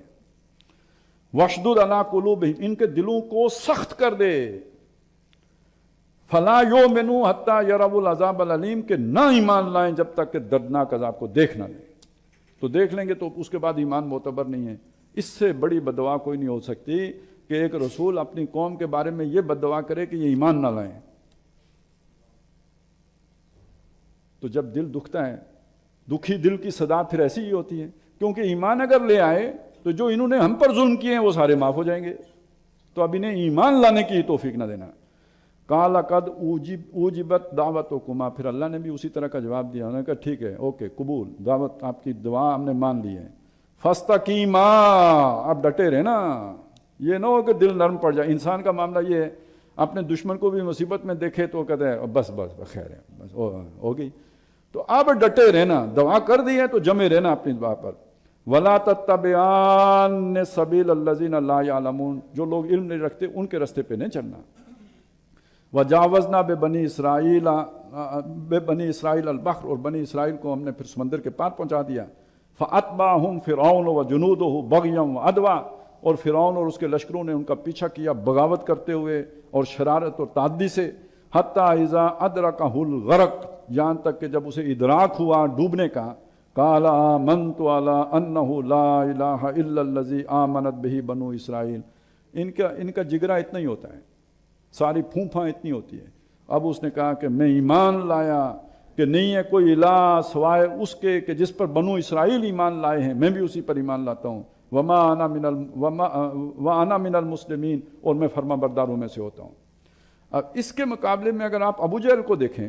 واشدد علی قلوبہم، ان کے دلوں کو سخت کر دے۔ فلا یؤمنوا حتی یروا العذاب العلیم، کہ نہ ایمان لائیں جب تک کہ دردناک عذاب کو دیکھ نہ لیں۔ تو دیکھ لیں گے تو اس کے بعد ایمان معتبر نہیں ہے۔ اس سے بڑی بد دعا کوئی نہیں ہو سکتی کہ ایک رسول اپنی قوم کے بارے میں یہ بد دعا کرے کہ یہ ایمان نہ لائیں۔ تو جب دل دکھتا ہے، دکھی دل کی صدا پھر ایسی ہی ہوتی ہے، کیونکہ ایمان اگر لے آئے تو جو انہوں نے ہم پر ظلم کیے ہیں وہ سارے معاف ہو جائیں گے۔ تو اب انہیں ایمان لانے کی توفیق نہ دینا۔ قال قد اوجبت دعوتکما، پھر اللہ نے بھی اسی طرح کا جواب دیا، انہوں نے کہا ٹھیک ہے، اوکے، قبول، دعوت آپ کی دعا ہم نے مان لی ہے۔ فاستقیما، آپ ڈٹے رہے نا، یہ نہ ہو کہ دل نرم پڑ جائے۔ انسان کا معاملہ یہ ہے، اپنے دشمن کو بھی مصیبت میں دیکھے تو کہتے ہیں بس بس خیر ہے، بس ہو گئی۔ تو آپ ڈٹے رہنا، دعا کر دی ہے تو جمے رہنا اپنی دعا پر۔ ولا تتبعان سبیل الذین لا یعلمون، جو لوگ علم نہیں رکھتے ان کے راستے پہ نہیں چلنا۔ وجاوزنا ببنی اسرائیل البحر، اور بنی اسرائیل کو ہم نے پھر سمندر کے پار پہنچا دیا۔ فاتبعہم فرعون وجنودہ بغیا وعدوا، اور فرعون اور اس کے لشکروں نے ان کا پیچھا کیا بغاوت کرتے ہوئے اور شرارت اور تعدی سے۔ حتی اذا ادرکہ الغرق، یہاں تک کہ جب اسے ادراک ہوا ڈوبنے کا، قال آمنت علی انہ لا الہ الا الذی آمنت بہ بنو اسرائیل، ان کا جگرہ اتنا ہی ہوتا ہے، ساری پھونپھاں اتنی ہوتی ہے۔ اب اس نے کہا کہ میں ایمان لایا کہ نہیں ہے کوئی الہ سوائے اس کے کہ جس پر بنو اسرائیل ایمان لائے ہیں، میں بھی اسی پر ایمان لاتا ہوں۔ وَأَنَا مِنَ الْمُسْلِمِينَ، اور میں فرما برداروں میں سے ہوتا ہوں۔ اب اس کے مقابلے میں اگر آپ ابو جہل کو دیکھیں،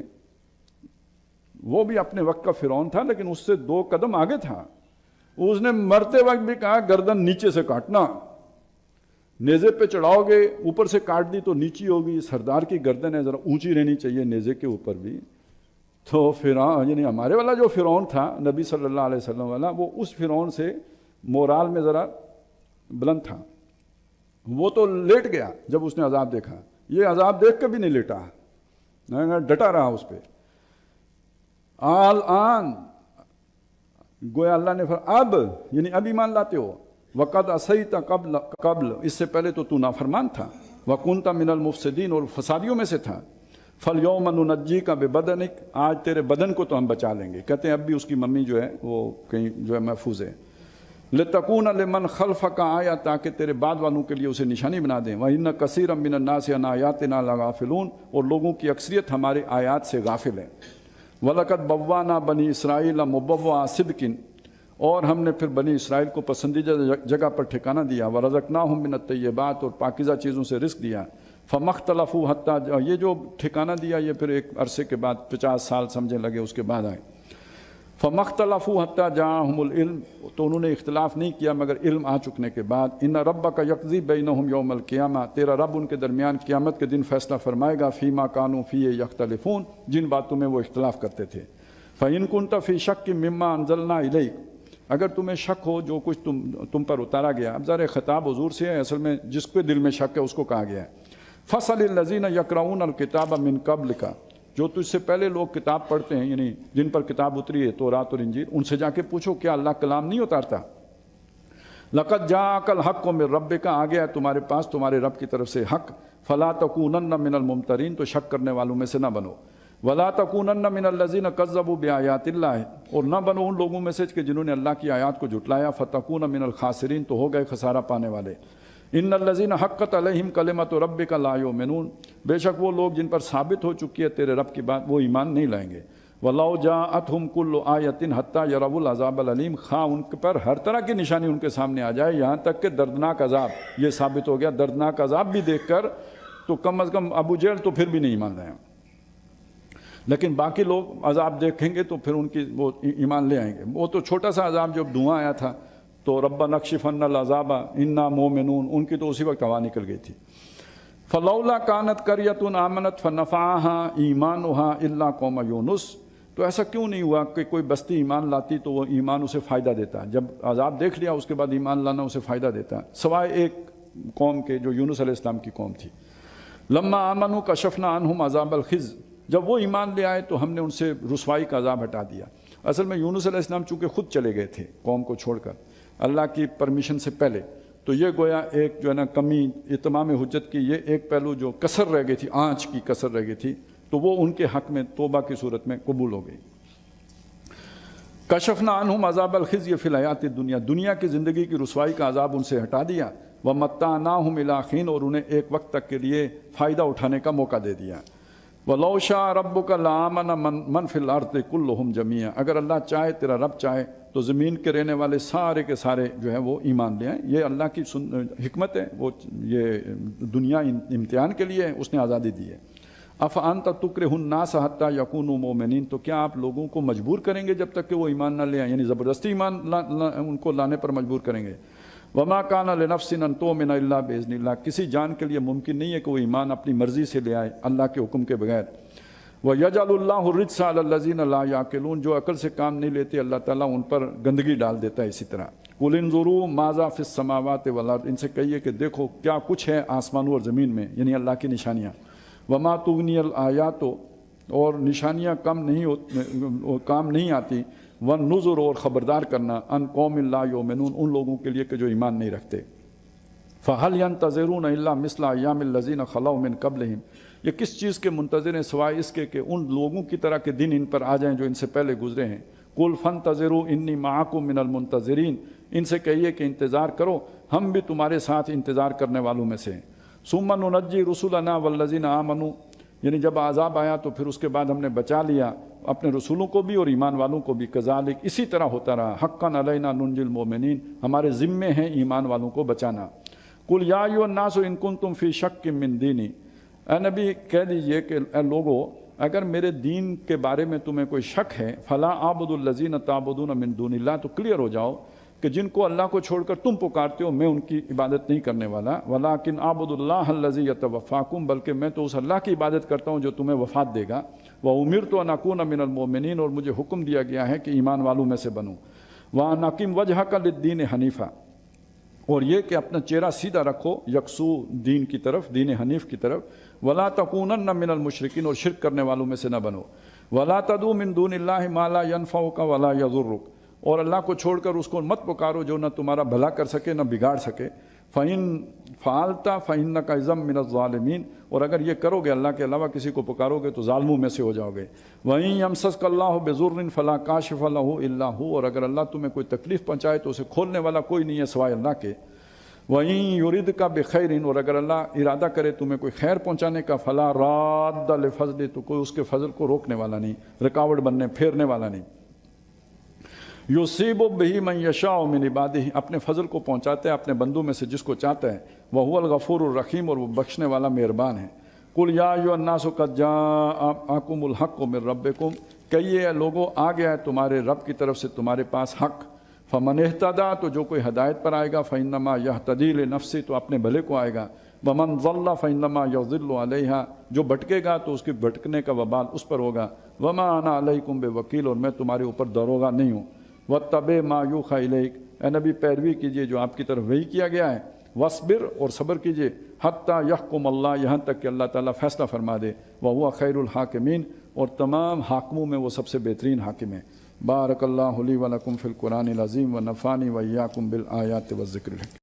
وہ بھی اپنے وقت کا فرعون تھا لیکن اس سے 2 قدم آگے تھا۔ اس نے مرتے وقت بھی کہا گردن نیچے سے کاٹنا، نیزے پہ چڑھاؤ گے اوپر سے کاٹ دی تو نیچی ہوگی، سردار کی گردن ہے ذرا اونچی رہنی چاہیے نیزے کے اوپر بھی۔ تو فرعون یعنی ہمارے والا جو فرعون تھا نبی صلی اللہ علیہ وسلم والا، وہ اس فرعون سے مورال میں ذرا بلند تھا۔ وہ تو لیٹ گیا جب اس نے عذاب دیکھا، یہ عذاب دیکھ کے بھی نہیں لیٹا، ڈٹا رہا اس پہ۔ آن گویا اللہ نے اب یعنی اب ایمان لاتے ہو، وقد عصیت قبل اس سے پہلے تو نافرمان تھا، وکنت من المفسدین اور فسادیوں میں سے تھا۔ فالیوم ننجیک ببدنک، آج تیرے بدن کو تو ہم بچا لیں گے۔ کہتے ہیں اب بھی اس کی ممی جو ہے وہ کہیں جو ہے محفوظ ہے۔ لتکون لمن خلفک آیا، تاکہ تیرے بعد والوں کے لیے اسے نشانی بنا دیں۔ وَإِنَّ كَثِيرًا مِّنَ النَّاسِ عَنْ آیَاتِنَا لَغَافِلُونَ، اور لوگوں کی اکثریت ہماری آیات سے غافل ہے۔ وَلَقَدْ بَوَّأْنَا بَنِي إِسْرَائِيلَ مُبَوَّعَ صِدْقٍ، اور ہم نے پھر بنی اسرائیل کو پسندیدہ جگہ پر ٹھکانہ دیا۔ وَرَزَقْنَاهُم مِّنَ الطَّيِّبَاتِ، اور پاکیزہ چیزوں سے رزق دیا۔ فَمَا اخْتَلَفُوا حَتَّىٰ، یہ جو ٹھکانہ دیا یہ پھر ایک عرصے کے بعد 50 سال سمجھے لگے اس کے بعد آئے۔ فَمَا اخْتَلَفُوا حَتَّىٰ جَاءَهُمُ الْعِلْمُ، تو انہوں نے اختلاف نہیں کیا مگر علم آ چکنے کے بعد۔ إِنَّ رَبَّكَ يَقْضِي بَيْنَهُمْ يَوْمَ الْقِيَامَةِ، تیرا رب ان کے درمیان قیامت کے دن فیصلہ فرمائے گا۔ فِيمَا كَانُوا فِيهِ يَخْتَلِفُونَ، جن باتوں میں وہ اختلاف کرتے تھے۔ فَإِن كُنتَ فِي شَكٍّ مِّمَّا أَنزَلْنَا إِلَيْكَ، اگر تمہیں شک ہو جو کچھ تم پر اتارا گیا۔ اب ذرا خطاب حضور سے ہے، اصل میں جس کے دل میں شک ہے اس کو کہا گیا ہے۔ فَصَلِ الَّذِينَ يَقْرَؤُونَ الْكِتَابَ مِن قَبْلِكَ، جو تجھ سے پہلے لوگ کتاب پڑھتے ہیں یعنی جن پر کتاب اتری ہے تورات اور انجیل، ان سے جا کے پوچھو کیا اللہ کلام نہیں اتارتا؟ لَقَدْ جَاءَكَ الْحَقُّ مِن رَبِّكَ، آ گیا تمہارے پاس تمہارے رب کی طرف سے حق۔ فَلَا تَكُونَنَّ مِنَ الْمُمْتَرِينَ، تو شک کرنے والوں میں سے نہ بنو۔ وَلَا تَكُونَنَّ مِنَ الَّذِينَ كَذَّبُوا بِآيَاتِ اللَّهِ، اور نہ بنو ان لوگوں میں سے کہ جنہوں نے اللہ کی آیات کو جھٹلایا۔ فَتَكُونَ مِنَ الْخَاسِرِينَ، تو ہو گئے خسارہ پانے والے۔ ان الذین حقت علیہم کلمۃ ربک لا یؤمنون، بے شک وہ لوگ جن پر ثابت ہو چکی ہے تیرے رب کی بات وہ ایمان نہیں لائیں گے۔ وَلَوْ جَاءَتْهُمْ كُلُّ آیَةٍ حَتَّىٰ يَرَوُا الْعَذَابَ الْأَلِيمَ، خواہ ان پر ہر طرح کی نشانی ان کے سامنے آ جائے، یہاں تک کہ دردناک عذاب، یہ ثابت ہو گیا دردناک عذاب بھی دیکھ کر تو کم از کم ابو جہل تو پھر بھی نہیں ایمان لائے، لیکن باقی لوگ عذاب دیکھیں گے تو پھر ان کی وہ ایمان لے آئیں گے۔ وہ تو چھوٹا سا عذاب جب دھواں آیا تھا تو ربنا اکشفنا العذاب انا مومنون، ان کی تو اسی وقت ہوا نکل گئی تھی۔ فلولا کانت قریۃ آمنت فنفعها ایمانها الا قوم یونس، تو ایسا کیوں نہیں ہوا کہ کوئی بستی ایمان لاتی تو وہ ایمان اسے فائدہ دیتا، جب عذاب دیکھ لیا اس کے بعد ایمان لانا اسے فائدہ دیتا، سوائے ایک قوم کے جو یونس علیہ السلام کی قوم تھی۔ لما آمنوا کشفنا عنہم عذاب الخزي، جب وہ ایمان لے آئے تو ہم نے ان سے رسوائی کا عذاب ہٹا دیا۔ اصل میں یونس علیہ السلام چونکہ خود چلے گئے تھے قوم کو چھوڑ کر اللہ کی پرمیشن سے پہلے، تو یہ گویا ایک جو ہے نا کمی اتمام حجت کی یہ ایک پہلو جو کسر رہ گئی تھی، آنچ کی کسر رہ گئی تھی، تو وہ ان کے حق میں توبہ کی صورت میں قبول ہو گئی۔ کشفنا عنہم عذاب الخزي فی الحیات الدنیا، دنیا کی زندگی کی رسوائی کا عذاب ان سے ہٹا دیا۔ ومتعناہم الی حین، اور انہیں ایک وقت تک کے لیے فائدہ اٹھانے کا موقع دے دیا۔ وَلَوْ شَاءَ رَبُّكَ لَآمَنَ مَنْ فِي الْأَرْضِ كُلُّهُمْ جَمِيعًا، اگر اللہ چاہے، تیرا رب چاہے تو زمین کے رہنے والے سارے کے سارے جو ہیں وہ ایمان لے آئیں۔ یہ اللہ کی حکمت ہے، وہ یہ دنیا امتحان کے لیے اس نے آزادی دی ہے۔ أَفَأَنْتَ تُكْرِهُ النَّاسَ حَتَّىٰ يَكُونُوا مُؤْمِنِينَ، تو کیا آپ لوگوں کو مجبور کریں گے جب تک کہ وہ ایمان نہ لے آئیں، یعنی زبردستی ایمان ان کو لانے پر مجبور کریں گے۔ وَمَا كَانَ لِنَفْسٍ أَن تُؤْمِنَ إِلَّا بِإِذْنِ اللَّهِ، کسی جان کے لیے ممکن نہیں ہے کہ وہ ایمان اپنی مرضی سے لے آئے اللہ کے حکم کے بغیر۔ وَيَجْعَلُ اللَّهُ الرِّجْسَ عَلَى الَّذِينَ لَا يَعْقِلُونَ، جو عقل سے کام نہیں لیتے اللہ تعالیٰ ان پر گندگی ڈال دیتا ہے اسی طرح۔ قُلِ انظُرُوا مَاذَا فِي السَّمَاوَاتِ وَالْأَرْضِ، ان سے کہیے کہ دیکھو کیا کچھ ہے آسمانوں اور زمین میں، یعنی اللہ کی نشانیاں۔ وَمَا تُغْنِي الْآيَاتُ، اور نشانیاں کام نہیں آتی۔ وَالنُّذُرُ، اور خبردار کرنا، عَنْ قَوْمٍ لَا يُؤْمِنُونَ، ان لوگوں کے لیے کہ جو ایمان نہیں رکھتے۔ فَهَلْ يَنْتَظِرُونَ إِلَّا مِثْلَ أَيَّامِ الَّذِينَ خَلَوْا مِن قَبْلِهِمْ، یہ کس چیز کے منتظر ہیں سوائے اس کے کہ ان لوگوں کی طرح کے دن ان پر آ جائیں جو ان سے پہلے گزرے ہیں۔ قُلْ فَانْتَظِرُوا إِنِّي مَعَكُم مِّنَ الْمُنتَظِرِينَ، ان سے کہیے کہ انتظار کرو، ہم بھی تمہارے ساتھ انتظار کرنے والوں میں سے ہیں۔ ثُمَّ نُنَجِّي رُسُلَنَا وَالَّذِينَ آمَنُوا، یعنی جب عذاب آیا تو پھر اس کے بعد ہم نے بچا لیا اپنے رسولوں کو بھی اور ایمان والوں کو بھی، کذالک اسی طرح ہوتا رہا، حقا علینا ننجی المؤمنین ہمارے ذمے ہیں ایمان والوں کو بچانا۔ قل یا ایھا الناس ان کنتم فی شک من دینی، اے نبی کہہ دیجئے کہ اے لوگو اگر میرے دین کے بارے میں تمہیں کوئی شک ہے، فلا اعبد الذین تعبدون من دون اللہ، تو کلیئر ہو جاؤ کہ جن کو اللہ کو چھوڑ کر تم پکارتے ہو میں ان کی عبادت نہیں کرنے والا، ولیکن اعبد اللہ الذی یتوفاکم، بلکہ میں تو اس اللہ کی عبادت کرتا ہوں جو تمہیں وفات دے گا، وامرت ان اکون من المؤمنین، اور مجھے حکم دیا گیا ہے کہ ایمان والوں میں سے بنوں، وان اقم وجہک للدین حنیفا، اور یہ کہ اپنا چہرہ سیدھا رکھو یکسو دین کی طرف، دین حنیف کی طرف، ولا تکونن من المشرکین، اور شرک کرنے والوں میں سے نہ بنو، ولا تدعو من دون اللہ ما لا ينفعک ولا یضرک، اور اللہ کو چھوڑ کر اس کو مت پکارو جو نہ تمہارا بھلا کر سکے نہ بگاڑ سکے، فَإِن فَعَلْتَ فَإِنَّكَ إِذًا مِّنَ الظَّالِمِينَ، اور اگر یہ کرو گے اللہ کے علاوہ کسی کو پکارو گے تو ظالموں میں سے ہو جاؤ گے، وَإِن يَمْسَسْكَ اللَّهُ بِضُرٍّ فَلَا كَاشِفَ لَهُ إِلَّا هُوَ، اور اگر اللہ تمہیں کوئی تکلیف پہنچائے تو اسے کھولنے والا کوئی نہیں ہے سوائے اللہ کے، وَإِن يُرِدْكَ بِخَيْرٍ، اور اگر اللہ ارادہ کرے تمہیں کوئی خیر پہنچانے کا، فَلَا رَادَّ لِفَضْلِهِ، تو کوئی اس کے فضل کو روکنے والا نہیں، رکاوٹ بننے پھیرنے والا نہیں، یصیب بہ من یشاء من عبادہ، اپنے فضل کو پہنچاتا ہے اپنے بندوں میں سے جس کو چاہتا ہے، وہو الغفور الرحیم، اور وہ بخشنے والا مہربان ہے۔ قل یا ایھا الناس قد جاءکم الحق من ربکم، کہیے لوگوں آ گیا ہے تمہارے رب کی طرف سے تمہارے پاس حق، فمن اہتدی، تو جو کوئی ہدایت پر آئے گا، فانما یہتدی لنفسہ، تو اپنے بھلے کو آئے گا، ومن ضل فانما یضل علیہا، جو بھٹکے گا تو اس کے بھٹکنے کا وبال اس پر ہوگا، وما انا علیکم بوکیل، اور میں تمہارے اوپر داروغہ نہیں ہوں، وَاتَّبِعْ مَا يُوحَىٰ إِلَيْكَ، اے نبی پیروی کیجئے جو آپ کی طرف وحی کیا گیا ہے، وَاصْبِرْ، اور صبر کیجئے، حَتَّىٰ يَحْكُمَ اللَّهُ، یہاں تک کہ اللہ تعالیٰ فیصلہ فرما دے، وَهُوَ خَيْرُ الْحَاكِمِينَ، اور تمام حاکموں میں وہ سب سے بہترین حاکم ہے۔ بارک اللہ لی و لکم فی القرآن العظیم، ونفعنی و ایاکم بالآیات والذکر الحکیم۔